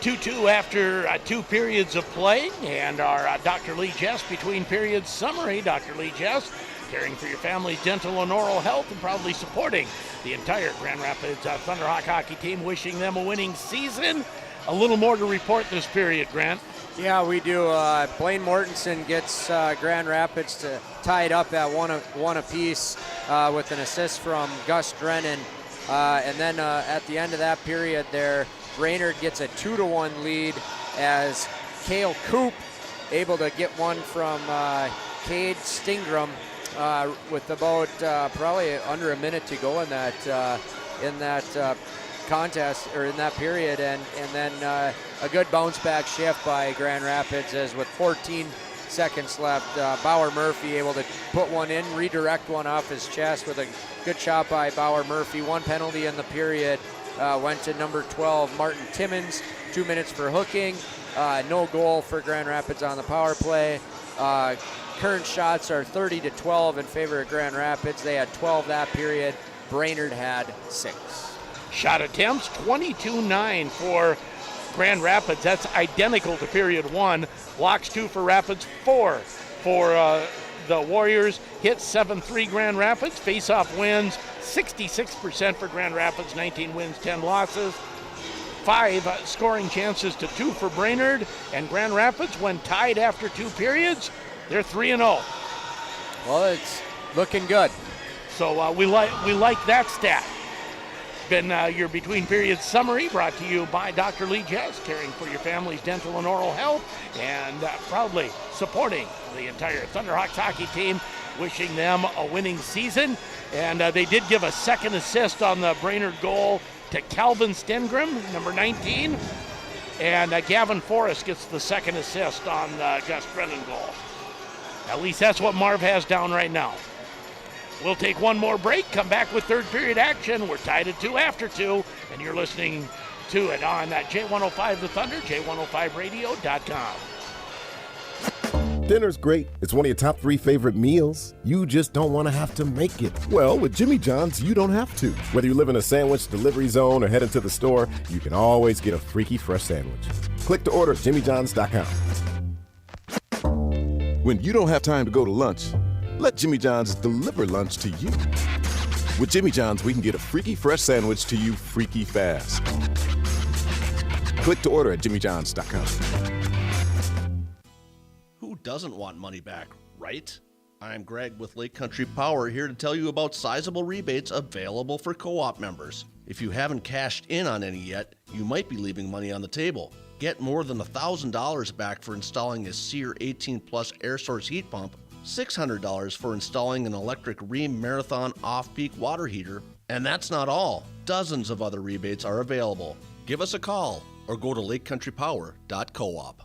2-2 after 2 periods of play, and our Dr. Lee Jess between periods summary. Dr. Lee Jess, caring for your family's dental and oral health and proudly supporting the entire Grand Rapids Thunderhawk hockey team, wishing them a winning season. A little more to report this period, Grant. Yeah, we do. Blaine Mortensen gets Grand Rapids to tie it up at one apiece with an assist from Gus Drennan. And then at the end of that period there, Brainerd gets a 2-1 lead as Cale Coop able to get one from Cade Stingram with about probably under a minute to go in that contest, or in that period, and then a good bounce back shift by Grand Rapids, as with 14 seconds left, Bauer Murphy able to put one in, redirect one off his chest with a good shot by Bauer Murphy. One penalty in the period went to number 12, Martin Timmons, 2 minutes for hooking. No goal for Grand Rapids on the power play. Current shots are 30-12 in favor of Grand Rapids. They had 12 that period. Brainerd had 6. Shot attempts, 22-9 for Grand Rapids. That's identical to period 1. Blocks 2 for Rapids, 4 for the Warriors. Hits 7-3 Grand Rapids. Face-off wins, 66% for Grand Rapids, 19 wins, 10 losses. 5 scoring chances to 2 for Brainerd. And Grand Rapids, when tied after 2 periods, they're 3-0. Well, it's looking good. So we like that stat. Been your between periods summary brought to you by Dr. Lee Jess, caring for your family's dental and oral health, and proudly supporting the entire Thunderhawks hockey team, wishing them a winning season. And they did give a second assist on the Brainerd goal to Calvin Stengram, number 19. And Gavin Forrest gets the second assist on the Gus Brennan goal. At least that's what Marv has down right now. We'll take one more break, come back with third period action. We're tied at 2 after 2, and you're listening to it on J105 The Thunder, J105radio.com. Dinner's great. It's one of your top 3 favorite meals. You just don't want to have to make it. Well, with Jimmy John's, you don't have to. Whether you live in a sandwich delivery zone or head into the store, you can always get a freaky fresh sandwich. Click to order at jimmyjohns.com. When you don't have time to go to lunch, let Jimmy John's deliver lunch to you. With Jimmy John's, we can get a freaky fresh sandwich to you freaky fast. Click to order at jimmyjohns.com. Who doesn't want money back, right? I'm Greg with Lake Country Power, here to tell you about sizable rebates available for co-op members. If you haven't cashed in on any yet, you might be leaving money on the table. Get more than $1,000 back for installing a SEER 18 Plus air source heat pump, $600 for installing an electric Rheem Marathon off-peak water heater. And that's not all. Dozens of other rebates are available. Give us a call or go to lakecountrypower.coop.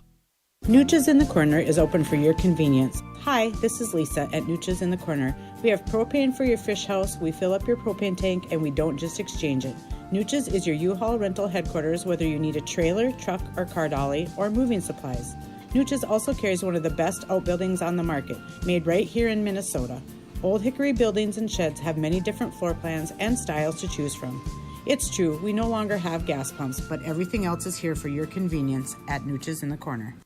Nooch's in the Corner is open for your convenience. Hi, this is Lisa at Nooch's in the Corner. We have propane for your fish house, we fill up your propane tank, and we don't just exchange it. Nooch's is your U-Haul rental headquarters, whether you need a trailer, truck, or car dolly, or moving supplies. Nooch's also carries one of the best outbuildings on the market, made right here in Minnesota. Old Hickory buildings and sheds have many different floor plans and styles to choose from. It's true, we no longer have gas pumps, but everything else is here for your convenience at Nooch's in the Corner.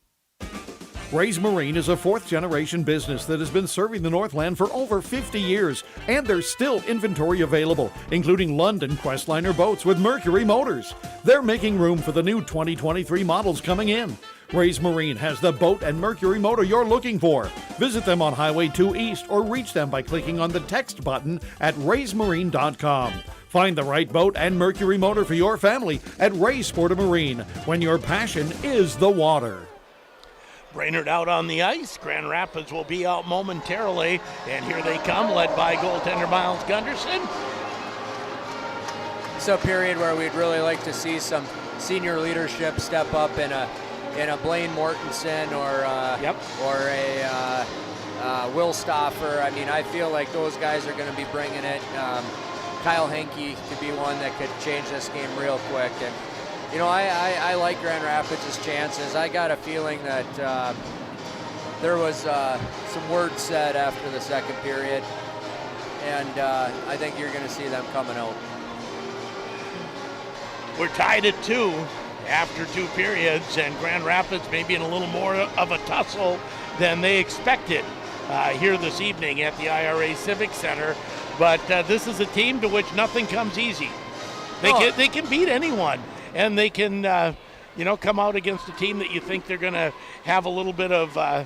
Ray's Marine is a 4th-generation business that has been serving the Northland for over 50 years, and there's still inventory available, including London Questliner boats with Mercury motors. They're making room for the new 2023 models coming in. Ray's Marine has the boat and Mercury motor you're looking for. Visit them on Highway 2 East or reach them by clicking on the text button at raysmarine.com. Find the right boat and Mercury motor for your family at Ray's Sport Marine, when your passion is the water. Brainerd out on the ice. Grand Rapids will be out momentarily. And here they come, led by goaltender Miles Gunderson. it's a period where we'd really like to see some senior leadership step up in a Blaine Mortensen or a Will Stoffer. I mean, I feel like those guys are going to be bringing it. Kyle Henke could be one that could change this game real quick. And, you know, I like Grand Rapids' chances. I got a feeling that there was some words said after the second period, and I think you're going to see them coming out. We're tied at 2 after 2 periods, and Grand Rapids may be in a little more of a tussle than they expected here this evening at the IRA Civic Center. But this is a team to which nothing comes easy. They can beat anyone, and they can come out against a team that you think they're going to have a little bit of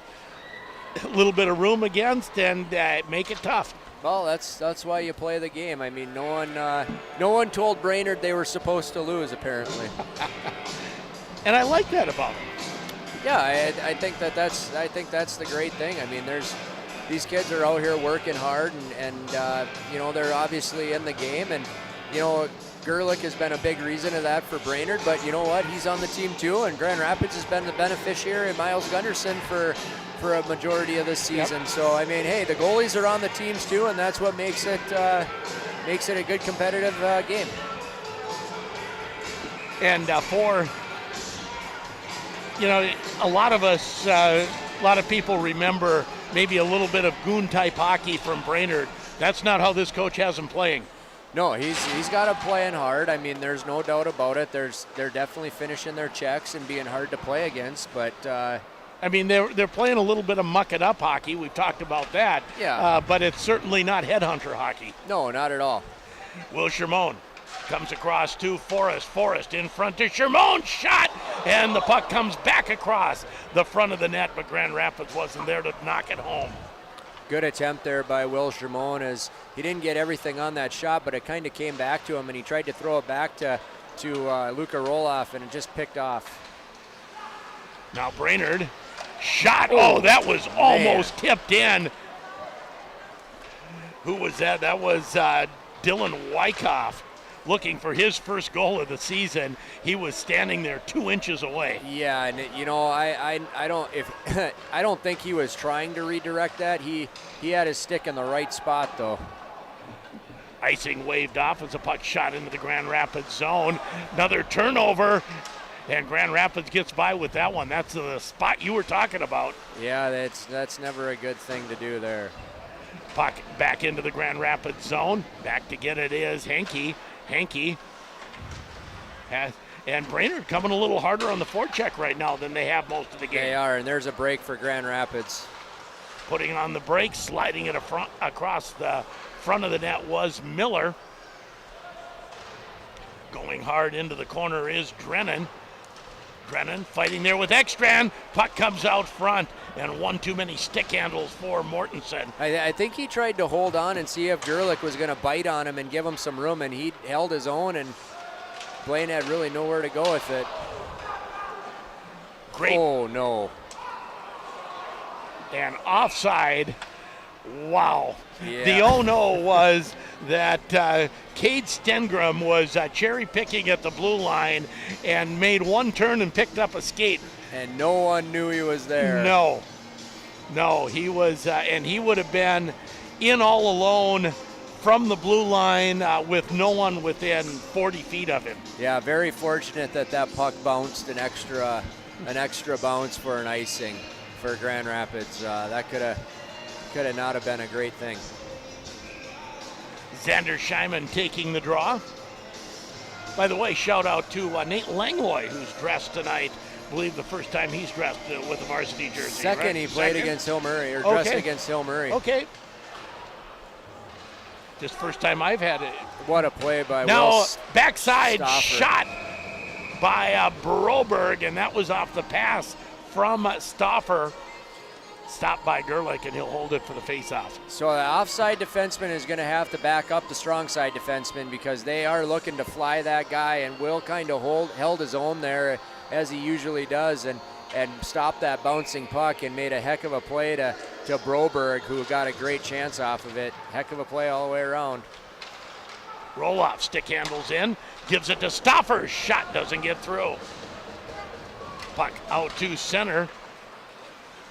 room against and make it tough. Well, that's why you play the game. I mean, no one told Brainerd they were supposed to lose, apparently. And I like that about them. Yeah, I think that's the great thing. I mean, these kids are out here working hard, and they're obviously in the game, and Gerlich has been a big reason of that for Brainerd, but you know what? He's on the team too, and Grand Rapids has been the beneficiary of Miles Gunderson for a majority of this season. Yep. So I mean, hey, the goalies are on the teams too, and that's what makes it a good competitive game. And for a lot of us, a lot of people remember maybe a little bit of goon type hockey from Brainerd. That's not how this coach has them playing. No, he's got them playing hard. I mean, there's no doubt about it. They're definitely finishing their checks and being hard to play against, but. I mean, they're playing a little bit of muck-it-up hockey. We've talked about that. Yeah. But it's certainly not headhunter hockey. No, not at all. Will Shermone comes across to Forrest. Forrest in front to Shermone. Shot! And the puck comes back across the front of the net, but Grand Rapids wasn't there to knock it home. Good attempt there by Will Shermone, as he didn't get everything on that shot, but it kind of came back to him, and he tried to throw it back to Luka Roloff, and it just picked off. Now Brainerd. Shot. Oh, that was almost tipped in. Who was that? That was Dylan Wyckoff looking for his first goal of the season. He was standing there 2 inches away. Yeah, and I don't think he was trying to redirect that. He had his stick in the right spot though. Icing waved off as a puck shot into the Grand Rapids zone. Another turnover. And Grand Rapids gets by with that one. That's the spot you were talking about. Yeah, that's never a good thing to do there. Puck back into the Grand Rapids zone. Back to get it is Henke. And Brainerd coming a little harder on the forecheck right now than they have most of the game. They are, and there's a break for Grand Rapids. Putting on the brakes, sliding it across the front of the net was Miller. Going hard into the corner is Drennan. Drennan fighting there with Ekstrand. Puck comes out front, and one too many stick handles for Mortensen. I think he tried to hold on and see if Gerlich was going to bite on him and give him some room, and he held his own, and Blaine had really nowhere to go with it. Great. Oh, no. And offside. Wow. Yeah. The oh-no was that Cade Stengram was cherry-picking at the blue line and made one turn and picked up a skate. And no one knew he was there. No, he was, and he would have been in all alone from the blue line with no one within 40 feet of him. Yeah, very fortunate that puck bounced an extra bounce for an icing for Grand Rapids. That could have not have been a great thing. Xander Scheiman taking the draw. By the way, shout out to Nate Langlois, who's dressed tonight. I believe the first time he's dressed with a varsity jersey. Second, right? He played against Hill Murray, or dressed against Hill Murray. Okay. Just first time I've had it. What a play by now, Will backside Stoffer. Shot by Broberg, and that was off the pass from Stoffer. Stopped by Gerlich, and he'll hold it for the face-off. So the offside defenseman is going to have to back up the strong side defenseman, because they are looking to fly that guy, and Will kind of held his own there as he usually does, and stopped that bouncing puck and made a heck of a play to Broberg, who got a great chance off of it. Heck of a play all the way around. Roloff stick handles in, gives it to Stoffer. Shot doesn't get through. Puck out to center.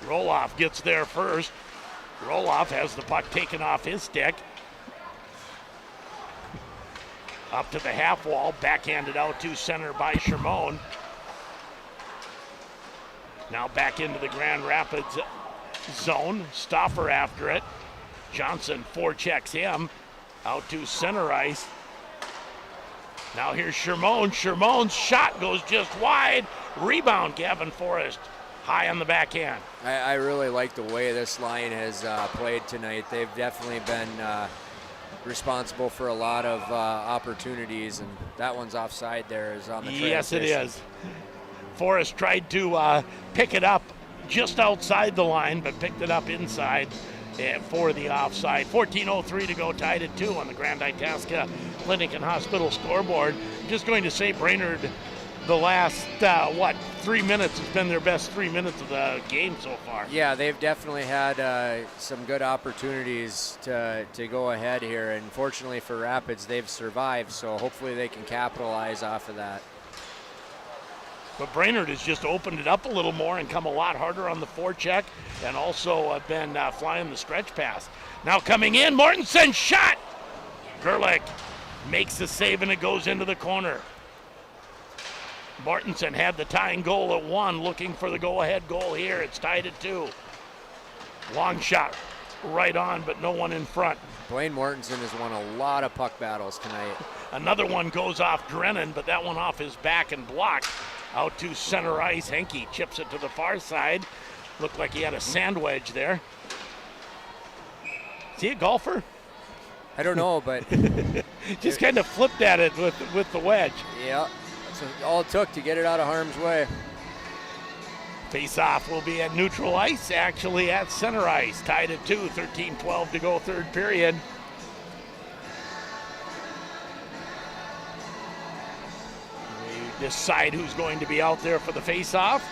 Roloff gets there first. Roloff has the puck taken off his stick. Up to the half wall, backhanded out to center by Shermone. Now back into the Grand Rapids zone. Stoffer after it. Johnson forechecks him out to center ice. Now here's Shermone. Shermone's shot goes just wide. Rebound, Gavin Forrest, high on the backhand. I really like the way this line has played tonight. They've definitely been responsible for a lot of opportunities, and that one's offside there is on the transition. Yes, it is. Forrest tried to pick it up just outside the line, but picked it up inside for the offside. 14:03 to go, tied at 2 on the Grand Itasca Clinic and Hospital scoreboard. Just going to say Brainerd, the last, 3 minutes has been their best 3 minutes of the game so far. Yeah, they've definitely had some good opportunities to go ahead here, and fortunately for Rapids, they've survived, so hopefully they can capitalize off of that. But Brainerd has just opened it up a little more and come a lot harder on the forecheck, and also been flying the stretch pass. Now coming in, Mortensen shot! Gerlich makes the save and it goes into the corner. Mortensen had the tying goal at 1, looking for the go-ahead goal here. It's tied at 2. Long shot right on, but no one in front. Blaine Mortensen has won a lot of puck battles tonight. Another one goes off Drennan, but that one off his back and blocked. Out to center ice, Henke chips it to the far side. Looked like he had a sand wedge there. Is he a golfer? I don't know, but just kind of flipped at it with the wedge. Yeah, that's all it took to get it out of harm's way. Face-off will be at neutral ice, actually at center ice. Tied at 2, 13-12 to go, third period. Decide who's going to be out there for the face-off.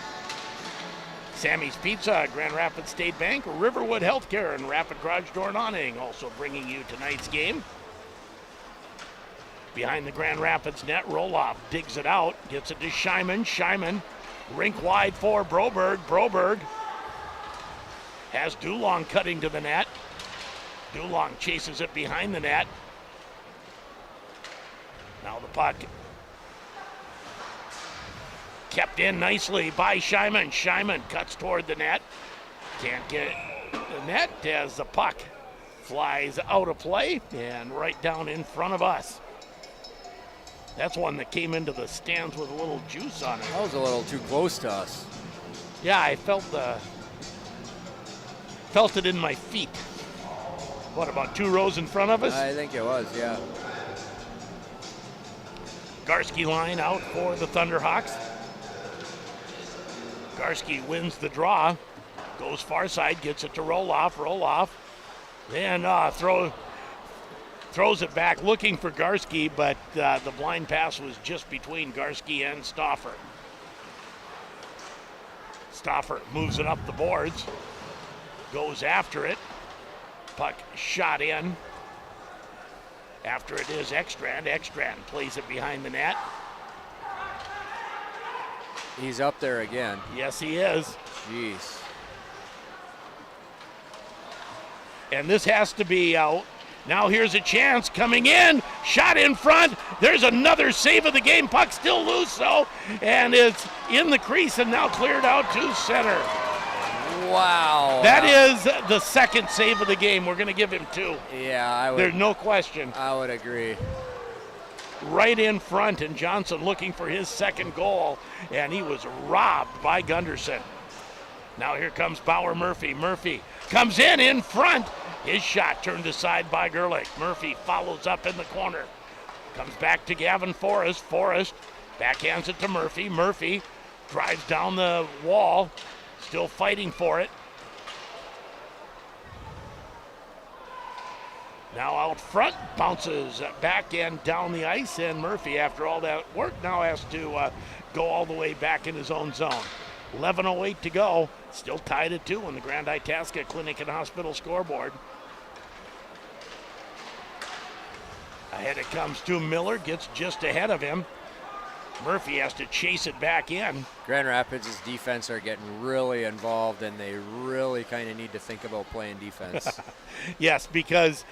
Sammy's Pizza, Grand Rapids State Bank, Riverwood Healthcare, and Rapid Garage Door and Awning also bringing you tonight's game. Behind the Grand Rapids net, Roloff digs it out, gets it to Scheiman. Scheiman, rink wide for Broberg. Broberg has Dulong cutting to the net. Dulong chases it behind the net. Now the puck kept in nicely by Scheiman. Scheiman cuts toward the net. Can't get the net as the puck flies out of play and right down in front of us. That's one that came into the stands with a little juice on it. That was a little too close to us. Yeah, I felt it in my feet. What, about 2 rows in front of us? I think it was, yeah. Garski line out for the Thunderhawks. Garski wins the draw, goes far side, gets it to Roloff. Roloff then throws it back looking for Garski, but the blind pass was just between Garski and Stoffer. Stoffer moves it up the boards, goes after it. Puck shot in. After it is Ekstrand. Ekstrand plays it behind the net. He's up there again. Yes, he is. Jeez. And this has to be out. Now here's a chance coming in. Shot in front. There's another save of the game. Puck still loose, though. And it's in the crease and now cleared out to center. Wow. That is the second save of the game. We're going to give him 2. Yeah, there's no question. I would agree. Right in front, and Johnson looking for his second goal, and he was robbed by Gunderson. Now here comes Bauer Murphy. Murphy comes in front. His shot turned aside by Gerlich. Murphy follows up in the corner. Comes back to Gavin Forrest. Forrest backhands it to Murphy. Murphy drives down the wall, still fighting for it. Now out front, bounces back and down the ice, and Murphy, after all that work, now has to go all the way back in his own zone. 11:08 to go, still tied at 2 on the Grand Itasca Clinic and Hospital scoreboard. Ahead it comes to Miller, gets just ahead of him. Murphy has to chase it back in. Grand Rapids' defense are getting really involved, and they really kind of need to think about playing defense. Yes, because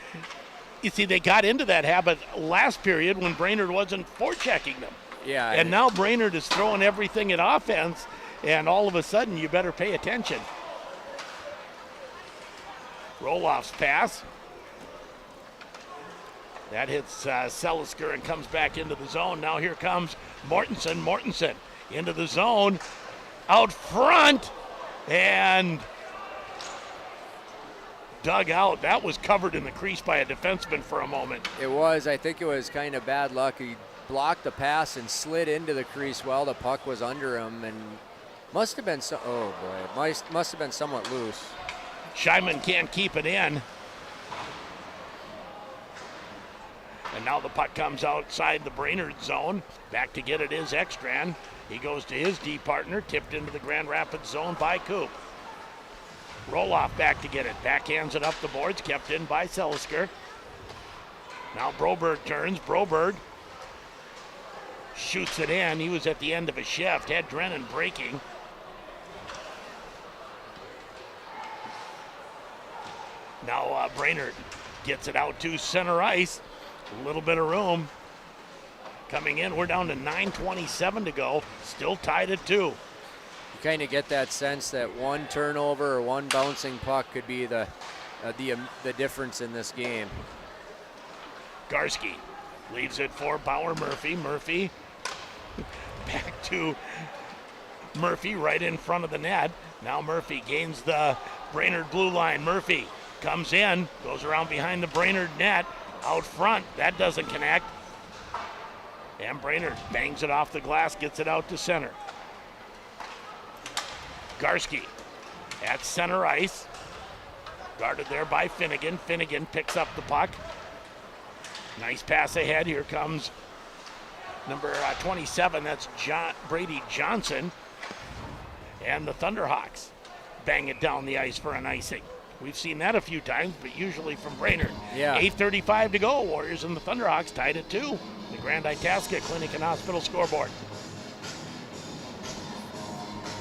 you see, they got into that habit last period when Brainerd wasn't forechecking them. Yeah. And now Brainerd is throwing everything at offense, and all of a sudden you better pay attention. Roloff's pass. That hits Selisker and comes back into the zone. Now here comes Mortensen. Mortensen into the zone. Out front. And dug out. That was covered in the crease by a defenseman for a moment. It was. I think it was kind of bad luck. He blocked the pass and slid into the crease while the puck was under him, and must have been must have been somewhat loose. Scheinman can't keep it in. And now the puck comes outside the Brainerd zone. Back to get it is Ekstrand. He goes to his D partner, tipped into the Grand Rapids zone by Coop. Roloff back to get it. Backhands it up the boards, kept in by Selisker. Now Broberg turns. Broberg shoots it in. He was at the end of a shift. Had Drennan breaking. Now Brainerd gets it out to center ice. A little bit of room. Coming in, we're down to 9:27 to go. Still tied at 2. You kind of get that sense that one turnover or one bouncing puck could be the difference in this game. Garski leaves it for Bauer Murphy. Murphy back to Murphy right in front of the net. Now Murphy gains the Brainerd blue line. Murphy comes in, goes around behind the Brainerd net. Out front, that doesn't connect. And Brainerd bangs it off the glass, gets it out to center. Garski at center ice. Guarded there by Finnegan. Finnegan picks up the puck. Nice pass ahead. Here comes number 27. That's Brady Johnson. And the Thunderhawks bang it down the ice for an icing. We've seen that a few times, but usually from Brainerd. Yeah. 8:35 to go. Warriors and the Thunderhawks tied at 2. The Grand Itasca Clinic and Hospital scoreboard.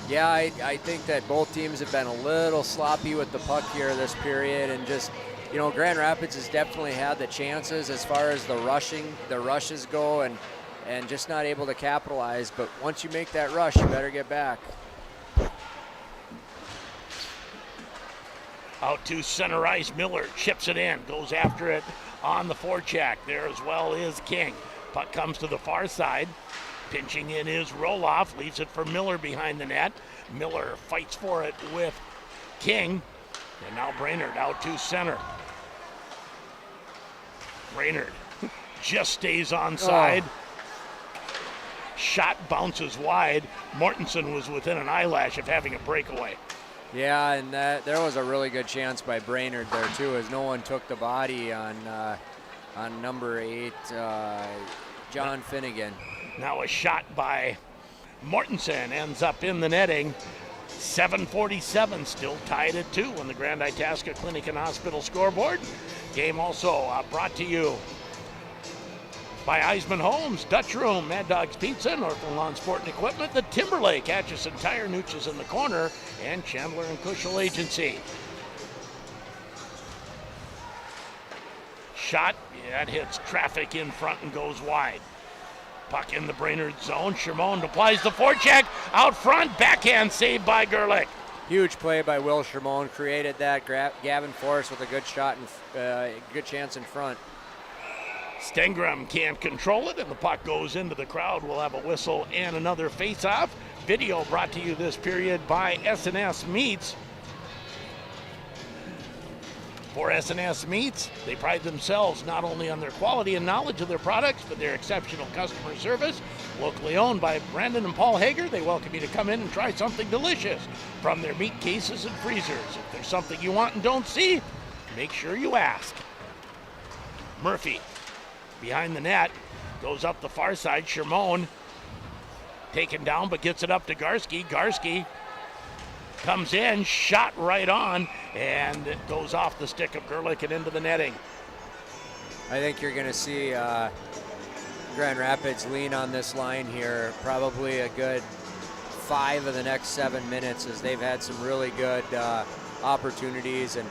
Yeah, I think that both teams have been a little sloppy with the puck here this period, and just, Grand Rapids has definitely had the chances as far as the rushes go, and just not able to capitalize. But once you make that rush, you better get back. Out to center ice, Miller chips it in, goes after it on the forecheck. There as well is King. Puck comes to the far side. Pinching in is Roloff, leaves it for Miller behind the net. Miller fights for it with King. And now Brainerd out to center. Brainerd just stays onside. Shot bounces wide. Mortensen was within an eyelash of having a breakaway. Yeah, and there was a really good chance by Brainerd there too, as no one took the body on number 8, John Finnegan. Now a shot by Mortensen ends up in the netting. 7:47, still tied at 2 on the Grand Itasca Clinic and Hospital scoreboard. Game also brought to you by Eisman Homes, Dutch Room, Mad Dog's Pizza, Northland Lawn Sport and Equipment, the Timberlake, Atchison Tire, Nooches in the Corner, and Chandler and Cushel Agency. Shot, that hits traffic in front and goes wide. Puck in the Brainerd zone. Shermone applies the forecheck out front. Backhand save by Gerlich. Huge play by Will Shermone. Created that. Gavin Forrest with a good shot and good chance in front. Stengram can't control it, and the puck goes into the crowd. We'll have a whistle and another face-off. Video brought to you this period by S&S Meats. For S&S Meats, they pride themselves not only on their quality and knowledge of their products, but their exceptional customer service. Locally owned by Brandon and Paul Hager, they welcome you to come in and try something delicious from their meat cases and freezers. If there's something you want and don't see, make sure you ask. Murphy behind the net, goes up the far side. Shermone taken down, but gets it up to Garski. Garski comes in, shot right on, and it goes off the stick of Gerlich and into the netting. I think you're going to see Grand Rapids lean on this line here probably a good 5 of the next 7 minutes, as they've had some really good opportunities and,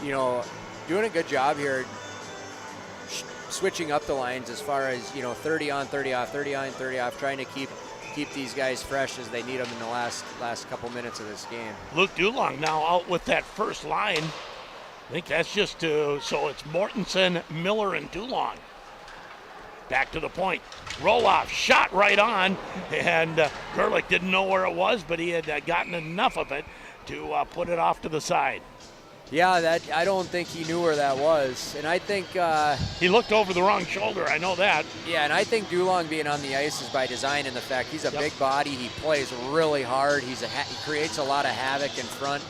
you know, doing a good job here switching up the lines as far as, you know, 30 on, 30 off, 30 on, 30 off, trying to keep these guys fresh as they need them in the last couple minutes of this game. Luke Dulong now out with that first line. I think that's just so it's Mortensen, Miller, and Dulong. Back to the point. Roll off, shot right on, and Gerlich didn't know where it was, but he had gotten enough of it to put it off to the side. Yeah, I don't think he knew where that was, and I think he looked over the wrong shoulder. I know that. Yeah, and I think Dulong being on the ice is by design in the fact he's a big body. He plays really hard. He creates a lot of havoc in front.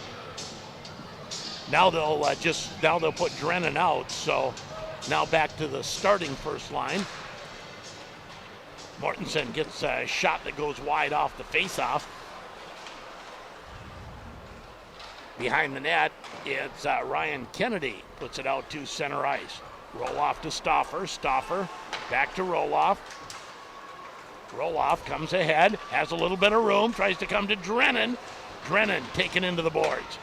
Now they'll put Drennan out. So now back to the starting first line. Mortensen gets a shot that goes wide off the faceoff. Behind the net, it's Ryan Kennedy. Puts it out to center ice. Roll off to Stauffer. Stauffer back to Roloff. Roloff comes ahead, has a little bit of room, tries to come to Drennan. Drennan taken into the boards.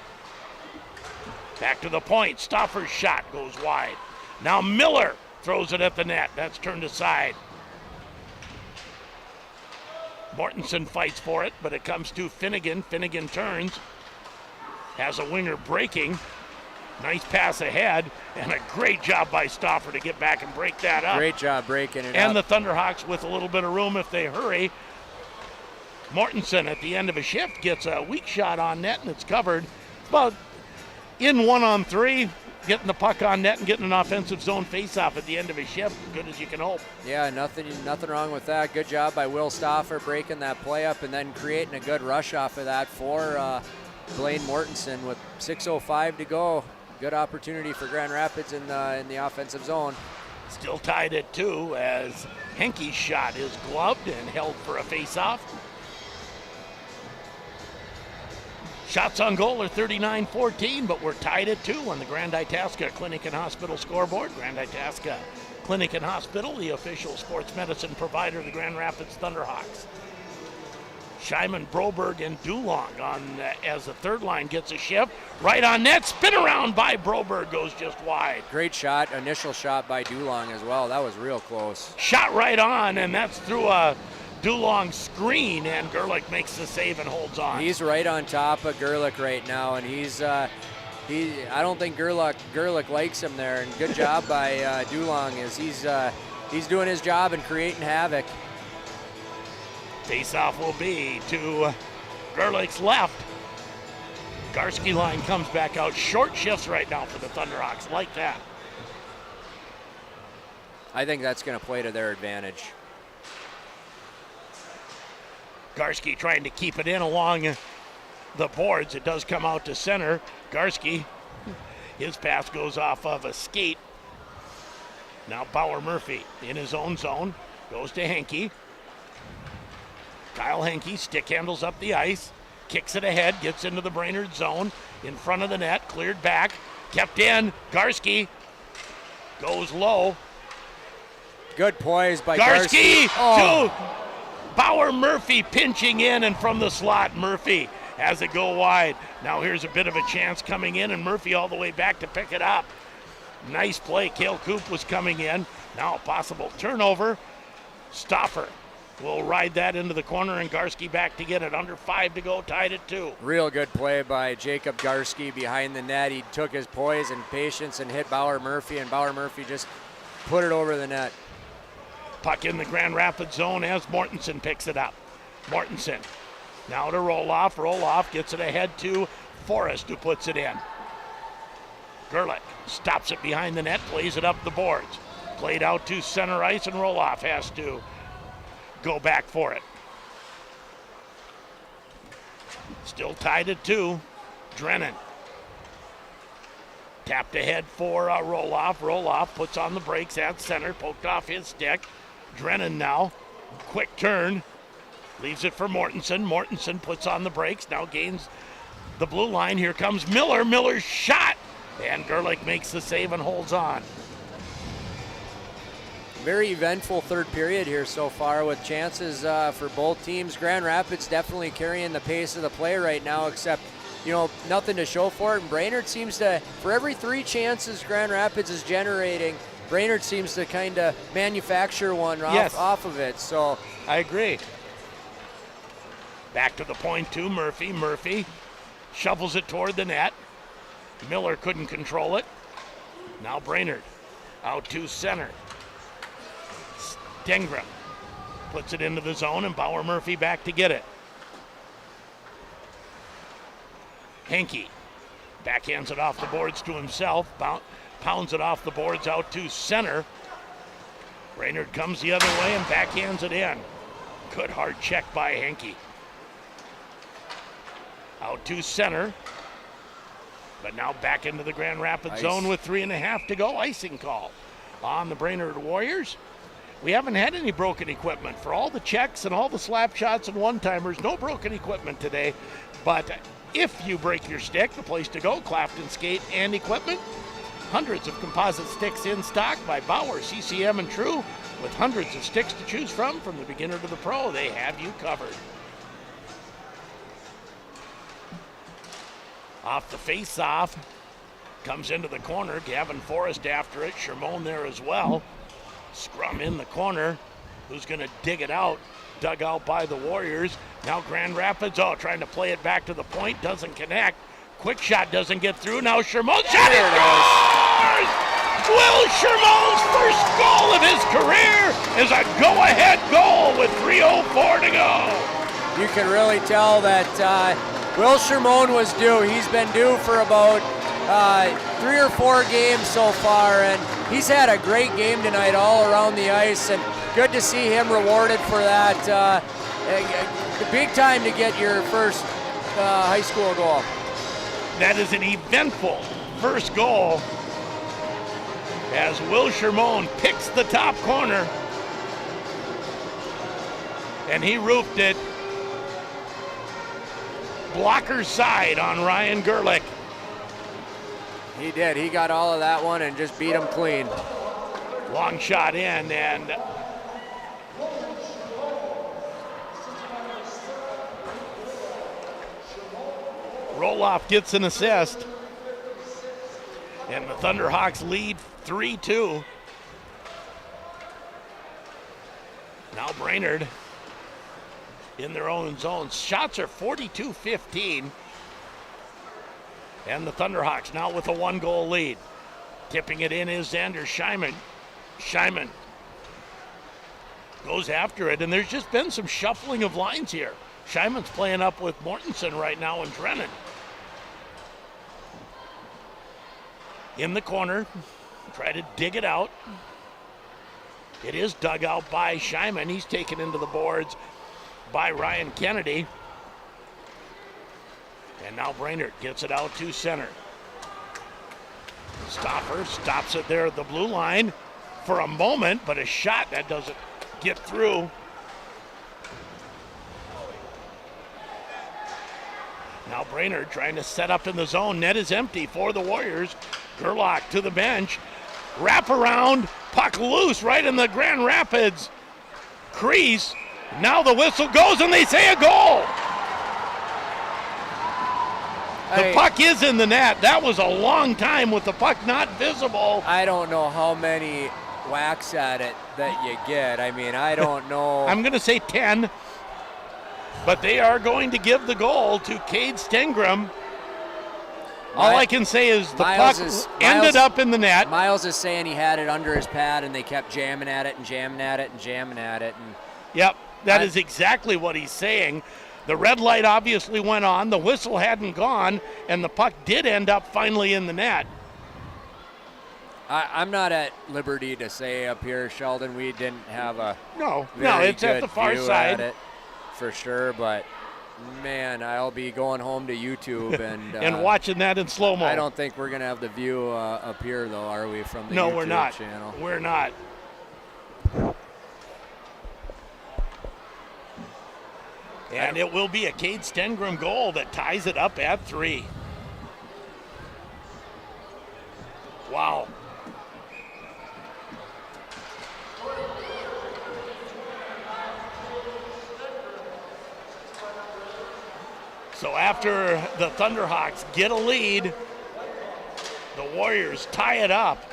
Back to the point. Stauffer's shot goes wide. Now Miller throws it at the net. That's turned aside. Mortensen fights for it, but it comes to Finnegan. Finnegan turns. Has a winger breaking. Nice pass ahead, and a great job by Stauffer to get back and break that up. Great job breaking it and up. The Thunderhawks with a little bit of room if they hurry. Mortensen at the end of a shift gets a weak shot on net, and it's covered. But in 1-on-3, getting the puck on net and getting an offensive zone faceoff at the end of a shift, as good as you can hope. Yeah, nothing wrong with that. Good job by Will Stauffer breaking that play up and then creating a good rush off of that for Blaine Mortensen with 6:05 to go. Good opportunity for Grand Rapids in the offensive zone. Still tied at 2 as Henke's shot is gloved and held for a faceoff. Shots on goal are 39-14, but we're tied at 2 on the Grand Itasca Clinic and Hospital scoreboard. Grand Itasca Clinic and Hospital, the official sports medicine provider of the Grand Rapids Thunderhawks. Scheiman, Broberg, and Dulong as the third line gets a shift. Right on net, spin around by Broberg, goes just wide. Great shot, initial shot by Dulong as well. That was real close. Shot right on, and that's through a Dulong screen, and Gerlich makes the save and holds on. He's right on top of Gerlich right now, and I don't think Gerlich likes him there, and good job by Dulong as he's doing his job and creating havoc. Face-off will be to Gerlich's left. Garski line comes back out. Short shifts right now for the Thunderhawks. Like that. I think that's going to play to their advantage. Garski trying to keep it in along the boards. It does come out to center. Garski, his pass goes off of a skate. Now Bauer Murphy in his own zone. Goes to Henke. Kyle Henke stick handles up the ice, kicks it ahead, gets into the Brainerd zone, in front of the net, cleared back, kept in. Garski goes low. Good poise by Garski. Oh. To Bauer Murphy pinching in, and from the slot, Murphy has it go wide. Now here's a bit of a chance coming in, and Murphy all the way back to pick it up. Nice play. Cale Coop was coming in. Now a possible turnover. Stauffer will ride that into the corner, and Garski back to get it. Under 5 to go, tied at 2. Real good play by Jacob Garski behind the net. He took his poise and patience and hit Bauer Murphy, and Bauer Murphy just put it over the net. Puck in the Grand Rapids zone as Mortensen picks it up. Mortensen now to Roloff. Roloff gets it ahead to Forrest, who puts it in. Gerlich stops it behind the net, plays it up the boards. Played out to center ice, and Roloff has to go back for it. Still tied at 2. Drennan tapped ahead for Roloff. Roloff puts on the brakes at center, poked off his stick. Drennan now, quick turn, leaves it for Mortensen. Mortensen puts on the brakes, now gains the blue line. Here comes Miller. Miller's shot, and Gerlich makes the save and holds on. very eventful third period here so far with chances for both teams. Grand Rapids definitely carrying the pace of the play right now, except, nothing to show for it. And Brainerd seems to, for every 3 chances Grand Rapids is generating, Brainerd seems to kind of manufacture one off of it. So I agree. Back to the point to Murphy. Murphy shovels it toward the net. Miller couldn't control it. Now Brainerd out to center. Stengram puts it into the zone, and Bauer Murphy back to get it. Henke backhands it off the boards to himself, pounds it off the boards out to center. Brainerd comes the other way and backhands it in. Good hard check by Henke. Out to center, but now back into the Grand Rapids zone with 3.5 to go. Icing call on the Brainerd Warriors. We haven't had any broken equipment. For all the checks and all the slap shots and one-timers, no broken equipment today. But if you break your stick, the place to go, Clafton Skate and Equipment. Hundreds of composite sticks in stock by Bauer, CCM, and True. With hundreds of sticks to choose from the beginner to the pro, they have you covered. Off the face-off, comes into the corner. Gavin Forrest after it. Shermone there as well. Scrum in the corner. Who's going to dig it out? Dug out by the Warriors. Now Grand Rapids, trying to play it back to the point. Doesn't connect. Quick shot doesn't get through. Now Shermone shot it scores! Will Shermone's first goal of his career is a go-ahead goal with 3:04 to go. You can really tell that Will Shermone was due. He's been due for about 3 or 4 games so far, and he's had a great game tonight all around the ice, and good to see him rewarded for that. Big time to get your first high school goal. That is an eventful first goal as Will Shermone picks the top corner, and he roofed it blocker side on Ryan Gerlich. He did. He got all of that one and just beat him clean. Long shot in, and Roloff gets an assist. And the Thunderhawks lead 3-2. Now Brainerd in their own zone. Shots are 42-15. And the Thunderhawks now with a 1-goal lead. Tipping it in is Xander Scheiman. Scheiman goes after it, and there's just been some shuffling of lines here. Scheiman's playing up with Mortensen right now in Drennan. In the corner, try to dig it out. It is dug out by Scheiman. He's taken into the boards by Ryan Kennedy. And now Brainerd gets it out to center. Stopper stops it there at the blue line for a moment, but a shot that doesn't get through. Now Brainerd trying to set up in the zone. Net is empty for the Warriors. Gerlach to the bench. Wrap around. Puck loose right in the Grand Rapids crease. Now the whistle goes and they say a goal. The puck is in the net. That was a long time with the puck not visible. I don't know how many whacks at it that you get. I mean, I don't know. I'm going to say 10. But they are going to give the goal to Cade Stengram. All I can say is the puck ended up in the net. Miles is saying he had it under his pad and they kept jamming at it and jamming at it and jamming at it. And yep, that is exactly what he's saying. The red light obviously went on, the whistle hadn't gone, and the puck did end up finally in the net. I'm not at liberty to say up here, Sheldon, we didn't have a no, it's at the far side. At it for sure, but man, I'll be going home to YouTube and and watching that in slow-mo. I don't think we're going to have the view up here, though, are we, from the YouTube we're not. channel? We're not. And it will be a Cade Stengram goal that ties it up at 3. Wow. So after the Thunderhawks get a lead, the Warriors tie it up.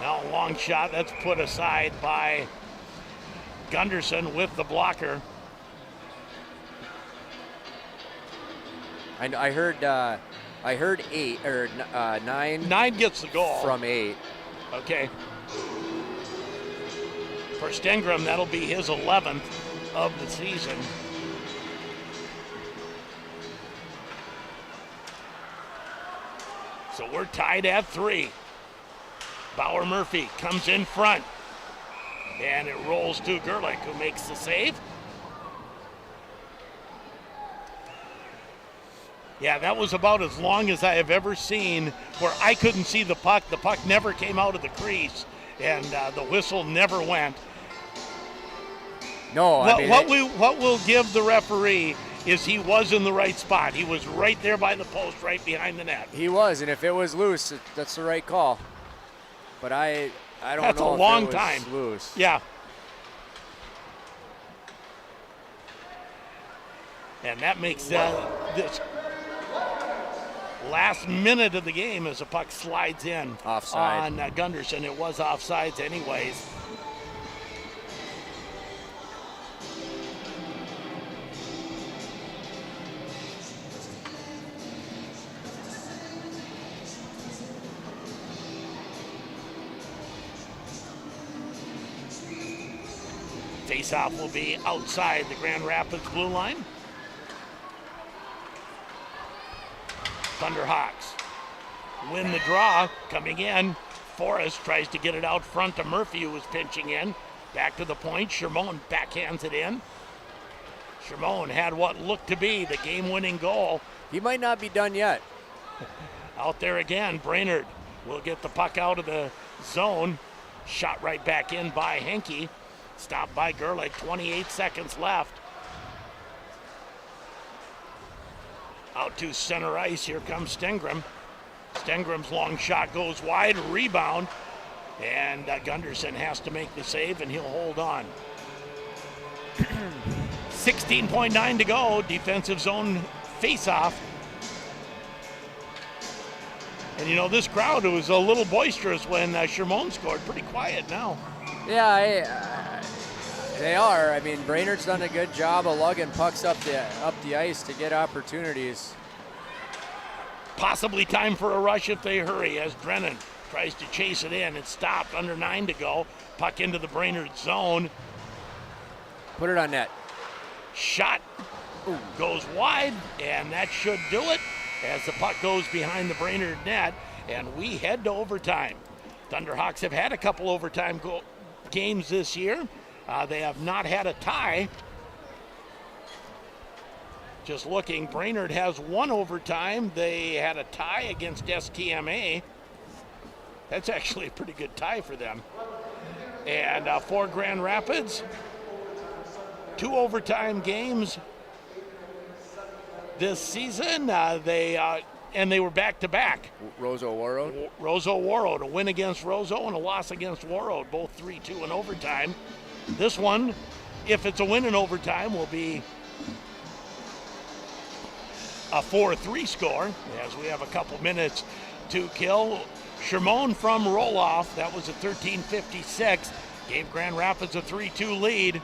Now a long shot, that's put aside by Gunderson with the blocker. I heard 8 or 9. 9 gets the goal from 8. Okay. For Stengram, that'll be his 11th of the season. So we're tied at 3. Bauer Murphy comes in front. And it rolls to Gerlich, who makes the save. Yeah, that was about as long as I have ever seen where I couldn't see the puck. The puck never came out of the crease, and the whistle never went. No, what we'll give the referee is he was in the right spot. He was right there by the post, right behind the net. He was, and if it was loose, that's the right call. But I don't that's know a if long it was time. Loose. Yeah. And that makes this last minute of the game as the puck slides in offside on Gunderson. It was offsides anyways. Face-off will be outside the Grand Rapids blue line. Thunderhawks win the draw. Coming in, Forrest tries to get it out front to Murphy, who was pinching in. Back to the point, Shermone backhands it in. Shermone had what looked to be the game-winning goal. He might not be done yet. Out there again, Brainerd will get the puck out of the zone. Shot right back in by Henke. Stopped by Gerlich, 28 seconds left. Out to center ice, here comes Stengram. Stengram's long shot goes wide, rebound, and Gunderson has to make the save, and he'll hold on. 16.9 to go, defensive zone face-off. And you know, this crowd was a little boisterous when Shermone scored. Pretty quiet now. Yeah, they are. I mean, Brainerd's done a good job of lugging pucks up the ice to get opportunities. Possibly time for a rush if they hurry as Drennan tries to chase it in. It's stopped, under 9 to go. Puck into the Brainerd zone. Put it on net. Shot goes wide, and that should do it as the puck goes behind the Brainerd net, and we head to overtime. Thunderhawks have had a couple overtime games this year. They have not had a tie. Just looking, Brainerd has one overtime. They had a tie against STMA. That's actually a pretty good tie for them. And for Grand Rapids, 2 overtime games this season. They were back-to-back. Roseau Warroad? Roseau Warroad, a win against Roseau and a loss against Warroad, both 3-2 in overtime. This one, if it's a win in overtime, will be a 4-3 score, as we have a couple minutes to kill. Shermone from roll-off, that was a 13:56, gave Grand Rapids a 3-2 lead.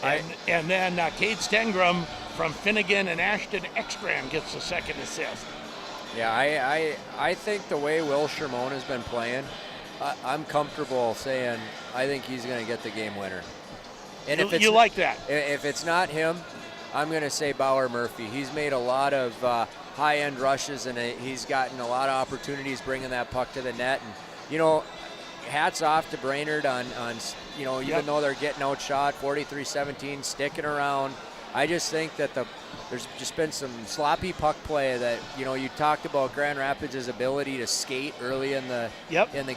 And then Cade Stengram from Finnegan and Ashton Ekstrom gets the second assist. Yeah, I think the way Will Shermone has been playing, I'm comfortable saying I think he's going to get the game winner. And if you like that? If it's not him, I'm going to say Bauer Murphy. He's made a lot of high-end rushes, and he's gotten a lot of opportunities bringing that puck to the net. And, you know, hats off to Brainerd on you know, even though they're getting outshot 43-17, sticking around. I just think that there's just been some sloppy puck play that, you know, you talked about Grand Rapids' ability to skate early in the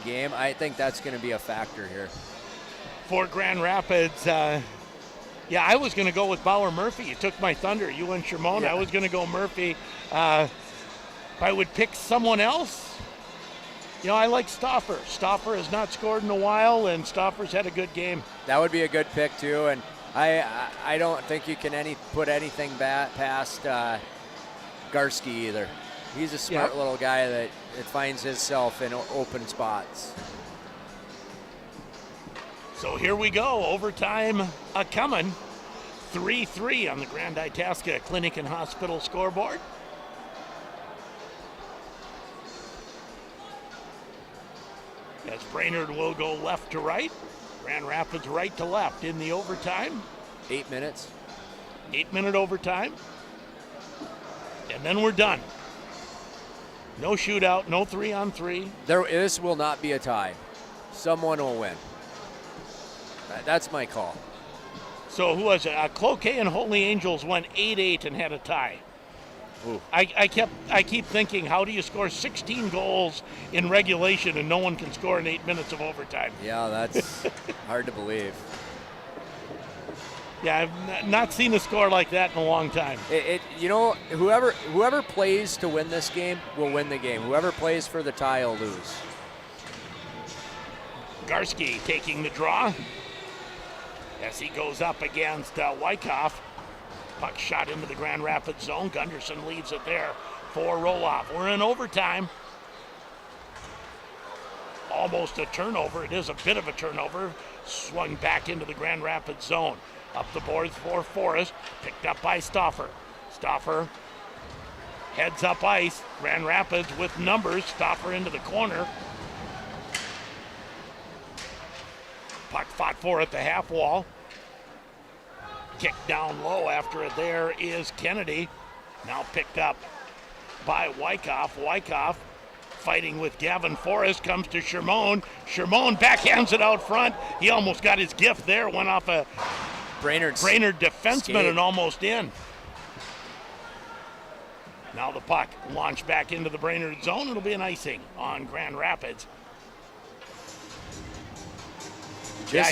game. I think that's going to be a factor here. For Grand Rapids, I was going to go with Bauer Murphy. You took my thunder. You went Shermone. Yeah. I was going to go Murphy. If I would pick someone else, you know, I like Stauffer. Stauffer has not scored in a while, and Stauffer's had a good game. That would be a good pick, too. And I don't think you can put anything past Garski either. He's a smart little guy that finds himself in open spots. So here we go, overtime a-comin'. 3-3 on the Grand Itasca Clinic and Hospital scoreboard. As Brainerd will go left to right, Grand Rapids right to left in the overtime. 8 minutes. 8-minute overtime. And then we're done. No shootout, no 3-on-3. This will not be a tie. Someone will win. That's my call. So who was it? Cloquet and Holy Angels went 8-8 and had a tie. Ooh. I keep thinking, how do you score 16 goals in regulation and no one can score in 8 minutes of overtime? Yeah, that's hard to believe. Yeah, I've not seen a score like that in a long time. Whoever plays to win this game will win the game. Whoever plays for the tie will lose. Garski taking the draw as he goes up against Wyckoff. Puck shot into the Grand Rapids zone. Gunderson leaves it there for roll-off. We're in overtime. Almost a turnover. It is a bit of a turnover. Swung back into the Grand Rapids zone. Up the boards for Forrest. Picked up by Stauffer. Stauffer heads up ice. Grand Rapids with numbers. Stauffer into the corner. Puck fought for at the half wall. Kicked down low after it. There is Kennedy. Now picked up by Wyckoff. Wyckoff fighting with Gavin Forrest. Comes to Shermone. Shermone backhands it out front. He almost got his gift there. Went off a Brainerd defenseman skate. And almost in. Now the puck launched back into the Brainerd zone. It'll be an icing on Grand Rapids.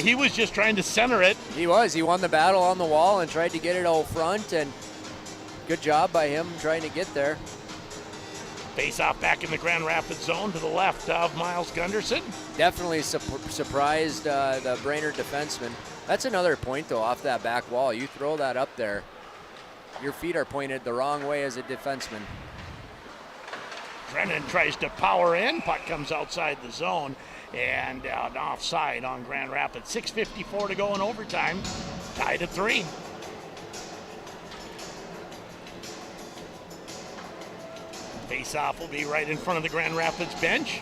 He was just trying to center it. He was. He won the battle on the wall and tried to get it out front, and good job by him trying to get there. Face off back in the Grand Rapids zone to the left of Miles Gunderson. Definitely surprised the Brainerd defenseman. That's another point, though, off that back wall. You throw that up there, your feet are pointed the wrong way as a defenseman. Brennan tries to power in. Puck comes outside the zone. And an offside on Grand Rapids. 6:54 to go in overtime. Tied at 3. Face-off will be right in front of the Grand Rapids bench.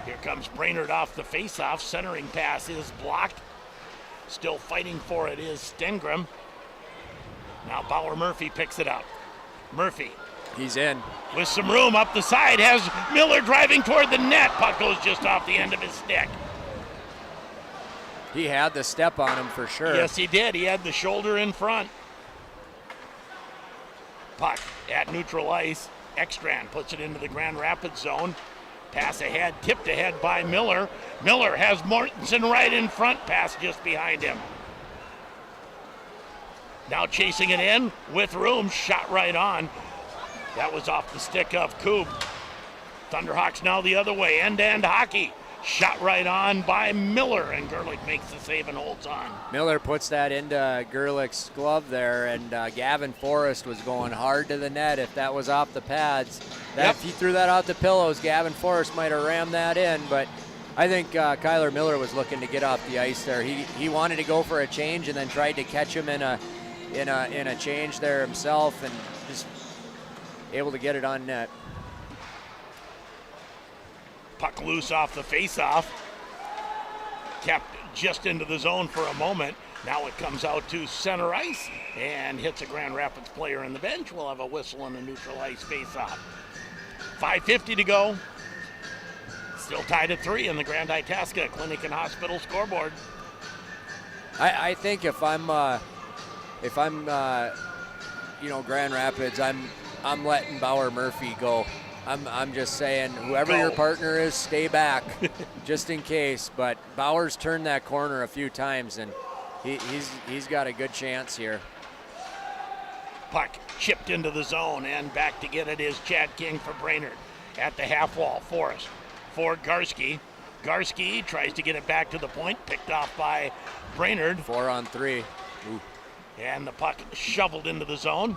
Here comes Brainerd off the face-off. Centering pass is blocked. Still fighting for it is Stengram. Now Bauer Murphy picks it up. Murphy. He's in. With some room up the side, has Miller driving toward the net. Puck goes just off the end of his stick. He had the step on him for sure. Yes, he did. He had the shoulder in front. Puck at neutral ice. Ekstrand puts it into the Grand Rapids zone. Pass ahead, tipped ahead by Miller. Miller has Mortensen right in front. Pass just behind him. Now chasing it in with room, shot right on. That was off the stick of Koob. Thunderhawks now the other way, end-to-end hockey. Shot right on by Miller, and Gerlich makes the save and holds on. Miller puts that into Gerlich's glove there, and Gavin Forrest was going hard to the net if that was off the pads. If he threw that out the pillows, Gavin Forrest might have rammed that in, but I think Kyler Miller was looking to get off the ice there. He wanted to go for a change and then tried to catch him in a change there himself, and just able to get it on net. Puck loose off the face-off. Kept just into the zone for a moment. Now it comes out to center ice and hits a Grand Rapids player in the bench. We'll have a whistle and a neutral ice face-off. 5:50 to go. Still tied at 3 in the Grand Itasca Clinic and Hospital scoreboard. I think if I'm Grand Rapids, I'm letting Bauer Murphy go. I'm just saying, whoever your partner is, stay back, just in case. But Bauer's turned that corner a few times, and he's got a good chance here. Puck chipped into the zone, and back to get it is Chad King for Brainerd. At the half wall, Forrest for Garski. Garski tries to get it back to the point, picked off by Brainerd. 4-on-3. Ooh. And the puck shoveled into the zone.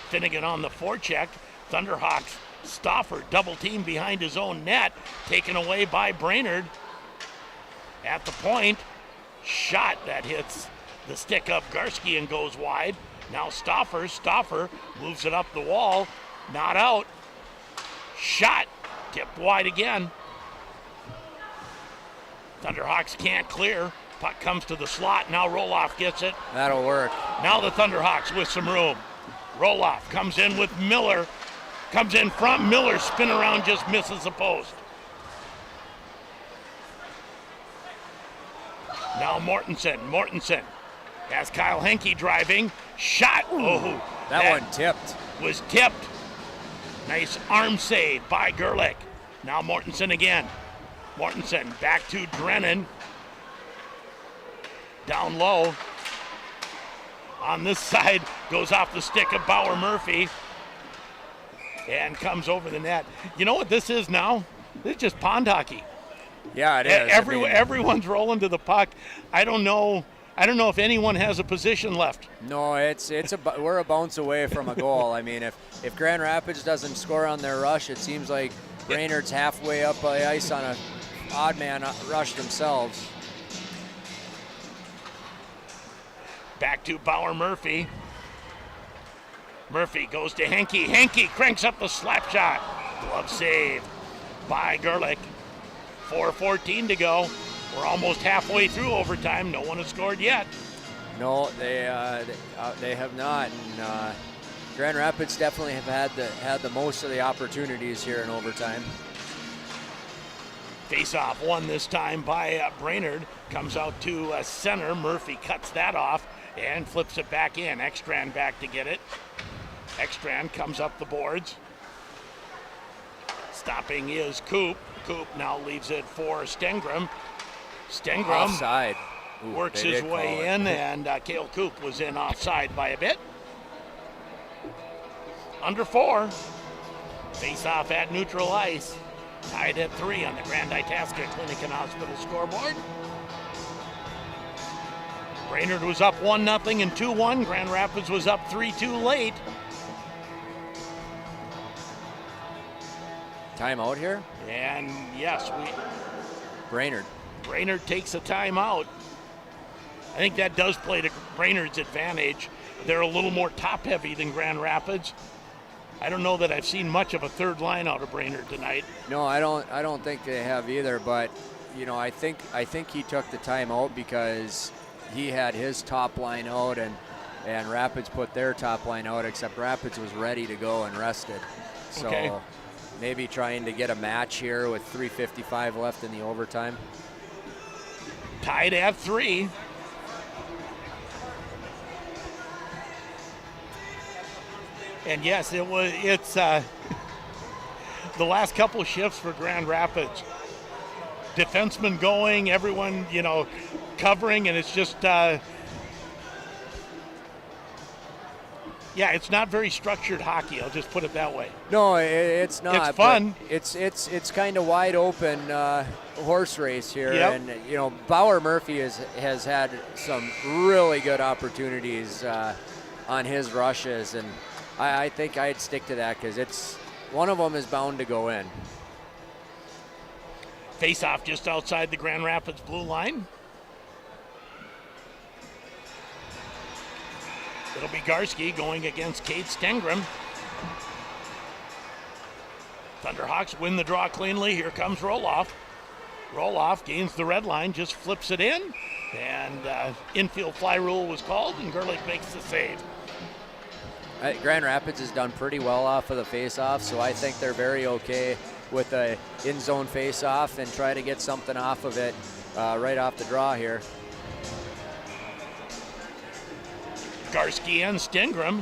Finnegan on the forecheck. Thunderhawks Stauffer double team behind his own net, taken away by Brainerd. At the point, shot that hits the stick of Garski and goes wide. Now Stauffer moves it up the wall, not out. Shot, tipped wide again. Thunderhawks can't clear. Puck comes to the slot. Now Roloff gets it. That'll work. Now the Thunderhawks with some room. Roloff comes in with Miller. Comes in front. Miller spin around, just misses the post. Now Mortensen has Kyle Henke driving. Shot. Oh, that one tipped. Was tipped. Nice arm save by Gerlich. Now Mortensen again. Mortensen back to Drennan. Down low. On this side, goes off the stick of Bauer Murphy. And comes over the net. You know what this is now? This is just pond hockey. Yeah, it is. Everyone's rolling to the puck. I don't know if anyone has a position left. No, we're a bounce away from a goal. I mean, if Grand Rapids doesn't score on their rush, it seems like Brainerd's halfway up the ice on a odd man rush themselves. Back to Bauer Murphy. Murphy goes to Henke. Henke cranks up the slap shot. Glove save by Gerlich. 4:14 to go. We're almost halfway through overtime. No one has scored yet. No, they have not. And Grand Rapids definitely have had the most of the opportunities here in overtime. Face-off won this time by Brainerd. Comes out to center. Murphy cuts that off and flips it back in. Ekstrand back to get it. Ekstrand comes up the boards. Stopping is Coop. Coop now leaves it for Stengram. Stengram offside. Works his way in, and Cale Coop was in offside by a bit. Under 4. Face-off at neutral ice. Tied at 3 on the Grand Itasca Clinic and Hospital scoreboard. Brainerd was up 1-0 and 2-1. Grand Rapids was up 3-2 late. Timeout here? And yes, Brainerd takes a timeout. I think that does play to Brainerd's advantage. They're a little more top-heavy than Grand Rapids. I don't know that I've seen much of a third line out of Brainerd tonight. No, I don't think they have either. But you know, I think he took the timeout because he had his top line out, and Rapids put their top line out. Except Rapids was ready to go and rested. So. Okay. Maybe trying to get a match here with 3:55 left in the overtime. Tied at 3. And yes, it's the last couple of shifts for Grand Rapids. Defensemen going, everyone, covering, and it's just it's not very structured hockey. I'll just put it that way. No, it's not. It's fun. It's kind of wide open horse race here, yep. And Bauer Murphy has had some really good opportunities on his rushes, and I think I'd stick to that because one of them is bound to go in. Face-off just outside the Grand Rapids blue line. It'll be Garski going against Kate Stengram. Thunderhawks win the draw cleanly. Here comes Roloff. Roloff gains the red line, just flips it in, and infield fly rule was called, and Gerlich makes the save. Grand Rapids has done pretty well off of the face-off, so I think they're very okay with a in-zone face-off and try to get something off of it right off the draw here. Garski and Stengram.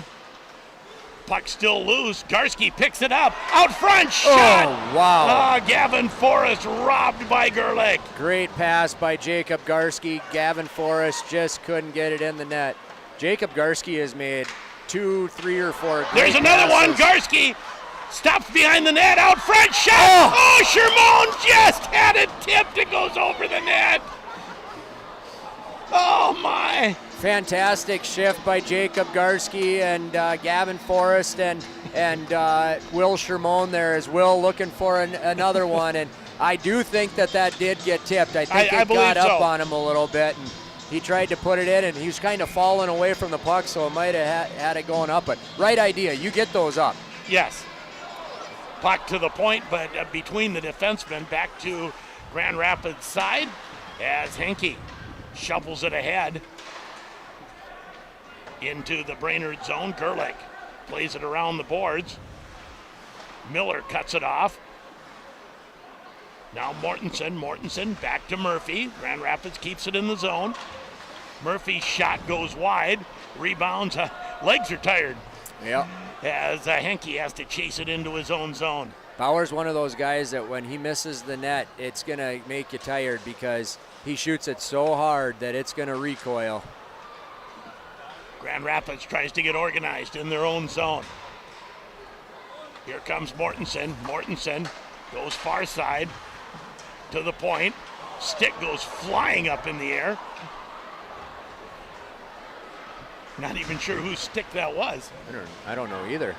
Puck still loose. Garski picks it up. Out front, shot! Oh, wow. Gavin Forrest robbed by Gerlich. Great pass by Jacob Garski. Gavin Forrest just couldn't get it in the net. Jacob Garski has made 2, 3, or 4 great There's another passes. one. Garski Stops behind the net, out front, shot! Oh, Shermone just had it tipped. It goes over the net. Oh, my. Fantastic shift by Jacob Garski and Gavin Forrest and Will Shermone there, as Will looking for another one. And I do think that did get tipped. I think it got up on him a little bit, and he tried to put it in, and he was kind of falling away from the puck, so it might have had it going up. But right idea. You get those up. Yes. Puck to the point, but between the defensemen, back to Grand Rapids' side as Henke shovels it ahead into the Brainerd zone. Gerlich plays it around the boards. Miller cuts it off. Now Mortensen back to Murphy. Grand Rapids keeps it in the zone. Murphy's shot goes wide. Rebounds. Legs are tired. Yep. As Henke has to chase it into his own zone. Bauer's one of those guys that when he misses the net, it's going to make you tired because he shoots it so hard that it's going to recoil. Grand Rapids tries to get organized in their own zone. Here comes Mortensen. Mortensen goes far side to the point. Stick goes flying up in the air. Not even sure whose stick that was. I don't know either.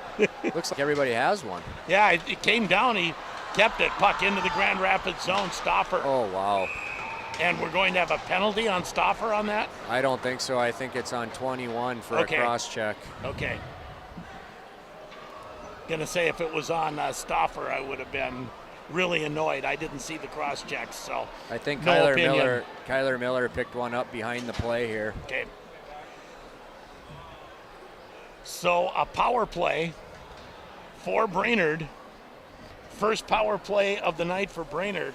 Looks like everybody has one. Yeah, it came down. He kept it. Puck into the Grand Rapids zone. Stoffer. Oh, wow. And we're going to have a penalty on Stoffer on that? I don't think so. I think it's on 21 for a cross check. Okay. Gonna say if it was on Stoffer, I would have been really annoyed. I didn't see the cross checks, so I think no opinion. Kyler Miller picked one up behind the play here. Okay. So a power play for Brainerd. First power play of the night for Brainerd.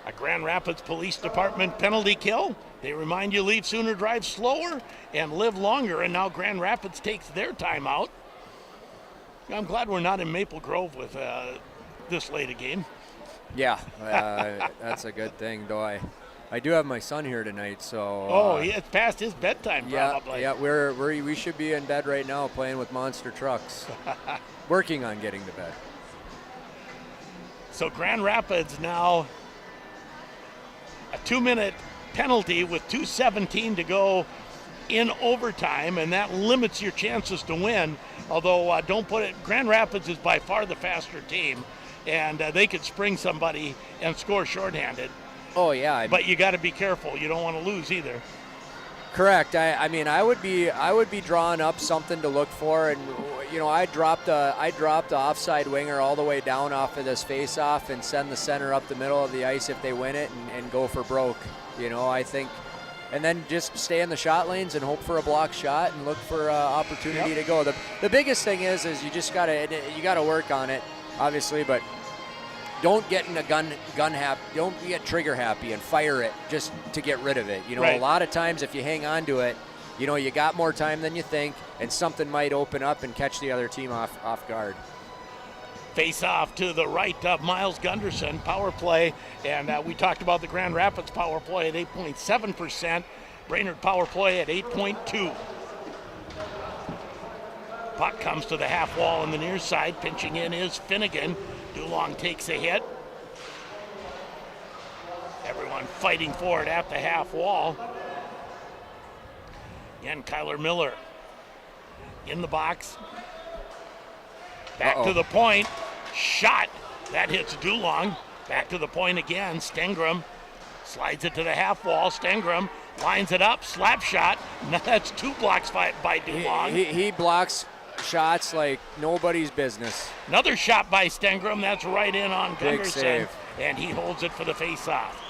A Grand Rapids Police Department penalty kill. They remind you leave sooner, drive slower, and live longer. And now Grand Rapids takes their time out. I'm glad we're not in Maple Grove with this late a game. Yeah, that's a good thing, though. I do have my son here tonight, so. It's past his bedtime, probably. Yeah, we should be in bed right now playing with monster trucks, working on getting to bed. So Grand Rapids now a 2-minute penalty with 2:17 to go in overtime, and that limits your chances to win. Although don't put it, Grand Rapids is by far the faster team, and they could spring somebody and score shorthanded. Oh yeah, but you got to be careful. You don't want to lose either. Correct. I mean, I would be drawing up something to look for, and I dropped the offside winger all the way down off of this face-off and send the center up the middle of the ice if they win it and go for broke. I think, and then just stay in the shot lanes and hope for a block shot and look for opportunity to go. The biggest thing is you just gotta work on it, obviously, but don't get in a gun happy. Don't get trigger happy and fire it just to get rid of it. Right. A lot of times if you hang on to it, you got more time than you think, and something might open up and catch the other team off guard. Face off to the right of Miles Gunderson, power play, and we talked about the Grand Rapids power play at 8.7%, Brainerd power play at 8.2. Puck comes to the half wall on the near side, pinching in is Finnegan. Dulong takes a hit. Everyone fighting for it at the half wall. Again, Kyler Miller in the box. Back to the point. Shot. That hits Dulong. Back to the point again. Stengram slides it to the half wall. Stengram lines it up. Slap shot. Now that's 2 blocks by Dulong. He blocks shots like nobody's business. Another shot by Stengram. That's right in on Gunderson. Save. And he holds it for the face-off.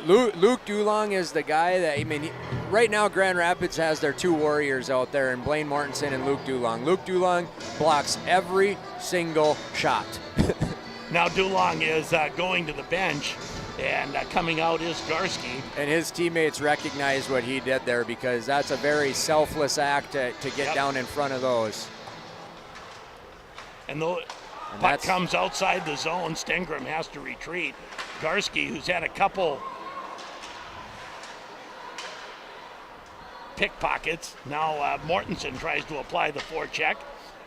Luke Dulong is the guy that, right now Grand Rapids has their 2 warriors out there, and Blaine Mortensen and Luke Dulong. Luke Dulong blocks every single shot. Now Dulong is going to the bench, and coming out is Garski. And his teammates recognize what he did there, because that's a very selfless act to get down in front of those. And the puck comes outside the zone. Stengram has to retreat. Garski, who's had a couple pickpockets. Now Mortensen tries to apply the forecheck.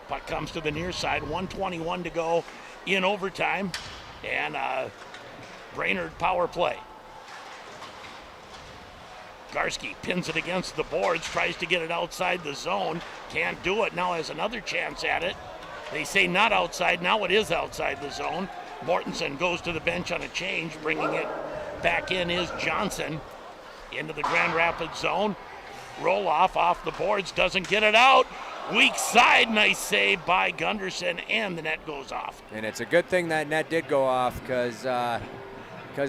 Puck comes to the near side. 1:21 to go in overtime. And Brainerd power play. Garski pins it against the boards, tries to get it outside the zone. Can't do it. Now has another chance at it. They say not outside. Now it is outside the zone. Mortensen goes to the bench on a change. Bringing it back in is Johnson into the Grand Rapids zone. Roll off the boards. Doesn't get it out. Weak side. Nice save by Gunderson, and the net goes off. And it's a good thing that net did go off because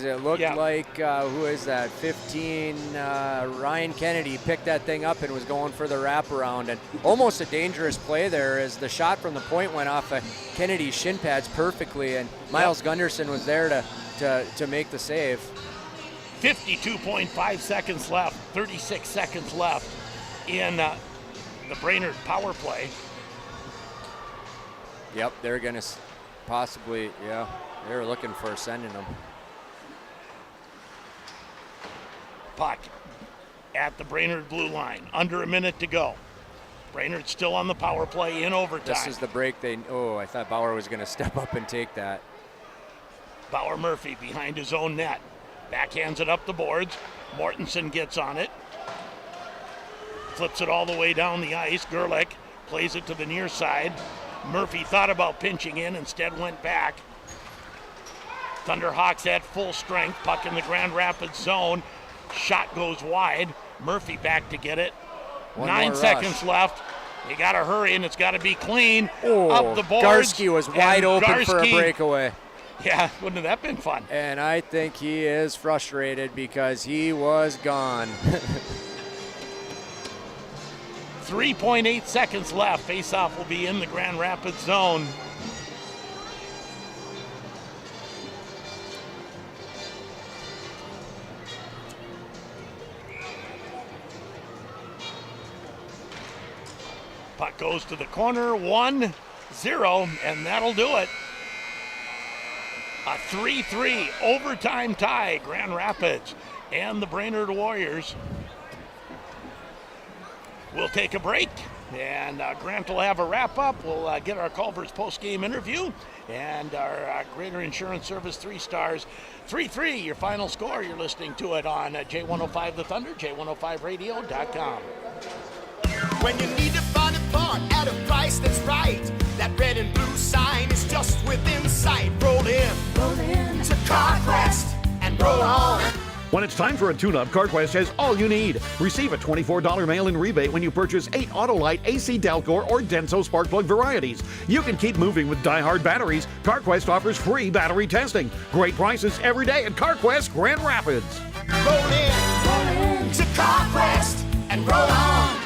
it looked like, who is that, 15, Ryan Kennedy picked that thing up and was going for the wraparound. And almost a dangerous play there as the shot from the point went off of Kennedy's shin pads perfectly, and Miles Gunderson was there to make the save. 52.5 seconds left, 36 seconds left in the Brainerd power play. Yep, they're going to possibly, they were looking for sending them. Puck at the Brainerd blue line. Under a minute to go. Brainerd still on the power play in overtime. This is the break I thought Bauer was going to step up and take that. Bauer Murphy behind his own net. Backhands it up the boards. Mortensen gets on it. Flips it all the way down the ice. Gerlich plays it to the near side. Murphy thought about pinching in, instead went back. Thunderhawks at full strength. Puck in the Grand Rapids zone. Shot goes wide. Murphy back to get it. 9 seconds left. You got to hurry, and it's got to be clean. Up the boards. Garski was wide open for a breakaway. Yeah, wouldn't have that been fun? And I think he is frustrated because he was gone. 3.8 seconds left. Faceoff will be in the Grand Rapids zone. Puck goes to the corner, 1-0, and that'll do it. A 3-3 overtime tie, Grand Rapids and the Brainerd Warriors. We'll take a break, and Grant will have a wrap-up. We'll get our Culver's post-game interview, and our Greater Insurance Service 3 stars. 3-3, your final score. You're listening to it on J105 The Thunder, J105radio.com. When you need to find a part at a price that's right, that red and blue sign is just within sight. Roll in to CarQuest and roll on. When it's time for a tune-up, CarQuest has all you need. Receive a $24 mail-in rebate when you purchase 8 Autolite, AC Delcor, or Denso spark plug varieties. You can keep moving with die-hard batteries. CarQuest offers free battery testing. Great prices every day at CarQuest Grand Rapids. Roll in to CarQuest and roll on.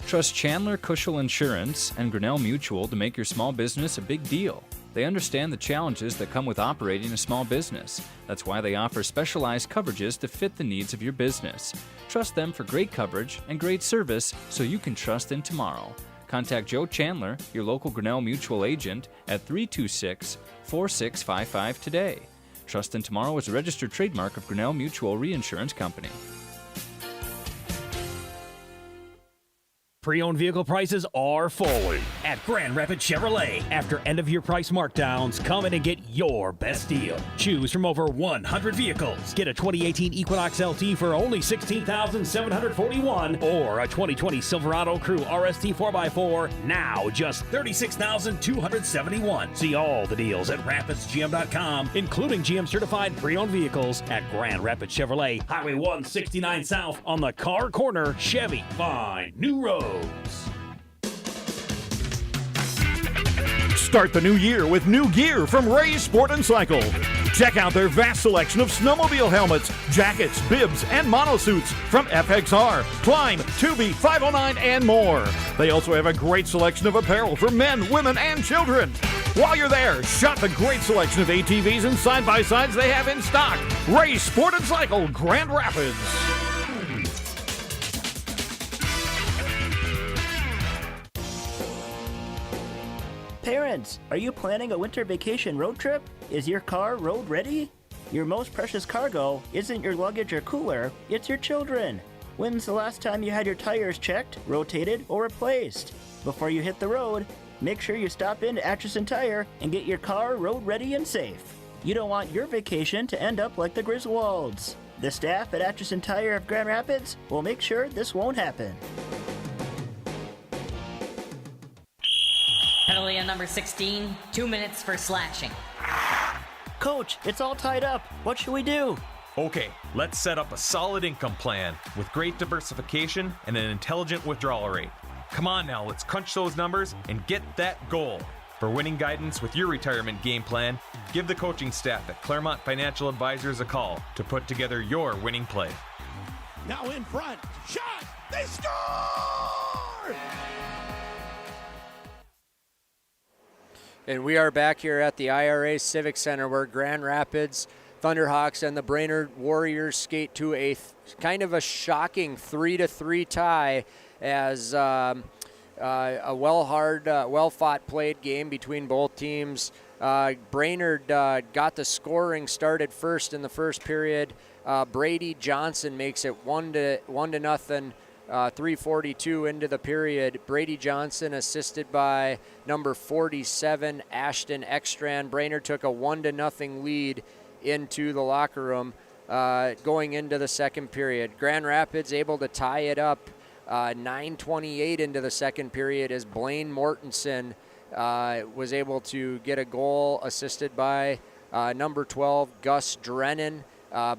Trust Chandler Cushel Insurance and Grinnell Mutual to make your small business a big deal. They understand the challenges that come with operating a small business. That's why they offer specialized coverages to fit the needs of your business. Trust them for great coverage and great service so you can trust in tomorrow. Contact Joe Chandler, your local Grinnell Mutual agent, at 326-4655 today. Trust in Tomorrow is a registered trademark of Grinnell Mutual Reinsurance Company. Pre-owned vehicle prices are falling at Grand Rapids Chevrolet. After end-of-year price markdowns, come in and get your best deal. Choose from over 100 vehicles. Get a 2018 Equinox LT for only $16,741 or a 2020 Silverado Crew RST 4x4 now just $36,271. See all the deals at RapidsGM.com, including GM-certified pre-owned vehicles at Grand Rapids Chevrolet, Highway 169 South on the Car Corner. Chevy, find new roads. Start the new year with new gear from Ray's Sport & Cycle. Check out their vast selection of snowmobile helmets, jackets, bibs, and monosuits from FXR, Climb, Tubi, 509, and more. They also have a great selection of apparel for men, women, and children. While you're there, shop the great selection of ATVs and side-by-sides they have in stock. Ray's Sport & Cycle, Grand Rapids. Parents, are you planning a winter vacation road trip? Is your car road ready? Your most precious cargo isn't your luggage or cooler, it's your children. When's the last time you had your tires checked, rotated, or replaced? Before you hit the road, make sure you stop into Atchison Tire and get your car road ready and safe. You don't want your vacation to end up like the Griswolds. The staff at Atchison Tire of Grand Rapids will make sure this won't happen. Penalty on number 16, 2 minutes for slashing. Coach, it's all tied up. What should we do? Okay, let's set up a solid income plan with great diversification and an intelligent withdrawal rate. Come on now, let's crunch those numbers and get that goal. For winning guidance with your retirement game plan, give the coaching staff at Claremont Financial Advisors a call to put together your winning play. Now in front, shot, they score! And we are back here at the IRA Civic Center where Grand Rapids Thunderhawks and the Brainerd Warriors skate to a kind of a shocking 3-3 tie as a well-fought played game between both teams. Brainerd got the scoring started first in the first period. Brady Johnson makes it 1-0. 3:42 into the period. Brady Johnson assisted by number 47 Ashton Ekstrand. Brainerd took a 1-0 lead into the locker room going into the second period. Grand Rapids able to tie it up 9:28 into the second period as Blaine Mortensen was able to get a goal assisted by number 12 Gus Drennan.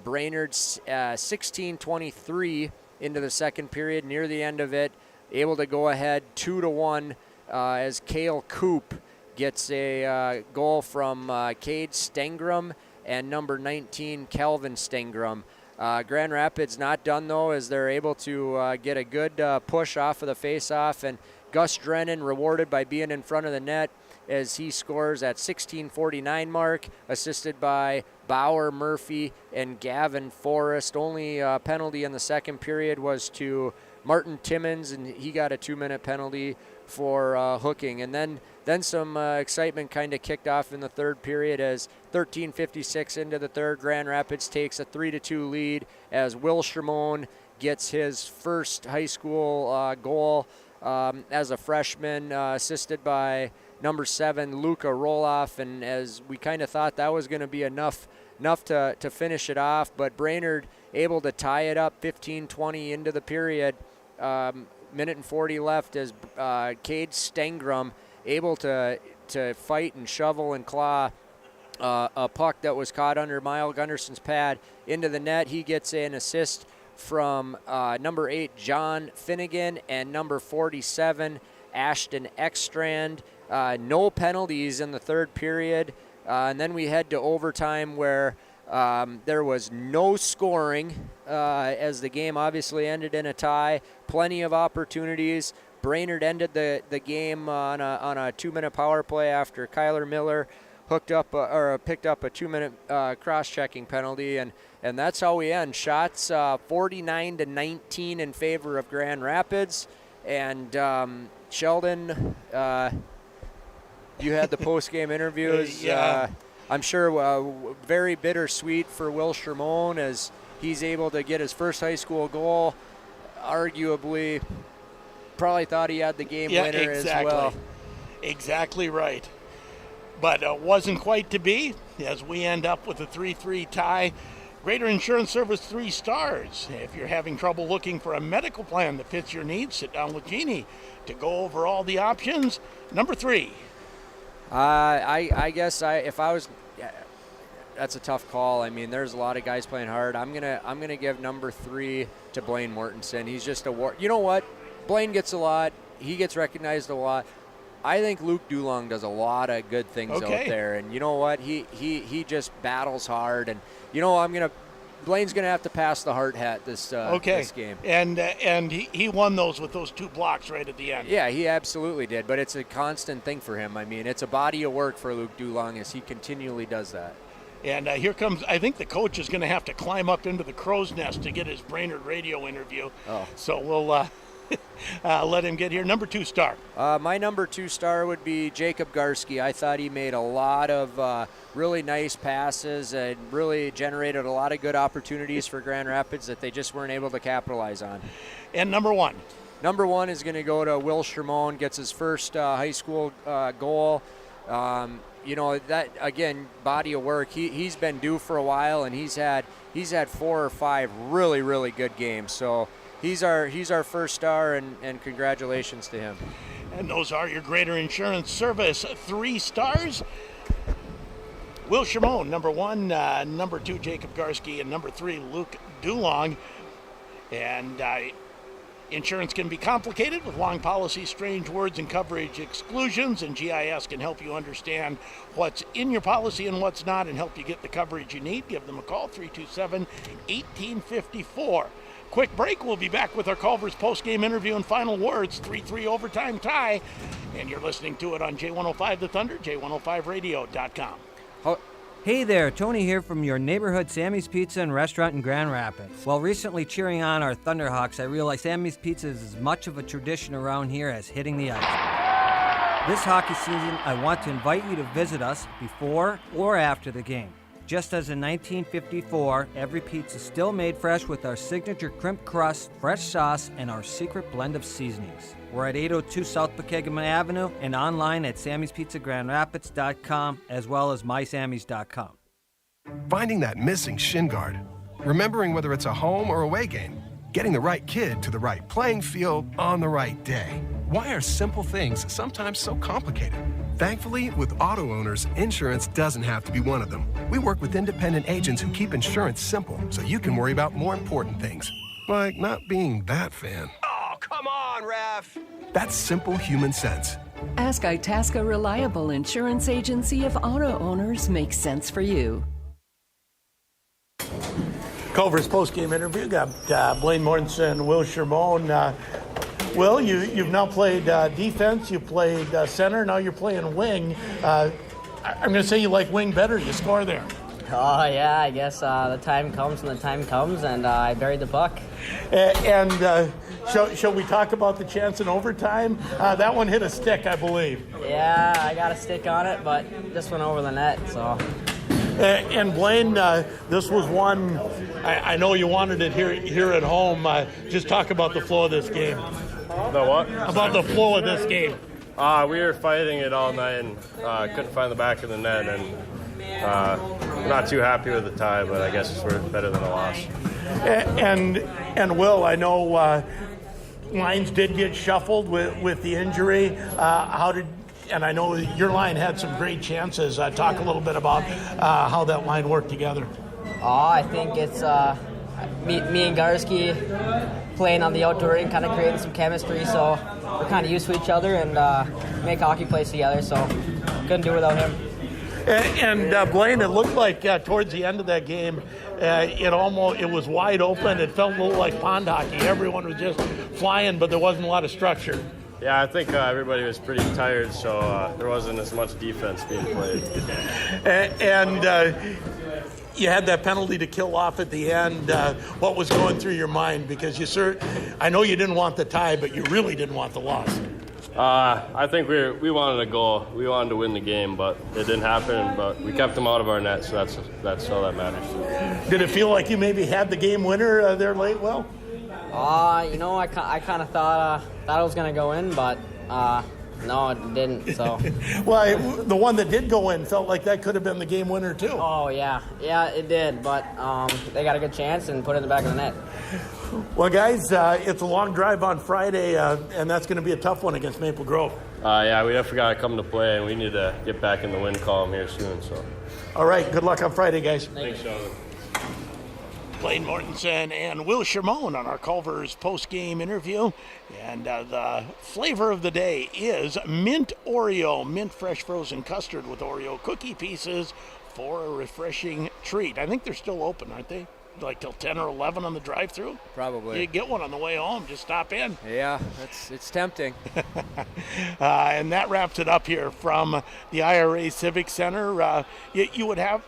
Brainerd 16:23 into the second period, near the end of it, able to go ahead 2-1 as Cale Coop gets a goal from Cade Stengram and number 19 Calvin Stengram. Grand Rapids not done though, as they're able to get a good push off of the face-off, and Gus Drennan rewarded by being in front of the net as he scores at 16:49 mark, assisted by Bauer Murphy and Gavin Forrest. Only penalty in the second period was to Martin Timmons, and he got a 2-minute penalty for hooking. And then some excitement kind of kicked off in the third period as 13:56 into the third, Grand Rapids takes a 3-2 lead as Will Shimon gets his first high school goal as a freshman, assisted by number 7 Luca Roloff. And as we kind of thought that was going to be enough to finish it off, but Brainerd able to tie it up 15-20 into the period. Minute and 40 left as Cade Stengram able to fight and shovel and claw a puck that was caught under Mile Gunderson's pad into the net. He gets an assist from number 8 John Finnegan and number 47 Ashton Ekstrand. No penalties in the third period. And then we head to overtime where there was no scoring as the game obviously ended in a tie. Plenty of opportunities. Brainerd ended the game on a 2-minute power play after Kyler Miller picked up a 2-minute cross-checking penalty, and that's how we end. Shots 49-19 in favor of Grand Rapids. And Sheldon, you had the post-game interviews. I'm sure very bittersweet for Will Shimon as he's able to get his first high school goal. Arguably, probably thought he had the game winner as well. Exactly right. But it wasn't quite to be as we end up with a 3-3 tie. Greater Insurance Service 3 stars. If you're having trouble looking for a medical plan that fits your needs, sit down with Jeannie to go over all the options. Number 3. I guess if I was, that's a tough call. I mean, there's a lot of guys playing hard. I'm gonna give number 3 to Blaine Mortensen. He's just you know what? Blaine gets a lot. He gets recognized a lot. I think Luke Dulong does a lot of good things out there, and you know what? He just battles hard, and you know Blaine's gonna have to pass the hard hat this game. And he won those with those 2 blocks right at the end. Yeah, he absolutely did. But it's a constant thing for him. I mean, it's a body of work for Luke Dulong as he continually does that. And here comes, I think the coach is going to have to climb up into the crow's nest to get his Brainerd radio interview. Oh. So we'll let him get here. Number 2 star. My number 2 star would be Jacob Garski. I thought he made a lot of really nice passes and really generated a lot of good opportunities for Grand Rapids that they just weren't able to capitalize on. And number 1? Number 1 is going to go to Will Shermone, gets his first high school goal. That, again, body of work. He's been due for a while, and he's had 4 or 5 really, really good games. So he's our first star, and congratulations to him. And those are your Greater Insurance Service 3 stars. Will Shermone, number 1, number 2, Jacob Garski, and number 3, Luke Dulong. And insurance can be complicated with long policies, strange words, and coverage exclusions, and GIS can help you understand what's in your policy and what's not and help you get the coverage you need. Give them a call, 327-1854. Quick break. We'll be back with our Culver's post-game interview and final words. 3-3 overtime tie. And you're listening to it on J105 The Thunder, J105radio.com. Hey there, Tony here from your neighborhood Sammy's Pizza and Restaurant in Grand Rapids. While recently cheering on our Thunderhawks, I realized Sammy's Pizza is as much of a tradition around here as hitting the ice. This hockey season, I want to invite you to visit us before or after the game. Just as in 1954, every pizza is still made fresh with our signature crimp crust, fresh sauce, and our secret blend of seasonings. We're at 802 South Pregame Avenue and online at Sammy'sPizzaGrandRapids.com as well as mysammys.com. Finding that missing shin guard. Remembering whether it's a home or away game. Getting the right kid to the right playing field on the right day. Why are simple things sometimes so complicated? Thankfully, with auto owners, insurance doesn't have to be one of them. We work with independent agents who keep insurance simple so you can worry about more important things, like not being that fan. Oh, come on, ref! That's simple human sense. Ask Itasca Reliable Insurance Agency if auto owners make sense for you. Culver's post-game interview got Blaine Mortensen, Will Shermone. Will, you've now played defense, you played center, now you're playing wing. I'm going to say you like wing better. You score there. Oh, yeah, I guess the time comes when the time comes, and I buried the puck. And shall we talk about the chance in overtime? That one hit a stick, I believe. Yeah, I got a stick on it, but this went over the net, so... And Blaine, this was one, I know you wanted it here at home. Just talk about the flow of this game. The what? About the flow of this game. We were fighting it all night and couldn't find the back of the net, and not too happy with the tie, but I guess it's better than a loss. And Will, I know lines did get shuffled with the injury. And I know your line had some great chances. Talk a little bit about how that line worked together. I think it's me and Garski playing on the outdoor rink, kind of creating some chemistry, so we're kind of used to each other and make hockey plays together, so couldn't do without him. And Blaine, it looked like towards the end of that game, it was wide open. It felt a little like pond hockey. Everyone was just flying, but there wasn't a lot of structure. Yeah, I think everybody was pretty tired, so there wasn't as much defense being played. And you had that penalty to kill off at the end. What was going through your mind? Because I know you didn't want the tie, but you really didn't want the loss. I think we wanted a goal. We wanted to win the game, but it didn't happen. But we kept them out of our net, so that's all that matters. Did it feel like you maybe had the game winner there late, Will? I kind of thought it was going to go in, but no, it didn't. So. Well, the one that did go in felt like that could have been the game winner too. Oh yeah, it did. But they got a good chance and put it in the back of the net. Well, guys, it's a long drive on Friday, and that's going to be a tough one against Maple Grove. Yeah, we definitely got to come to play, and we need to get back in the win column here soon. So. All right, good luck on Friday, guys. Thanks, Jonathan. Blaine Mortensen and Will Shermone on our Culver's post-game interview. And the flavor of the day is mint Oreo, mint fresh frozen custard with Oreo cookie pieces for a refreshing treat. I think they're still open, aren't they? Like till 10 or 11 on the drive-through? Probably. You get one on the way home. Just stop in. Yeah, it's tempting. And that wraps it up here from the IRA Civic Center. You would have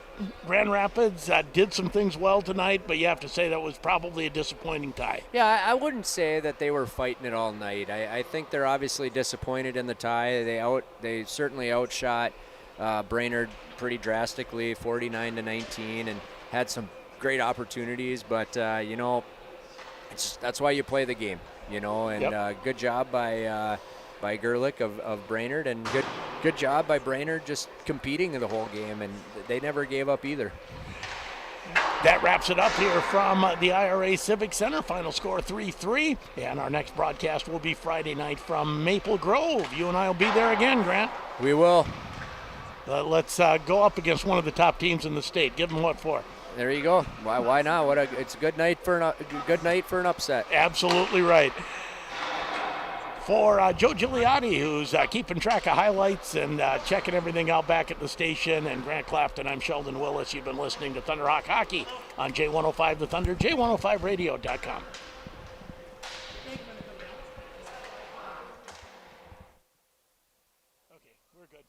Grand Rapids did some things well tonight, but you have to say that was probably a disappointing tie. Yeah, I wouldn't say that they were fighting it all night. I think they're obviously disappointed in the tie. They certainly outshot Brainerd pretty drastically, 49-19, and had some great opportunities. But that's why you play the game, And good job by Gerlich of Brainerd, and good job by Brainerd just competing in the whole game, and they never gave up either. That wraps it up here from the IRA Civic Center. Final score 3-3, and our next broadcast will be Friday night from Maple Grove. You and I will be there again, Grant. We will. Let's go up against one of the top teams in the state. Give them what for. There you go. Why not? It's a good night for an upset. Absolutely right. For Joe Gigliotti, who's keeping track of highlights and checking everything out back at the station, and Grant Clapton, I'm Sheldon Willis. You've been listening to Thunderhawk Hockey on J105 The Thunder, J105radio.com. Okay, we're good.